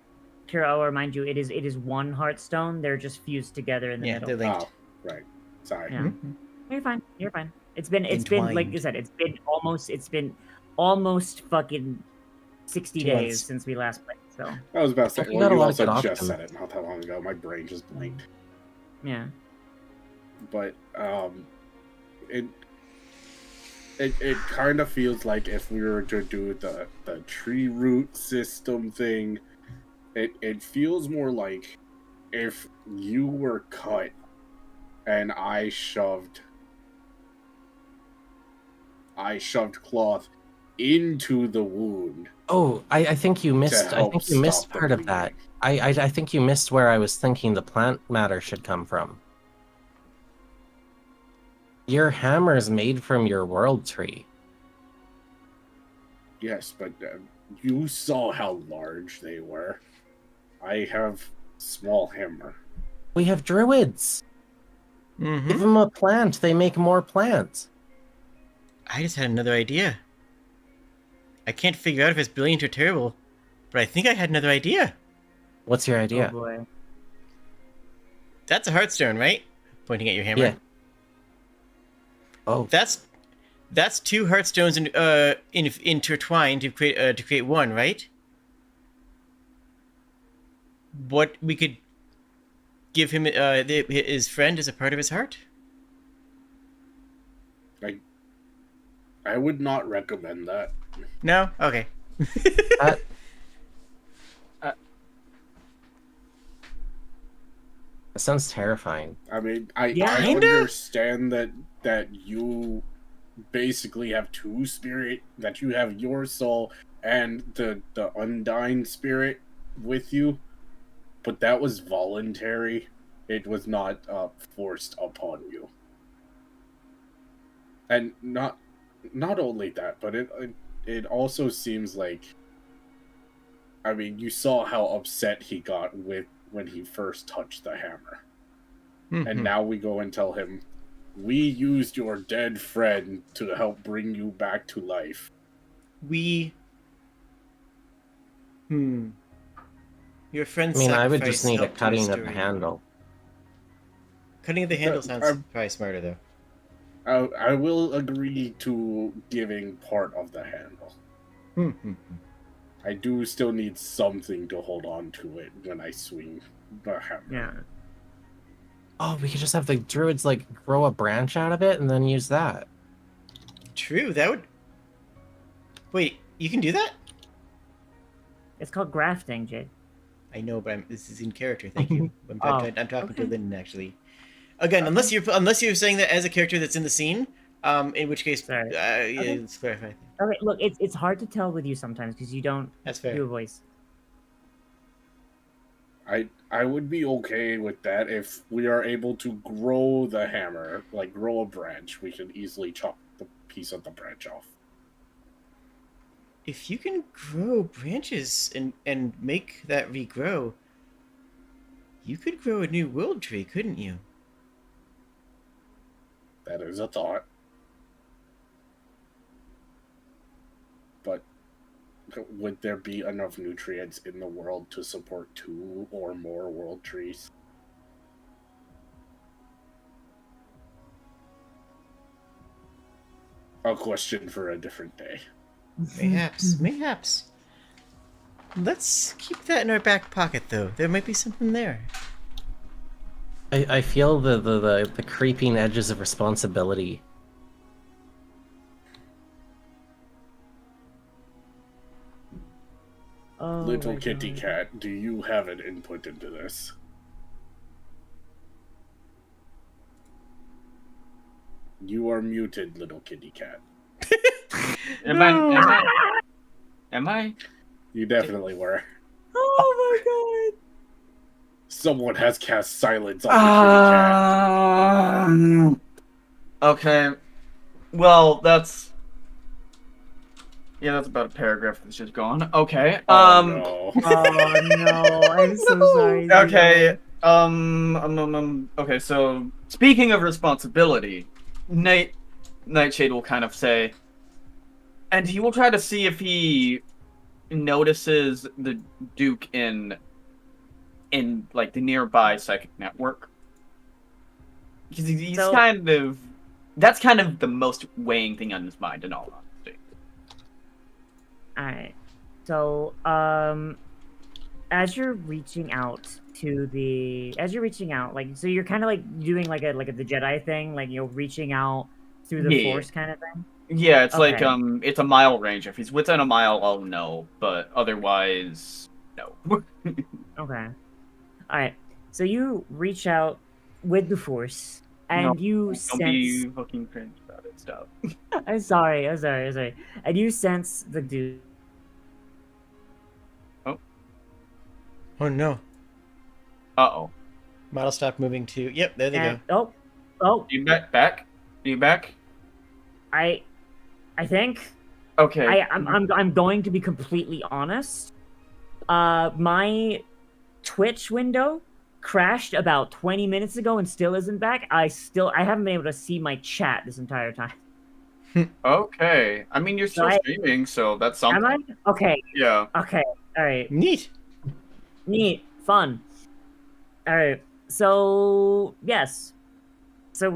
I'll remind you, it is one heartstone. They're just fused together in the Yeah, middle. they're linked. Oh, right. Sorry. Yeah. Mhm. You're fine. You're fine. It's been like you Entwined. said, it's been almost fucking 60 2 days months. since we last played. So I was about to say, You well, got a you lot of also good just options. said it not that long ago. My brain just blinked. yeah. But it kind of feels like if we were to do the tree root system thing, it feels more like if you were cut and I shoved cloth into the wound. Oh, I think you missed. I help think you missed stop the part of that. bleeding. I think you missed where I was thinking the plant matter should come from. Your hammer's made from your world tree. Yes, but you saw how large they were. I have small hammer. We have druids. Mm-hmm. Give them a plant. They make more plants. I just had another idea. I can't figure out if it's brilliant or terrible, but I think I had another idea. What's your Oh idea? boy. That's a heartstone, right? Pointing at your hammer. Yeah. Oh, That's two heartstones intertwined to create one, right? What we could give him his friend as a part of his heart. I would not recommend that. No, okay. that, that sounds terrifying. I mean, Yeah. I Kinda? understand that you basically have two spirit, that you have your soul and the undying spirit with you, but that was voluntary. It was not forced upon you. And not only that, but it also seems like, I mean, you saw how upset he got when he first touched the hammer. And now we go and tell him, we used your dead friend to help bring you back to life. we Your friend I mean, I would sacrifice just need a helped your cutting of the story. handle. Cutting of the handle sounds probably smarter, though. I will agree to giving part of the handle. I do still need something to hold on to it when I swing the hammer. Yeah. Oh, we could just have the druids like grow a branch out of it and then use that. True, that would... Wait, you can do that? It's called grafting, Jade. I know, but this is in character, thank you. I'm talking to okay. Lyndon, actually. Again, unless you're saying that as a character that's in the scene, in which case, Sorry. yeah, Okay. let's clarify. Okay, look, it's hard to tell with you sometimes because you don't That's fair. do a voice. I would be okay with that if we are able to grow the hammer, like grow a branch. We can easily chop the piece of the branch off. If you can grow branches and make that regrow, you could grow a new world tree, couldn't you? That is a thought. But would there be enough nutrients in the world to support 2 or more world trees? A question for a different day. Mayhaps. Let's keep that in our back pocket, though. There might be something there. I feel the creeping edges of responsibility. Oh, Little my kitty God. cat, do you have an input into this? You are muted, little kitty cat. Am I? You definitely were. Oh my God. Someone has cast silence on the kitty cat. Okay. Well, that's... Yeah, that's about a paragraph that's just gone. Okay. Oh, no. Oh no, I'm so sorry. Okay. Xeno. Okay, so speaking of responsibility, Nightshade will kind of say, and he will try to see if he notices the Duke in like the nearby psychic network. Because he's So- that's kind of the most weighing thing on his mind in all honesty. Alright. So, as you're reaching out, like, so you're kind of like doing like the Jedi thing, like, you know, reaching out through the Yeah. Force kind of thing. Yeah, it's like Okay. it's a mile range. If he's within a mile, I'll know, but otherwise, no. Okay. Alright. So you reach out with the Force, and No, you Don't sense. be fucking cringe about it. Stop. I'm sorry. And you sense the dude. Oh no. Uh-oh. Model stop moving to... Yep, there they go. And, oh, You back? You back? I think. Okay. I'm going to be completely honest. My Twitch window crashed about 20 minutes ago and still isn't back. I haven't been able to see my chat this entire time. Okay. I mean, you're still So streaming, so that's something. Am I? Okay. Yeah. Okay. All right. Neat. Neat. Fun. All right. So yes. So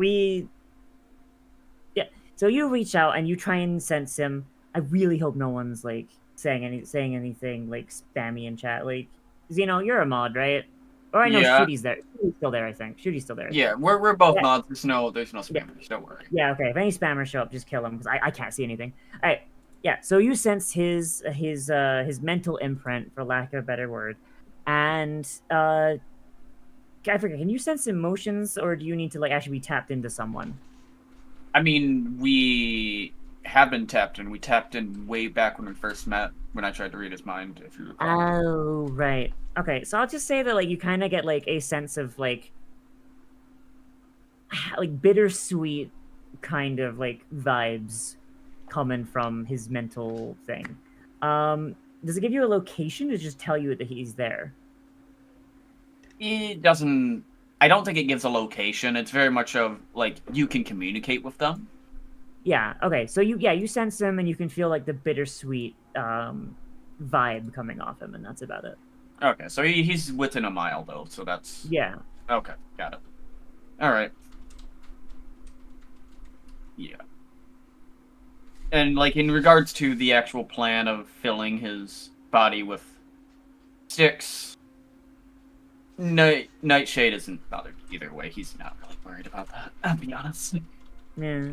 So you reach out and you try and sense him. I really hope no one's like saying anything like spammy in chat. Like, Xeno, you're a mod, right? Or I know Yeah. Shooty's there. Shooty's still there, I think. Shooty's still there. Yeah, we're both Yeah. mods. There's no spammers. Don't worry. Yeah, okay. If any spammers show up, just kill them because I can't see anything. All right. Yeah. So you sense his mental imprint, for lack of a better word, and I forget. Can you sense emotions, or do you need to like actually be tapped into someone? I mean, we have been tapped in. We tapped in way back when we first met. When I tried to read his mind, if you recall. Oh, right. Okay. So I'll just say that like you kind of get like a sense of like bittersweet kind of like vibes coming from his mental thing. Does it give you a location to just tell you that he's there? It doesn't. I don't think it gives a location. It's very much of like you can communicate with them. Yeah. Okay. So you sense him and you can feel like the bittersweet vibe coming off him, and that's about it. Okay, so he's within a mile though, so that's Yeah. okay. Got it. All right. Yeah. And like in regards to the actual plan of filling his body with sticks, Nightshade isn't bothered either way. He's not really worried about that. I'll be honest. Yeah.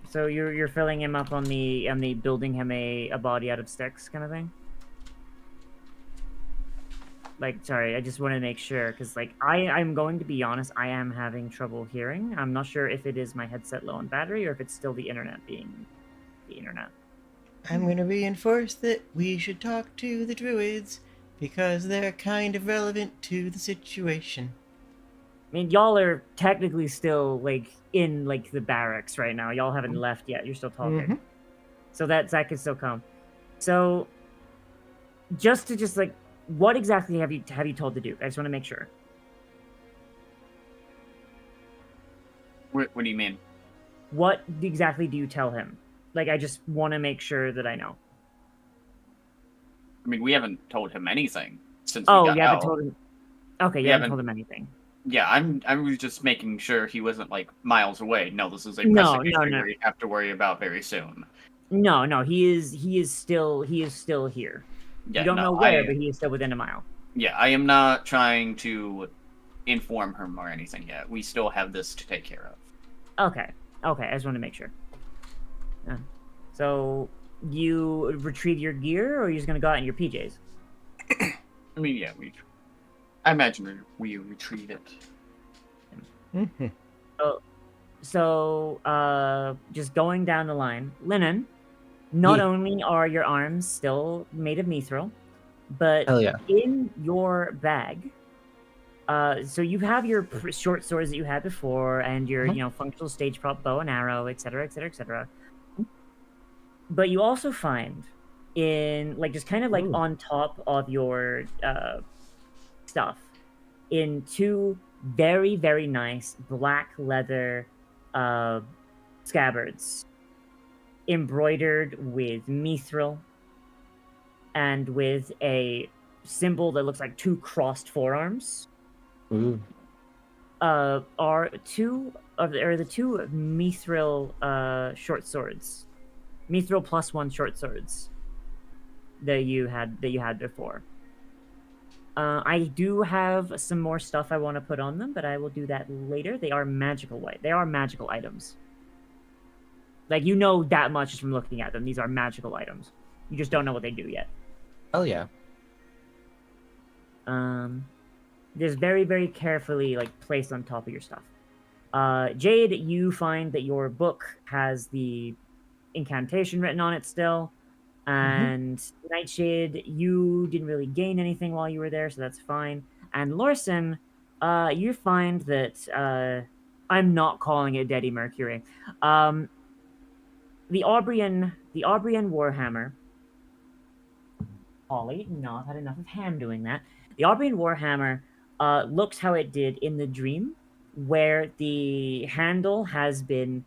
So you're filling him up on the building him a body out of sticks kind of thing. Like, sorry, I just want to make sure because like I'm going to be honest, I am having trouble hearing. I'm not sure if it is my headset low on battery or if it's still the internet being the internet. I'm going to reinforce that we should talk to the druids because they're kind of relevant to the situation. I mean, y'all are technically still like in like the barracks right now. Y'all haven't left yet. You're still talking, so that could still come. So, just like, what exactly have you told the Duke? I just want to make sure. What do you mean? What exactly do you tell him? Like, I just want to make sure that I know. I mean, we haven't told him anything since Oh, we got you haven't out. told him. Okay, you haven't told him anything. Yeah, I was just making sure he wasn't like miles away. No, this is a No, pressing no, issue no. we have to worry about very soon. No, he is still here. Yeah, you don't no, know where, but he is still within a mile. Yeah, I am not trying to inform him or anything yet. We still have this to take care of. Okay, I just want to make sure. So, you retrieve your gear, or are you just gonna go out in your PJs? I mean, yeah, I imagine we retrieve it. So, just going down the line, Linen. Not only are your arms still made of mithril, but Hell yeah. in your bag, so you have your short swords that you had before, and your functional stage prop bow and arrow, etc., etc., etc. But you also find in like just kind of like on top of your stuff, in two very, very nice black leather scabbards embroidered with mithril and with a symbol that looks like two crossed forearms. Ooh. Are the two mithril short swords, mithril +1 short swords that you had before. I do have some more stuff I want to put on them, but I will do that later. They are magical items. Like, you know that much just from looking at them. These are magical items. You just don't know what they do yet. Hell yeah. Just very, very carefully like placed on top of your stuff. Jade, you find that your book has the incantation written on it still. And Nightshade, you didn't really gain anything while you were there, so that's fine. And Lorson, you find that I'm not calling it Daddy Mercury. The Aubrian Warhammer. Ollie, not had enough of Ham doing that. The Aubrian Warhammer looks how it did in the dream, where the handle has been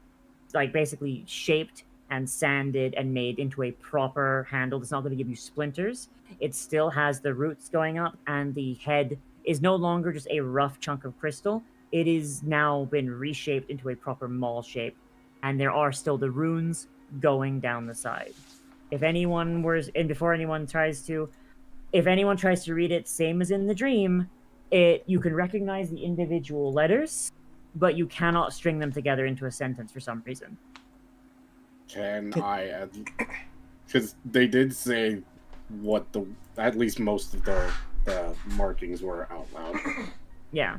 like basically shaped and sanded and made into a proper handle that's not going to give you splinters. It still has the roots going up, and the head is no longer just a rough chunk of crystal. It is now been reshaped into a proper maul shape, and there are still the runes going down the side. If anyone tries to read it, same as in the dream, you can recognize the individual letters, but you cannot string them together into a sentence for some reason. Can I, because they did say what at least most of the markings were out loud. Yeah.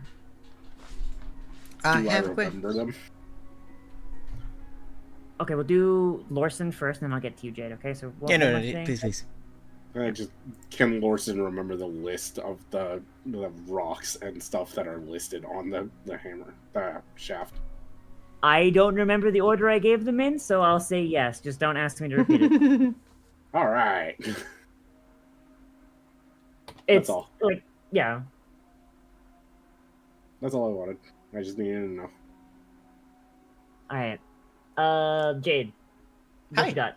Do I remember them? Okay, we'll do Lorson first, and then I'll get to you, Jade. Okay, so Please. Can Lorson remember the list of the rocks and stuff that are listed on the hammer, the shaft? I don't remember the order I gave them in, so I'll say yes. Just don't ask me to repeat it. All right. That's all. Like, yeah. That's all I wanted. I just needed to know. All right. Jade. What Hi. you got?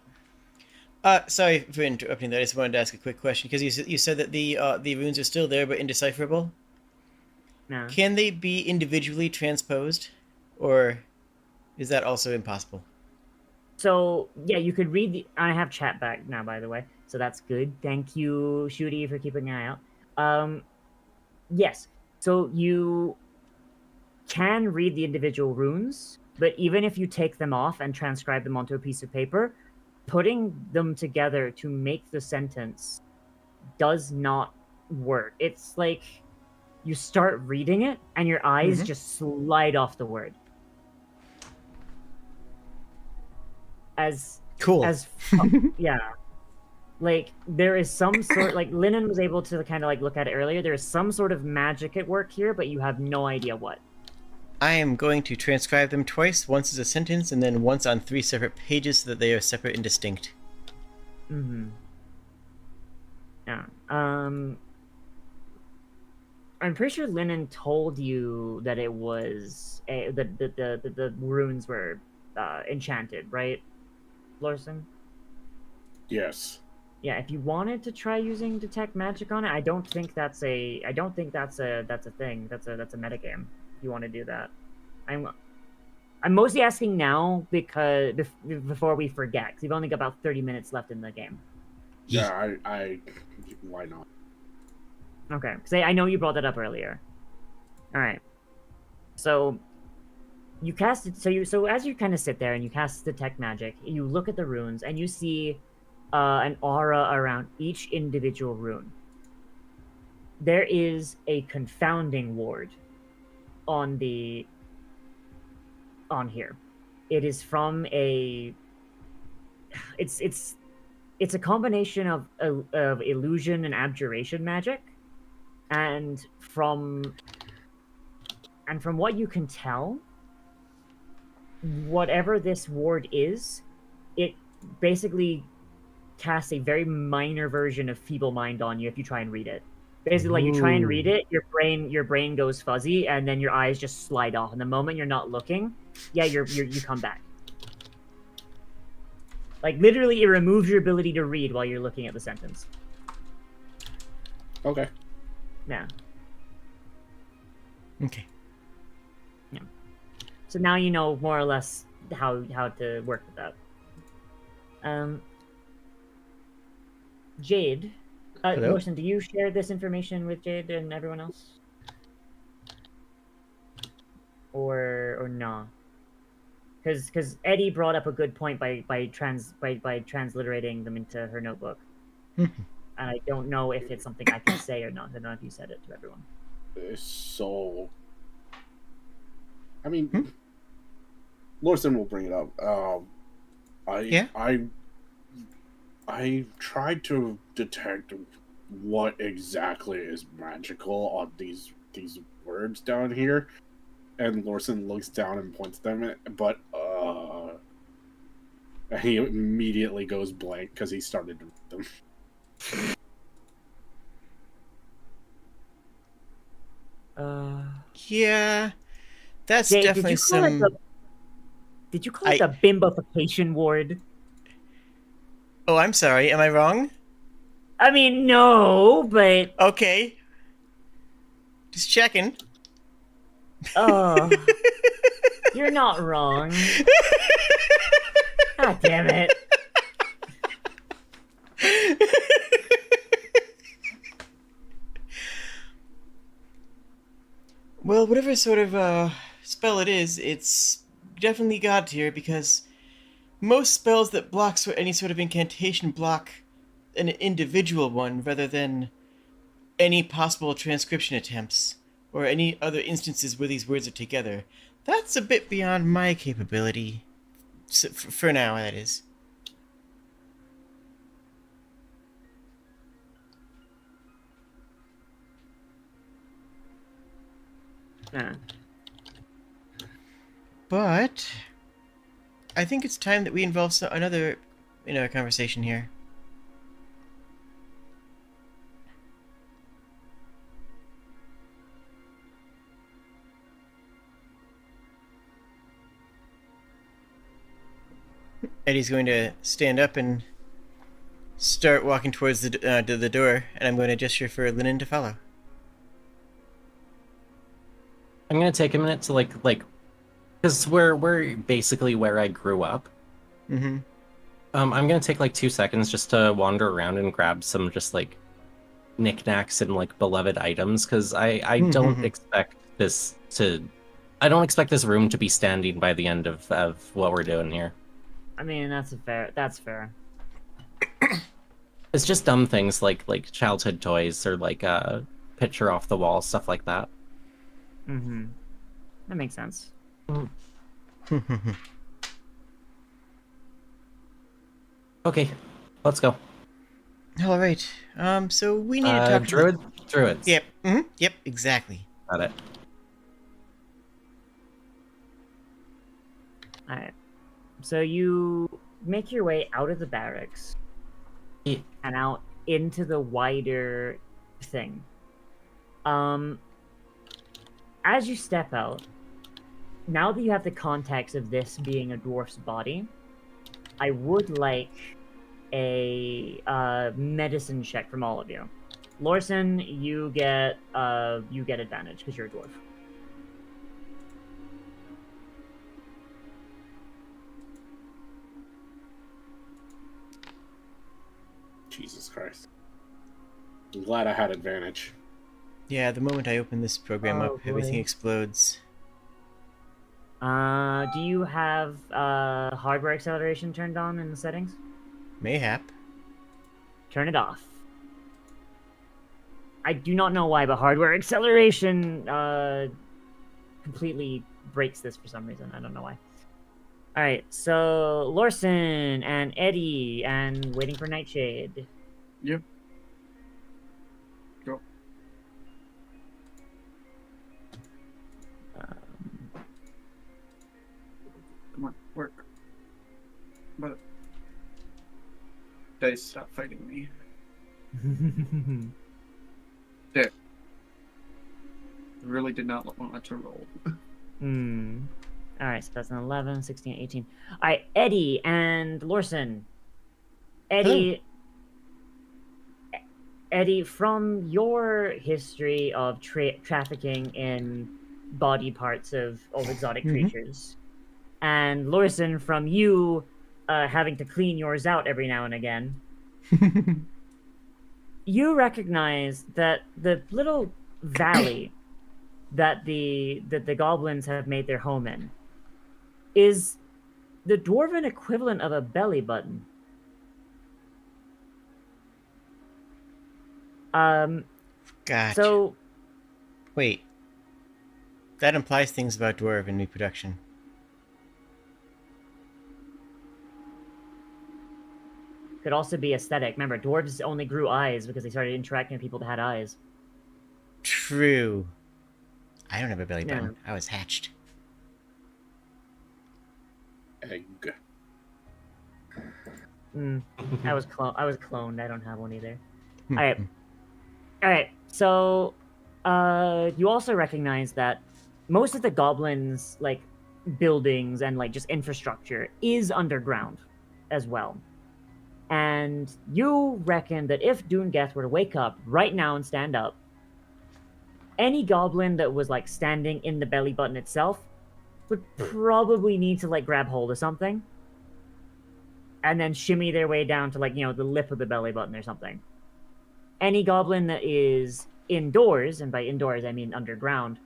Sorry for interrupting that. I just wanted to ask a quick question because you said that the runes are still there but indecipherable. No. Can they be individually transposed, or is that also impossible? So yeah, you could read the. I have chat back now, by the way, so that's good. Thank you, Shooty, for keeping an eye out. Yes. So you can read the individual runes, but even if you take them off and transcribe them onto a piece of paper, putting them together to make the sentence does not work. It's like you start reading it and your eyes just slide off the word. Cool. Yeah. Like there is some sort like Lennon was able to kind of like look at it earlier. There is some sort of magic at work here, but you have no idea what. I am going to transcribe them twice, once as a sentence and then once on 3 separate pages so that they are separate and distinct. Mm-hmm. Yeah. I'm pretty sure Lennon told you that it was the runes were enchanted, right, Lorson? Yes. Yeah, if you wanted to try using detect magic on it, I don't think that's a thing. That's a metagame. If you want to do that, I'm mostly asking now because before we forget, because we've only got about 30 minutes left in the game. Yeah, I why not? Okay, because I know you brought that up earlier. All right, so you cast it. So as you kind of sit there and you cast detect magic, you look at the runes and you see an aura around each individual rune. There is a confounding ward on here. It is from a. It's a combination of illusion and abjuration magic, and from what you can tell, whatever this ward is, it basically casts a very minor version of feeble mind on you if you try and read it. Basically, like you try and read it, your brain goes fuzzy, and then your eyes just slide off. And the moment you're not looking, yeah, you come back. Like literally, it removes your ability to read while you're looking at the sentence. Okay. Yeah. Okay. Yeah. So now you know more or less how to work with that. Jade, Hello? Lorson, do you share this information with Jade and everyone else, or no? Because Eddie brought up a good point by transliterating them into her notebook, and I don't know if it's something I can say or not. I don't know if you said it to everyone. So, I mean, Lorson will bring it up. I tried to detect what exactly is magical on these words down here, and Lorson looks down and points them, but and he immediately goes blank because he started to read them. Yeah, that's Jade, definitely did you call it the bimbification ward? Oh, I'm sorry. Am I wrong? I mean, no, but Okay. Just checking. oh, you're not wrong. God damn it. Well, whatever sort of spell it is, it's definitely God tier because most spells that blocks any sort of incantation block an individual one rather than any possible transcription attempts or any other instances where these words are together. That's a bit beyond my capability. So, for now, that is. Yeah. But I think it's time that we involve another in our conversation here. Eddie's going to stand up and start walking towards the door, and I'm going to gesture for Linen to follow. I'm gonna take a minute to like, because we're basically where I grew up. Mm-hmm. I'm gonna take like 2 seconds just to wander around and grab some just like knickknacks and like beloved items, because I don't expect this to, I don't expect this room to be standing by the end of what we're doing here. I mean, that's fair. It's just dumb things like childhood toys or like a picture off the wall, stuff like that. Mm-hmm. That makes sense. Okay, let's go. All right. So we need to talk Druids. Yep. Mm-hmm. Yep. Exactly. Got it. Alright. So you make your way out of the barracks Yeah. and out into the wider thing. As you step out, now that you have the context of this being a dwarf's body, I would like a medicine check from all of you. Lorson, you get advantage because you're a dwarf. Jesus Christ. I'm glad I had advantage. Yeah. The moment I open this program Oh, up, everything boy. explodes. Do you have hardware acceleration turned on in the settings? Mayhap. Turn it off. I do not know why, but hardware acceleration completely breaks this for some reason. I don't know why. All right, so Lorson and Eddie and waiting for Nightshade. Yep. Go. Come on, work. But dice, stop fighting me. There. Really did not want to roll. All right, so that's an 11, 16, 18. All right, Eddie and Lorson. Eddie, from your history of trafficking in body parts of exotic creatures, and Lorson, from you having to clean yours out every now and again, you recognize that the little valley that the goblins have made their home in is the dwarven equivalent of a belly button. Gotcha. So Wait. That implies things about dwarven reproduction. could also be aesthetic. Remember, dwarves only grew eyes because they started interacting with people that had eyes. True. I don't have a belly Yeah. button. I was hatched. Egg. I was cloned. I don't have one either. All right. So, you also recognize that most of the goblins' like buildings and like just infrastructure is underground, as well. And you reckon that if Doongeth were to wake up right now and stand up, any goblin that was like standing in the belly button itself would probably need to like grab hold of something and then shimmy their way down to like, you know, the lip of the belly button or something. Any goblin that is indoors, and by indoors I mean underground,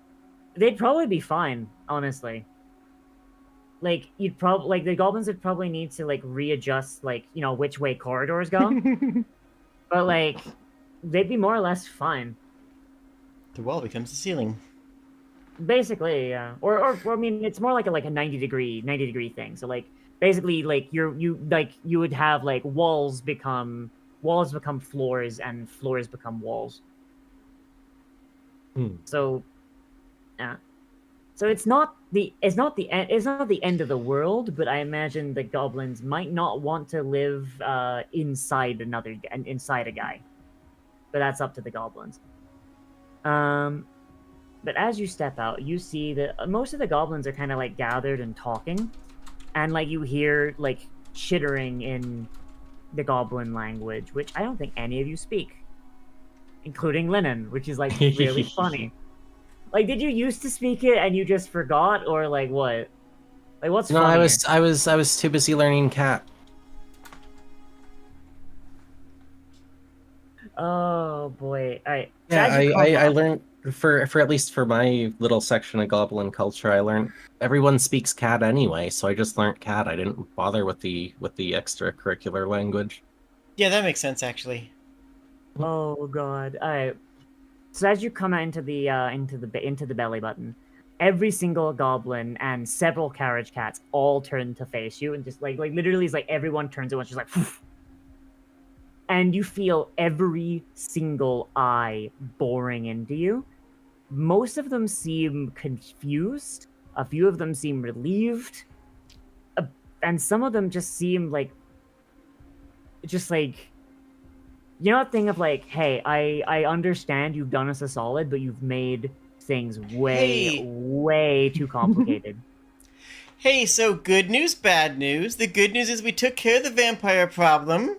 they'd probably be fine, honestly. Like, you'd probably, like, the goblins would probably need to, like, readjust, like, you know, which way corridors go. But, like, they'd be more or less fine. The wall becomes the ceiling. Basically, yeah. Or I mean, it's more like a 90 degree thing. So, like, basically, like, you would have, like, walls become floors, and floors become walls. So, yeah. So it's not the end of the world, but I imagine the goblins might not want to live inside a guy. But that's up to the goblins. But as you step out, you see that most of the goblins are kind of like gathered and talking, and like you hear like chittering in the goblin language, which I don't think any of you speak, including Lennon, which is like really funny. Like, did you used to speak it and you just forgot, or like what? Like, what's No, funnier? I was too busy learning cat. Oh boy! All right. So Yeah, as you come I up- learned for at least for my little section of goblin culture, I learned everyone speaks cat anyway, so I just learned cat. I didn't bother with the extracurricular language. Yeah, that makes sense actually. Oh god! All right. So as you come out into the belly button, every single goblin and several carriage cats all turn to face you, and just like literally, it's like everyone turns at once, just like. And you feel every single eye boring into you. Most of them seem confused. A few of them seem relieved. And some of them just seem like... Just like... You know that thing of like, hey, I understand you've done us a solid, but you've made things way, Hey. way too complicated. Hey, so good news, bad news. The good news is we took care of the vampire problem.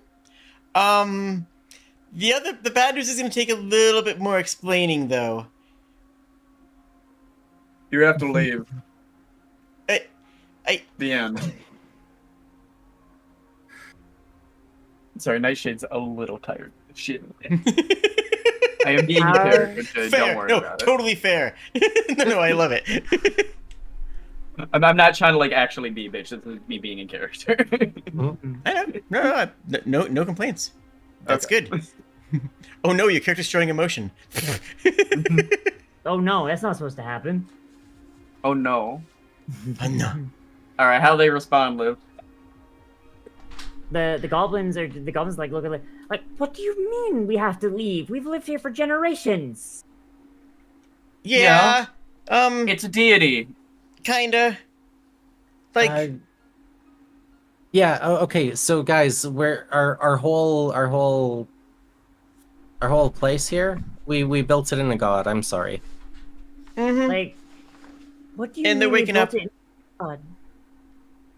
The bad news is going to take a little bit more explaining, though. You have to leave. I- The end. Sorry, Nightshade's a little tired. Shit. I am being a character, so Fair. don't worry No, about totally fair. No, I love it. it. I'm not trying to like actually be a bitch. This is me being in character. I know. No complaints. That's Okay. good. Oh no, your character's showing emotion. Oh no, that's not supposed to happen. Oh no. Oh no. Alright, how they respond, Liv? The goblins like look at it like, what do you mean we have to leave? We've lived here for generations. Yeah. It's a deity. Kinda. Like, Yeah. Okay. So, guys, where our whole place here, we built it in a god. I'm sorry. mhm. Like, what do you And they're mean we waking built up. it in God?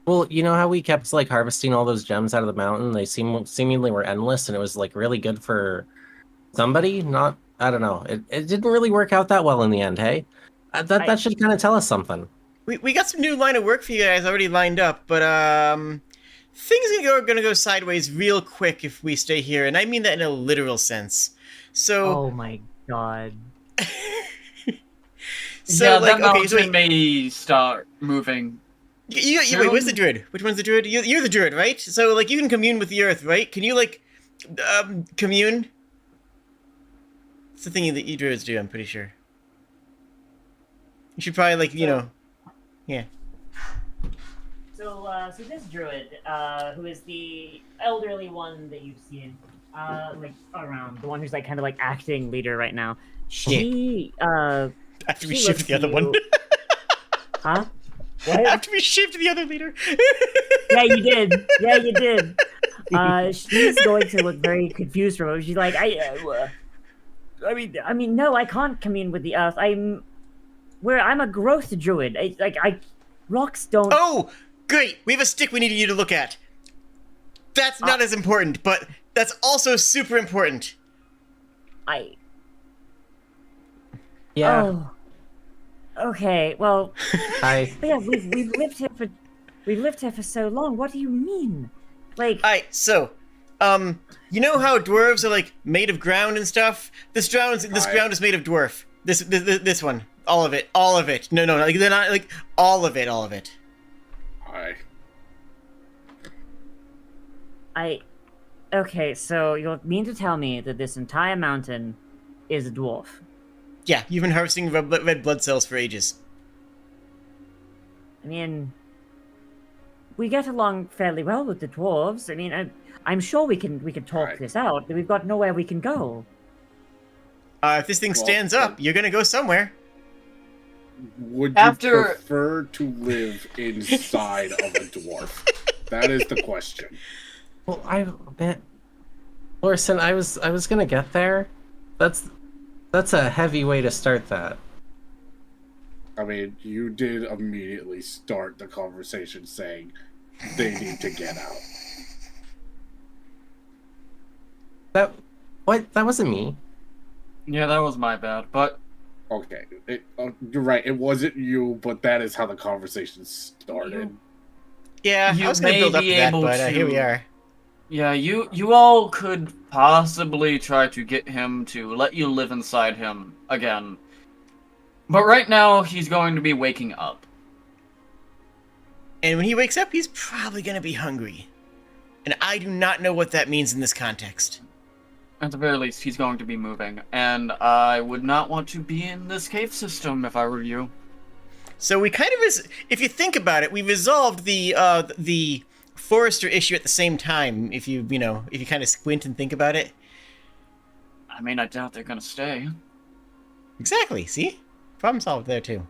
Well, you know how we kept like harvesting all those gems out of the mountain? They seemingly were endless, and it was like really good for somebody. Not, I don't know. It didn't really work out that well in the end. Hey, that should kind of tell us something. We got some new line of work for you guys already lined up, but things are gonna go sideways real quick if we stay here, and I mean that in a literal sense. So, Oh my god. Yeah, like, that okay, so mountain may start moving. wait, where's the druid? Which one's the druid? You're the druid, right? So, like, you can commune with the earth, right? Can you, like, commune? It's the thing that you druids do, I'm pretty sure. You should probably, like, yeah. So this druid, who is the elderly one that you've seen, like around, the one who's like kind of like acting leader right now. She, After we she shift looks the other to one. you- Huh? What? After we shift the other leader. Yeah, you did. Yeah, you did. She's going to look very confused from it. She's like, I mean, no, I can't commune with the earth. I'm a growth druid. Rocks don't. Oh, great! We have a stick we need you to look at. That's not as important, but that's also super important. Yeah. Oh. Okay. Well. I But yeah, we've lived here for so long. What do you mean? Like, Alright, so, you know how dwarves are like made of ground and stuff? This ground is made of dwarf. This one, all of it. No, like they're not like all of it. okay, so you mean to tell me that this entire mountain is a dwarf? Yeah, you've been harvesting red blood cells for ages. I mean, we get along fairly well with the dwarves. I mean, I'm sure we can talk this out. We've got nowhere we can go. If this thing stands up, you're gonna go somewhere. Would you After- prefer to live inside of a dwarf? That is the question. well, Lorson, I was gonna get there. That's a heavy way to start that. I mean, you did immediately start the conversation saying, they need to get out. That wasn't me. Yeah, that was my bad. But Okay, you're right. It wasn't you, but that is how the conversation started. Yeah, You I was gonna may build up be to that, able but here we to- are. yeah, you all could possibly try to get him to let you live inside him again. But right now, he's going to be waking up. And when he wakes up, he's probably gonna be hungry. And I do not know what that means in this context. At the very least, he's going to be moving. And I would not want to be in this cave system if I were you. So we kind of, if you think about it, we resolved the forester issue at the same time. If you kind of squint and think about it. I mean, I doubt they're gonna stay. Exactly. See, problem solved there too.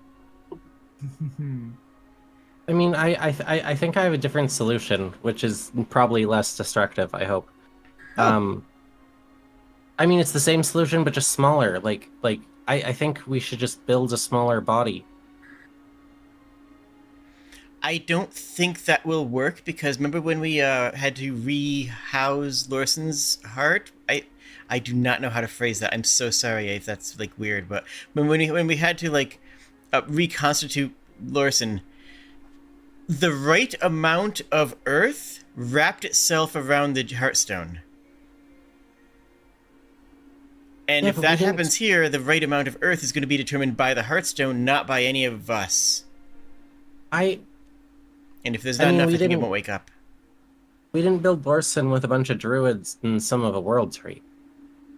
I mean, I think I have a different solution, which is probably less destructive, I hope. Oh. I mean, it's the same solution, but just smaller. I think we should just build a smaller body. I don't think that will work because remember when we had to rehouse Lorsen's heart? I do not know how to phrase that. I'm so sorry if that's like weird, but when we had to like reconstitute Lorsen, the right amount of earth wrapped itself around the Heartstone. And Yeah, if but that we didn't- happens here, the right amount of earth is going to be determined by the Heartstone, not by any of us. And if there's not enough, I think it won't wake up. We didn't build Lorsen with a bunch of druids and some of a world tree.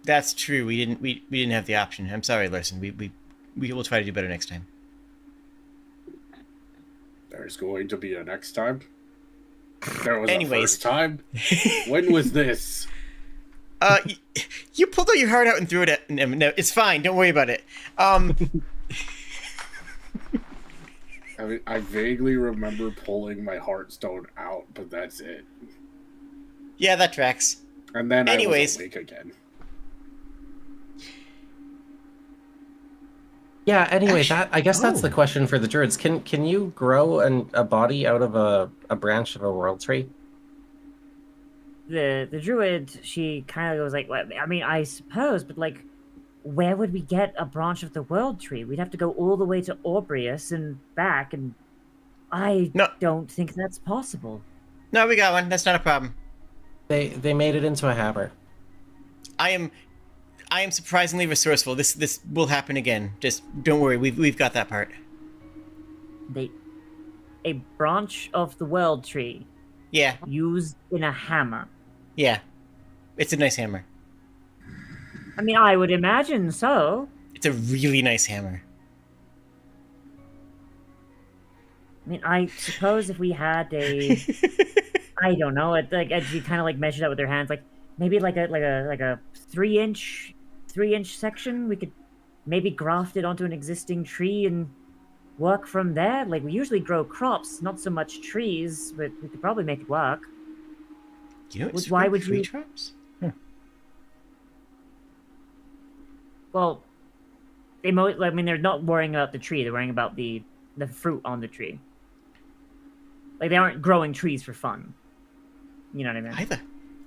That's true. We didn't have the option. I'm sorry, Larson. We will try to do better next time. There's going to be a next time. There was Anyways. a first time. When was this? You pulled out your heart out and threw it at. No, it's fine. Don't worry about it. I mean, I vaguely remember pulling my Heartstone out, but that's it. Yeah, that tracks. And then Anyways. I was awake again. Yeah. Anyway, Actually- I guess that's the oh. question for the druids. Can you grow a body out of a branch of a world tree? The druid, she kind of goes like, well, I mean, I suppose, but like, where would we get a branch of the world tree? We'd have to go all the way to Orbrius and back, and I No. don't think that's possible. No, we got one. That's not a problem. They made it into a hammer. I am surprisingly resourceful. This will happen again. Just don't worry. We've got that part. A branch of the world tree Yeah. used in a hammer. Yeah. It's a nice hammer. I mean, I would imagine so. It's a really nice hammer. I mean, I suppose if we had a, I don't know, as you kind of like measured out with their hands, like maybe like a 3-inch section, we could maybe graft it onto an existing tree and work from there. Like we usually grow crops, not so much trees, but we could probably make it work. You know what's Why would tree you- traps? Well, I mean, they're not worrying about the tree; they're worrying about the fruit on the tree. Like they aren't growing trees for fun. You know what I mean? Either.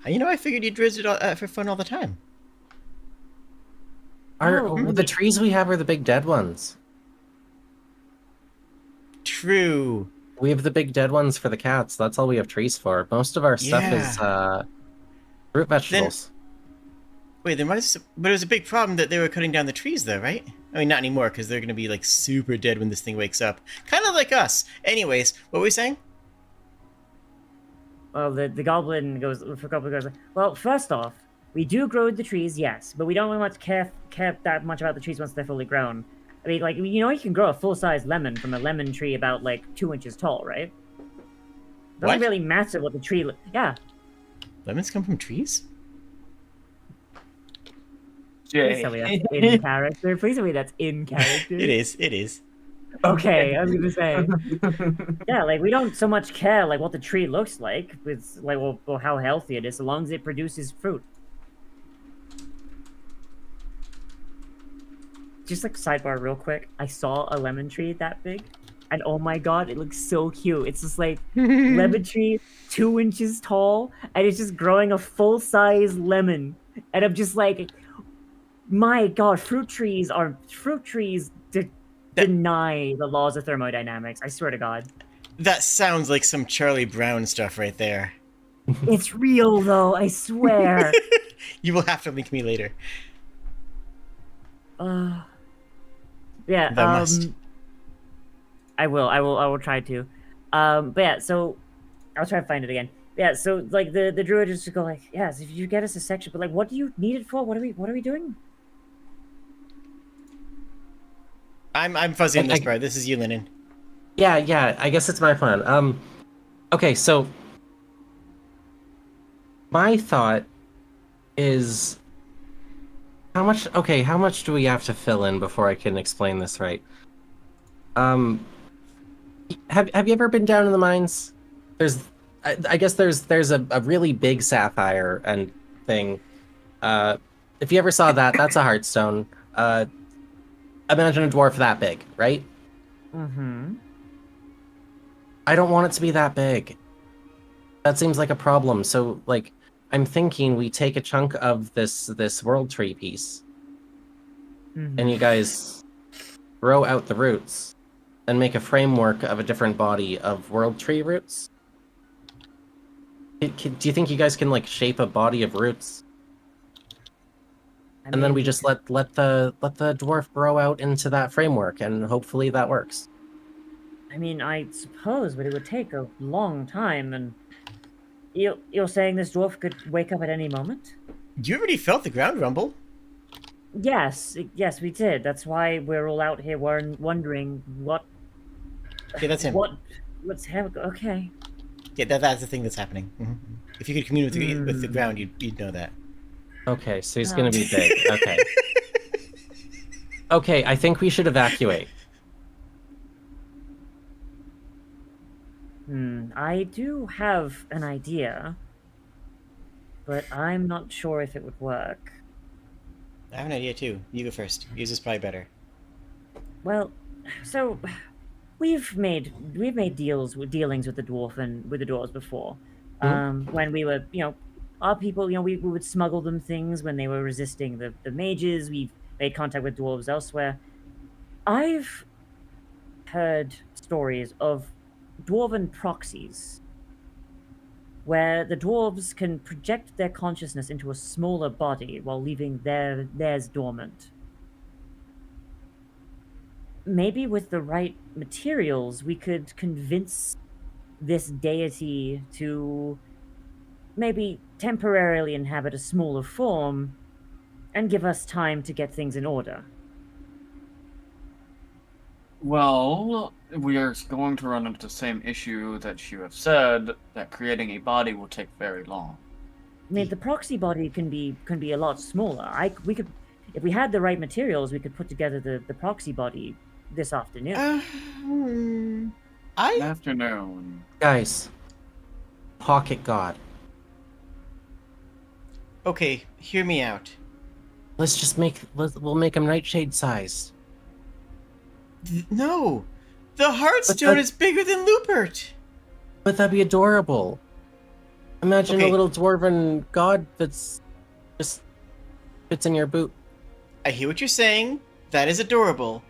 You know, I figured you'd visit for fun all the time. The trees we have are the big dead ones. True. We have the big dead ones for the cats. That's all we have trees for. Most of our stuff is fruit vegetables. Wait, but it was a big problem that they were cutting down the trees, though, right? I mean, not anymore, because they're going to be, like, super dead when this thing wakes up. Kind of like us. Anyways, what were we saying? Well, the goblin goes. Well, first off, we do grow the trees, yes, but we don't really much care that much about the trees once they're fully grown. I mean, like you can grow a full-size lemon from a lemon tree about like 2 inches tall, right? Doesn't What? really matter what the tree. Yeah. Lemons come from trees? Please tell me that's in character. Please tell me that's in character. It is. Okay, I was gonna say. Yeah, like we don't so much care like what the tree looks like. It's like well how healthy it is, so long as it produces fruit. Just like sidebar real quick, I saw a lemon tree that big. And oh my god, it looks so cute. It's just like lemon tree, 2 inches tall, and it's just growing a full-size lemon. And I'm just like, my god, fruit trees deny the laws of thermodynamics. I swear to God. That sounds like some Charlie Brown stuff right there. It's real though, I swear. You will have to link me later. Yeah, Thou must. I will try to. But yeah, so I'll try to find it again. Yeah, so like the druid just go like, yes, if you get us a section, but like, what do you need it for? What are we doing? I'm fuzzy on this part. This is you, Lennon. Yeah, I guess it's my plan. Okay, so my thought is how much do we have to fill in before I can explain this right? Have you ever been down in the mines? I guess there's a really big sapphire and thing. If you ever saw that, that's a heartstone. Imagine a dwarf that big, right? Mm-hmm. I don't want it to be that big. That seems like a problem. So, like, I'm thinking we take a chunk of this world tree piece, and you guys grow out the roots, and make a framework of a different body of world tree roots. Do you think you guys can like shape a body of roots? And then we just let the dwarf grow out into that framework, and hopefully that works. I mean, I suppose, but it would take a long time, and you're saying this dwarf could wake up at any moment? You already felt the ground rumble. Yes, we did. That's why we're all out here wondering what. Okay, that's him. What's happening? Okay. Yeah, that's the thing that's happening. Mm-hmm. If you could commune with the ground, you'd know that. Okay, so he's gonna be big. Okay. Okay, I think we should evacuate. I do have an idea, but I'm not sure if it would work. I have an idea too. You go first. Yours is probably better. Well, so we've made dealings with the dwarf and with the dwarves before. When we were, our people, we would smuggle them things when they were resisting the mages. We've made contact with dwarves elsewhere. I've heard stories of dwarven proxies, where the dwarves can project their consciousness into a smaller body while leaving theirs dormant. Maybe with the right materials, we could convince this deity to maybe temporarily inhabit a smaller form and give us time to get things in order. Well, we are going to run into the same issue that you have said, that creating a body will take very long. I mean, the proxy body can be a lot smaller. We could, if we had the right materials, we could put together the proxy body this afternoon. Afternoon. Guys, pocket god. Okay, hear me out. We'll make him nightshade sized. No! The Heartstone is bigger than Lupert! But that'd be adorable. Imagine a little dwarven god that's just fits in your boot. I hear what you're saying. That is adorable.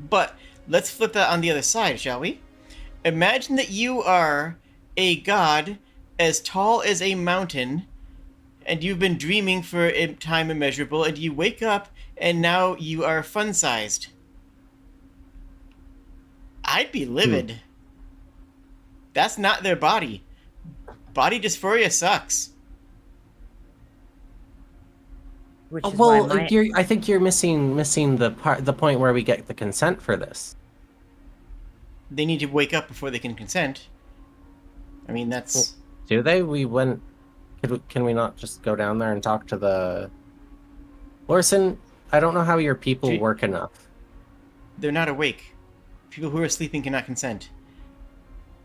But let's flip that on the other side, shall we? Imagine that you are a god as tall as a mountain, and you've been dreaming for a time immeasurable, and you wake up, and now you are fun-sized. I'd be livid. That's not their body. Body dysphoria sucks. I think you're missing the point where we get the consent for this. They need to wake up before they can consent. I mean, that's... Do they? Can we not just go down there and talk to the... Lorson, I don't know how your people work enough. They're not awake. People who are sleeping cannot consent.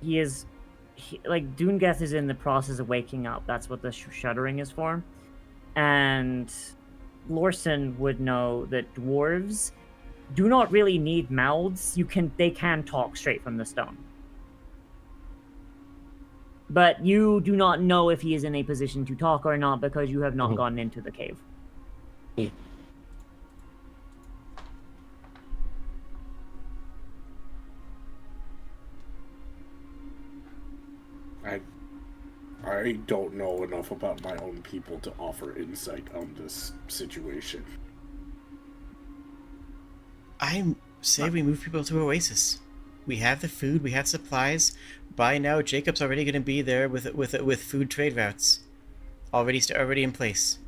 Doongeth is in the process of waking up. That's what the shuddering is for. And Lorson would know that dwarves, do not really need mouths. They can talk straight from the stone. But you do not know if he is in a position to talk or not because you have not gone into the cave. Yeah. I don't know enough about my own people to offer insight on this situation. I say we move people to Oasis. We have the food, we have supplies. By now, Jacob's already going to be there with food trade routes already in place.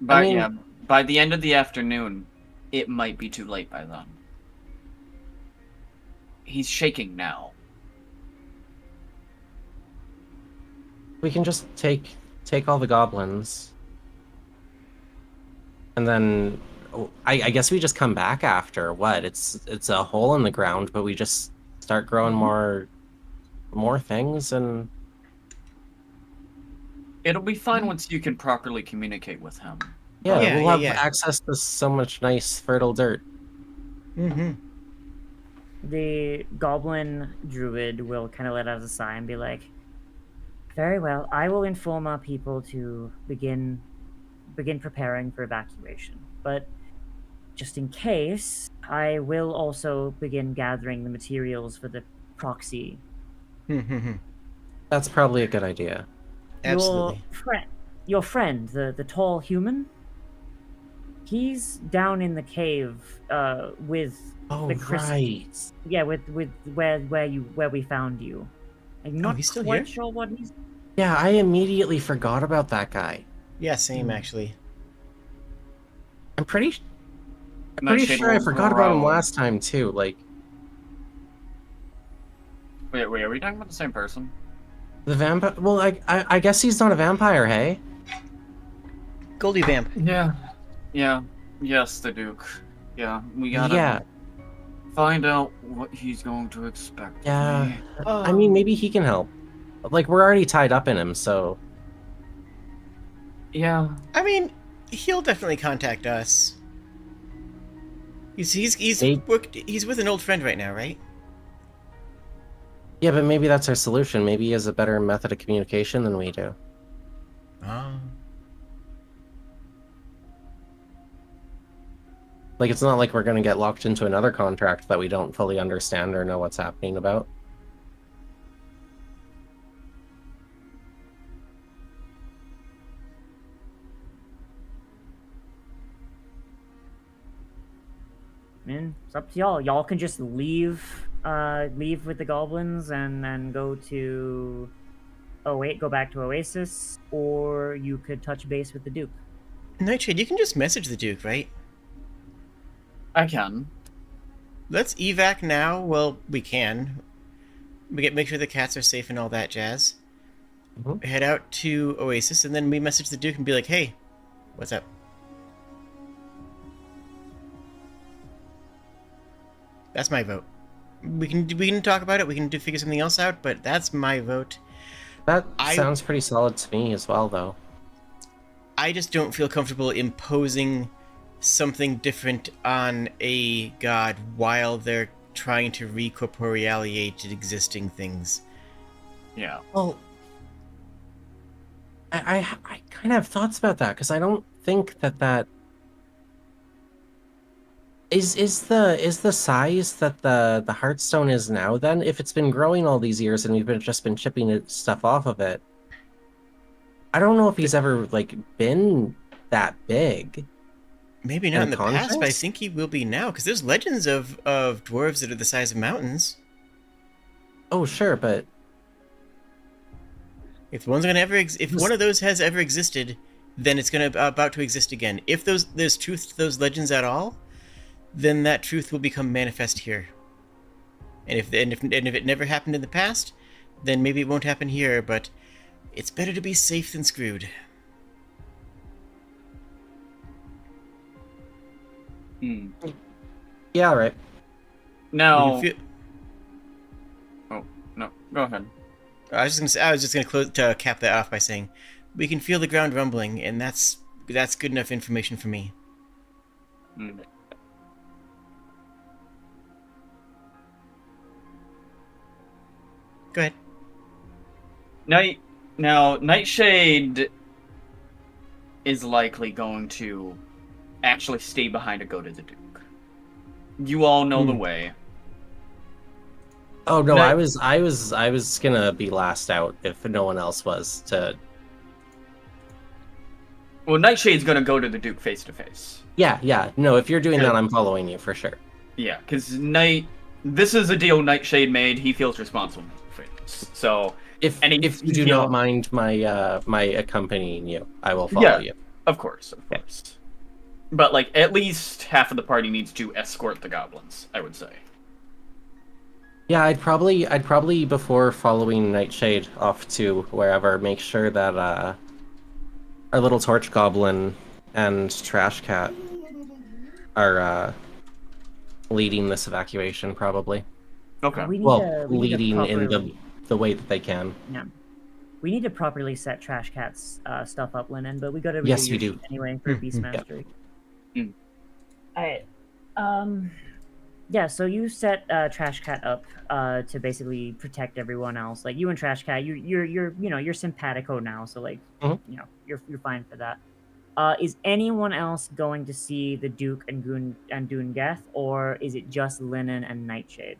But I mean- yeah, by the end of the afternoon, it might be too late by then. He's shaking now. We can just take all the goblins, and then I guess we just come back after. What? It's a hole in the ground, but we just start growing more things, and It'll be fine once you can properly communicate with him. yeah, Yeah, we'll have yeah. access to so much nice fertile dirt. Mm-hmm. The goblin druid will kind of let out a sigh and be like, very well, I will inform our people to begin preparing for evacuation. But just in case, I will also begin gathering the materials for the proxy. Mm-hmm. That's probably a good idea. Absolutely. Your friend, the tall human, he's down in the cave with Oh, the crystal. right. Yeah, with where we found you. I'm not he's still quite here? sure what he's. Yeah, I immediately forgot about that guy. Yeah, same actually. I'm pretty Nightshade sure I will forgot about him growl. last time too. Like Wait, are we talking about the same person? the vampire. Well, I guess he's not a vampire, hey? Goldie Vamp. Yeah. Yes, the Duke. Yeah, we gotta Yeah, find out what he's going to expect. of yeah. me. I mean, maybe he can help. Like we're already tied up in him, so Yeah. I mean, he'll definitely contact us. He's Maybe- he's with an old friend right now, right? yeah. But maybe that's our solution. Maybe he has a better method of communication than we do. Oh. Like it's not like we're gonna get locked into another contract that we don't fully understand or know what's happening about. Man, it's up to y'all. Y'all can just leave with the goblins and then go back to Oasis, or you could touch base with the Duke. Nightshade, you can just message the Duke, right? I can. Let's evac now. Well, we can. Make sure the cats are safe and all that jazz. Mhm. Head out to Oasis, and then we message the Duke and be like, "Hey, what's up?" That's my vote. We can talk about it. We can figure something else out, but that's my vote. That I- sounds pretty solid to me as well, though. I just don't feel comfortable imposing something different on a god while they're trying to recorporealiate existing things. Yeah. Well, I kind of have thoughts about that because I don't think that is the size that the Heartstone is now. Then, if it's been growing all these years and we've just been chipping stuff off of it, I don't know if he's ever like been that big. Maybe In not a in the past, but I context? think he will be now, because there's legends of dwarves that are the size of mountains. Oh, sure, but If one's gonna if one of those has ever existed, then it's gonna about to exist again. If there's truth to those legends at all, then that truth will become manifest here. And if it never happened in the past, then maybe it won't happen here. But it's better to be safe than screwed. Hmm. yeah, all right. You Now. can feel- Oh no. Go ahead. I was just gonna close to cap that off by saying, we can feel the ground rumbling, and that's good enough information for me. Hmm. Go ahead. Nightshade is likely going to actually stay behind to go to the Duke. You all know the way. Oh no, No. I was gonna be last out if no one else was to. Well, Nightshade's gonna go to the Duke face to face. Yeah. No, if you're doing Good. that, I'm following you for sure. Yeah, because this is a deal Nightshade made. He feels responsible for this. So If And if you do feel- not mind my my accompanying you, I will follow you. of course. But like, at least half of the party needs to escort the goblins, I would say. Yeah, I'd probably before following Nightshade off to wherever, make sure that our little torch goblin and trash cat are leading this evacuation, probably. Okay. We need Well, to, we need to leading in properly- the way that they can. Yeah. We need to properly set Trash Cat's stuff up, Lennon, but we gotta redo Yes, we your do. sheet anyway for Beast Mastery. Mm. Alright. Yeah, so you set Trash Cat up to basically protect everyone else. Like you and Trash Cat, you're simpatico now, so like Mhm. you're fine for that. Is anyone else going to see the Duke and Dungeth, or is it just Lennon and Nightshade?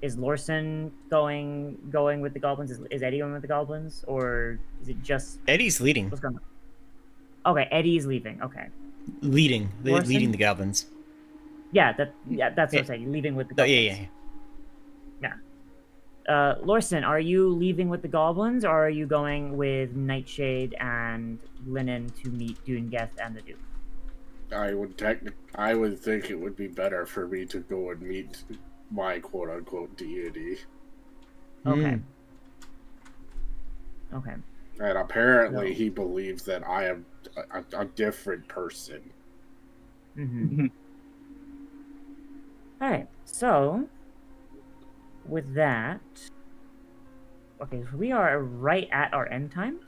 Is Lorson going with the goblins? Is Eddie going with the goblins, or is it just Eddie's leading. what's going on? Okay, Eddie's leaving. Okay, Leading Larson? the goblins. that's what Yeah. I'm saying. Leaving with the Oh, goblins. yeah. Lorson, are you leaving with the goblins, or are you going with Nightshade and Lennon to meet Dungeth and the Duke? I would think it would be better for me to go and meet my quote-unquote deity. Okay. Okay. And apparently No. he believes that I am a different person. Mm-hmm. All right. So, with that, okay, so we are right at our end time.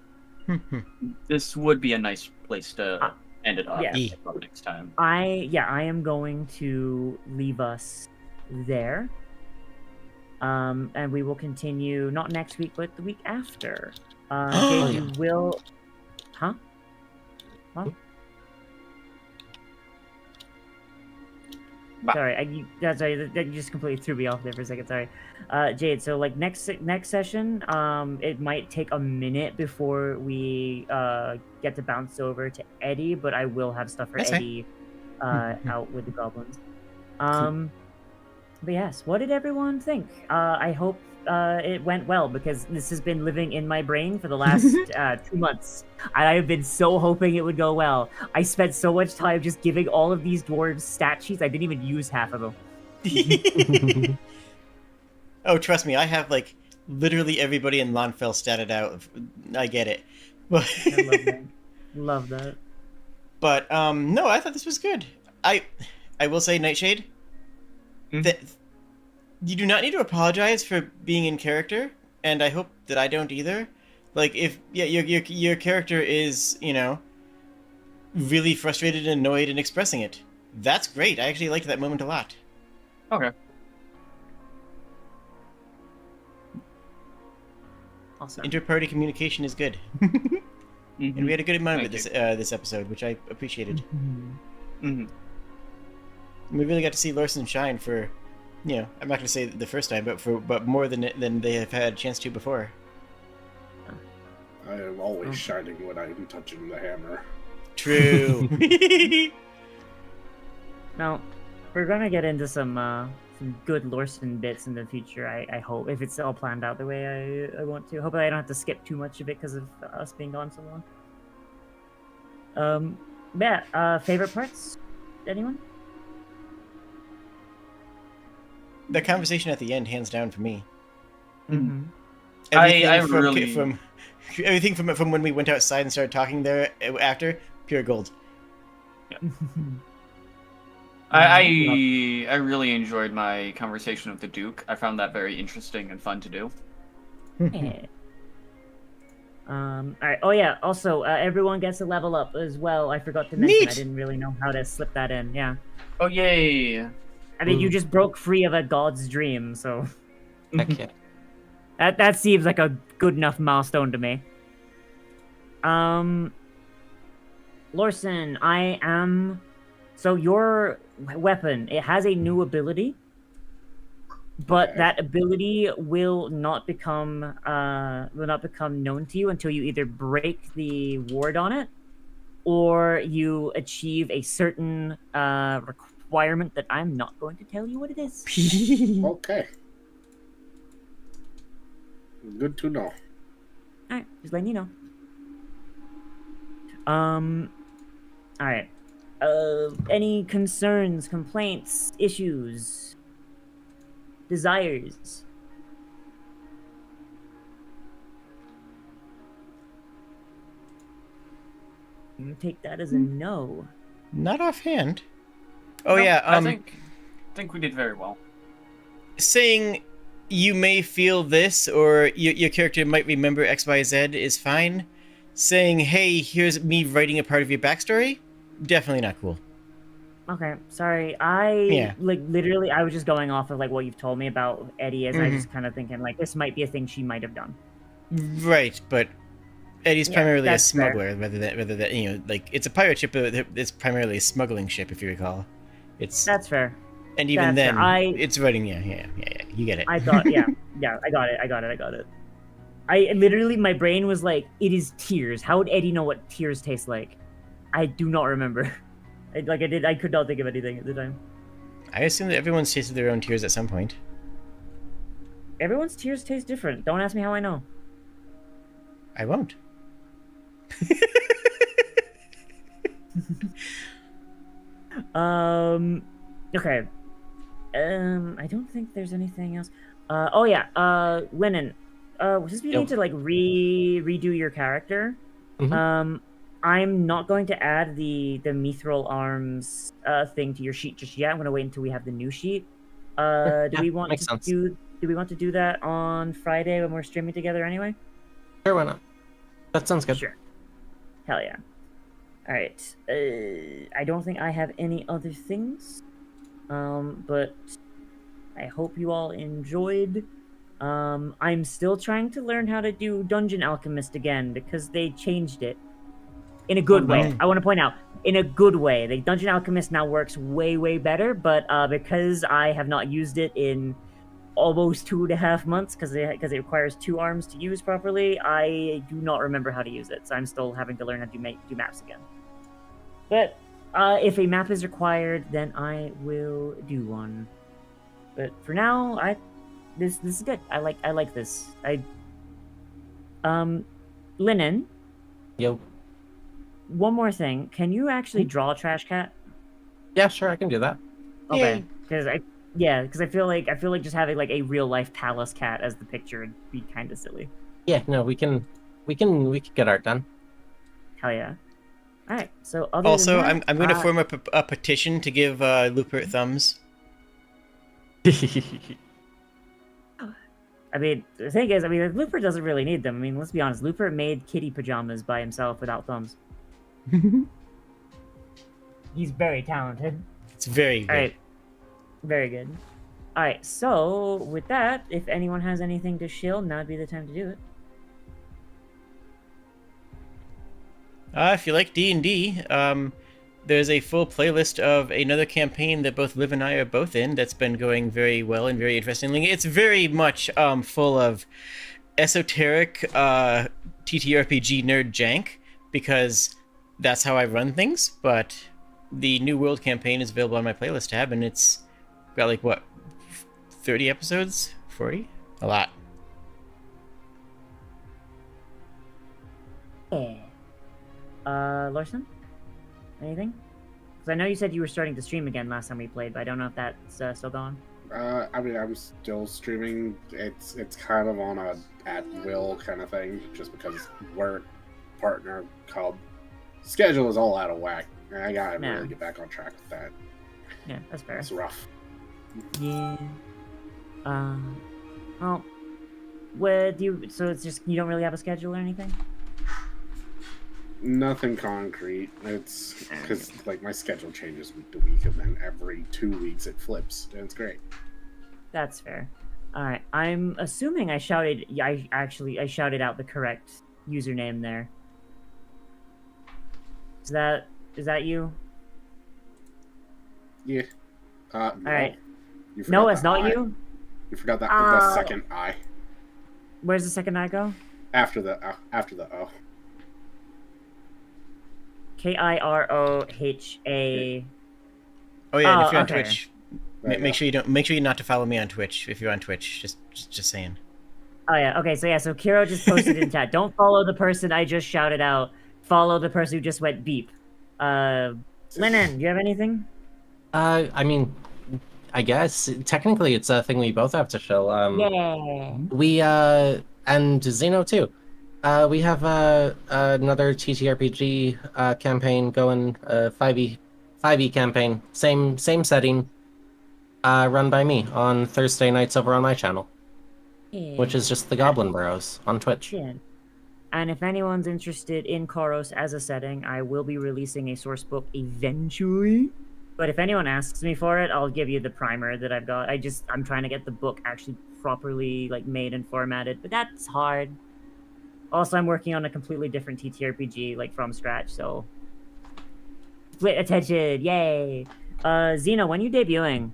This would be a nice place to end it off yeah. next time. I am going to leave us there. And we will continue not next week, but the week after. Jade, you will, huh? What? Bye. Sorry, that just completely threw me off there for a second. Sorry, Jade. So like next session, it might take a minute before we get to bounce over to Eddie, but I will have stuff for That's fine. Eddie out with the goblins. But yes, what did everyone think? I hope it went well, because this has been living in my brain for the last 2 months. I have been so hoping it would go well. I spent so much time just giving all of these dwarves stat sheets. I didn't even use half of them. Oh, trust me, I have like literally everybody in Lonfell statted out. I get it. But I love that. Love that. But no, I thought this was good. I will say, Nightshade, that you do not need to apologize for being in character, and I hope that I don't either. Like, if your character is, really frustrated and annoyed and expressing it, that's great. I actually liked that moment a lot. Okay. Awesome. Inter-party communication is good, and we had a good amount of it Thank this episode, which I appreciated. Mm-hmm. We really got to see Lorson shine for, I'm not going to say the first time, but more than they have had a chance to before. I am always shining when I'm touching the hammer. True. Now, we're gonna get into some good Lorson bits in the future. I hope, if it's all planned out the way I want to. Hopefully, I don't have to skip too much of it because of us being gone so long. Favorite parts? Anyone? The conversation at the end, hands down for me. Mm-hmm. Everything from when we went outside and started talking there after, pure gold. I really enjoyed my conversation with the Duke. I found that very interesting and fun to do. Yeah. All right. Oh yeah. Also, everyone gets a level up as well. I forgot to mention. Neat. I didn't really know how to slip that in. Yeah. Oh yay! I mean, you just broke free of a god's dream, so. Heck yeah. That seems like a good enough milestone to me. Lorson, so your weapon, it has a new ability, but Okay. that ability will not become known to you until you either break the ward on it, or you achieve a certain requirement that I'm not going to tell you what it is. Okay. Good to know. Alright, just letting you know. Alright. Any concerns, complaints, issues, desires? You take that as a no. Not offhand. Oh No, yeah, I think we did very well. saying you may feel this or your character might remember X, Y, Z is fine. Saying, hey, here's me writing a part of your backstory, definitely not cool. Okay, sorry. Yeah. Literally, I was just going off of like what you've told me about Eddie, as I Mhm. just kind of thinking like this might be a thing she might have done. Right, but Eddie's Yeah, primarily a that's fair. smuggler, rather than you know, like it's a pirate ship, but it's primarily a smuggling ship, if you recall. It's That's fair. and even that's fair. then, it's writing. Yeah, you get it. I thought, yeah, I got it. I literally, my brain was like, it is tears. How would Eddie know what tears taste like? I do not remember. I could not think of anything at the time. I assume that everyone's tasted their own tears at some point. Everyone's tears taste different. Don't ask me how I know. I won't. Okay. I don't think there's anything else. Oh yeah. Lennon. Since we Yo. need to like redo your character, Mhm. I'm not going to add the mithril arms thing to your sheet just yet. I'm gonna wait until we have the new sheet. Do Yeah, we want makes to sense. do we want to do that on Friday when we're streaming together anyway? Sure, why not? That sounds good. Sure. Hell yeah. All right. I don't think I have any other things. But I hope you all enjoyed. I'm still trying to learn how to do Dungeon Alchemist again because they changed it in a good Oh, no. way. I want to point out, in a good way. The Dungeon Alchemist now works way, way better, but because I have not used it in almost 2.5 months because it requires 2 arms to use properly, I do not remember how to use it, so I'm still having to learn how to do maps again. But if a map is required, then I will do one. But for now, this is good. I like this. Linen, Yo. one more thing. Can you actually draw a trash cat? Yeah, sure, I can do that. Okay, because I feel like just having like a real life palace cat as the picture would be kind of silly. Yeah, no, we can get art done. Hell yeah! All right. So other Also, than that, I'm going to form a petition to give Lupert thumbs. I mean, the thing is, Looper doesn't really need them. I mean, let's be honest. Looper made kitty pajamas by himself without thumbs. He's very talented. It's very good. All right. Very good. All right. So with that, if anyone has anything to shill, now would be the time to do it. If you like D&D, there's a full playlist of another campaign that both Liv and I are both in that's been going very well and very interestingly. It's very much full of esoteric TTRPG nerd jank, because that's how I run things, but the New World campaign is available on my playlist tab, and it's got like, what, 30 episodes? 40? A lot. Yeah. Larson? Anything? Because I know you said you were starting to stream again last time we played, but I don't know if that's still going. I mean, I'm still streaming. It's kind of on a at will kind of thing, just because work, partner, club, schedule is all out of whack. And I gotta Yeah. really get back on track with that. Yeah, that's fair. It's rough. Yeah. Well, where do you? So it's just you don't really have a schedule or anything? Nothing concrete. It's because like my schedule changes week to week, and then every 2 weeks it flips, and it's great. That's fair. All right. I'm assuming I shouted. Yeah, I shouted out the correct username there. Is that you? Yeah. No. All right. You forgot No, the it's not I. you. You forgot the second I. Where's the second I go? After the O. Kiroha. Oh yeah, and Oh, if you're on okay. Twitch, There you make go. sure you don't. Make sure you not to follow me on Twitch if you're on Twitch. Just saying. Oh yeah. Okay. So Kiro just posted in chat. Don't follow the person I just shouted out. Follow the person who just went beep. Lennon, do you have anything? I mean, I guess technically it's a thing we both have to show. Yeah. We and Xeno too. We have another TTRPG campaign going, 5e campaign, same setting, run by me on Thursday nights over on my channel, which is just the Goblin Burrows on Twitch. Yeah. And if anyone's interested in Koros as a setting, I will be releasing a source book eventually. But if anyone asks me for it, I'll give you the primer that I've got. I'm trying to get the book actually properly like made and formatted, but that's hard. Also, I'm working on a completely different TTRPG like from scratch, so split attention, yay! Xeno, when you debuting?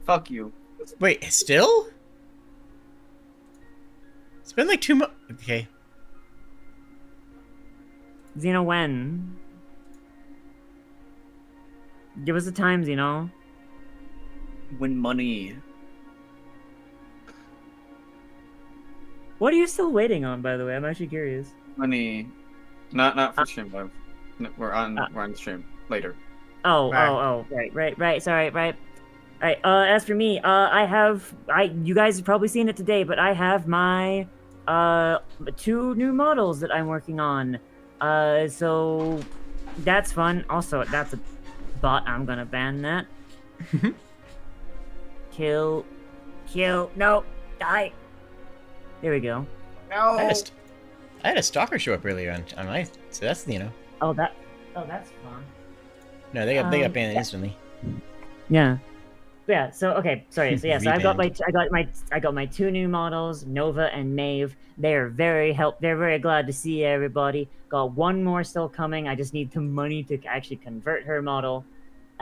Fuck you. Wait, still? It's been like 2 months. Okay. Xeno, when? Give us a time, Xeno. When money. What are you still waiting on, by the way? I'm actually curious. Money. Not for stream live. We're on stream later. Oh, Right. right. Sorry, right. Alright, as for me, you guys have probably seen it today, but I have my, 2 new models that I'm working on. So, that's fun. Also, that's a bot. I'm gonna ban that. Kill, no, die. There we go. No. I had a stalker show up earlier on my. So that's Oh, that's fun. No, they got banned instantly. Yeah. Yeah, so okay, sorry. So yeah, so I got my 2 new models, Nova and Maeve. They're very glad to see everybody. Got 1 more still coming. I just need the money to actually convert her model.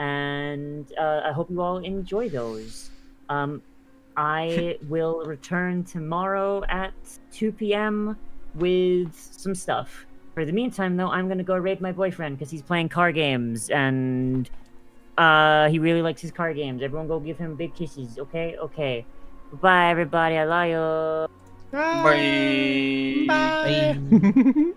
And I hope you all enjoy those. I will return tomorrow at 2 p.m. with some stuff. For the meantime, though, I'm gonna go raid my boyfriend because he's playing car games and he really likes his car games. Everyone go give him big kisses, okay? Okay. Bye, everybody. I love you. Bye. Bye. Bye.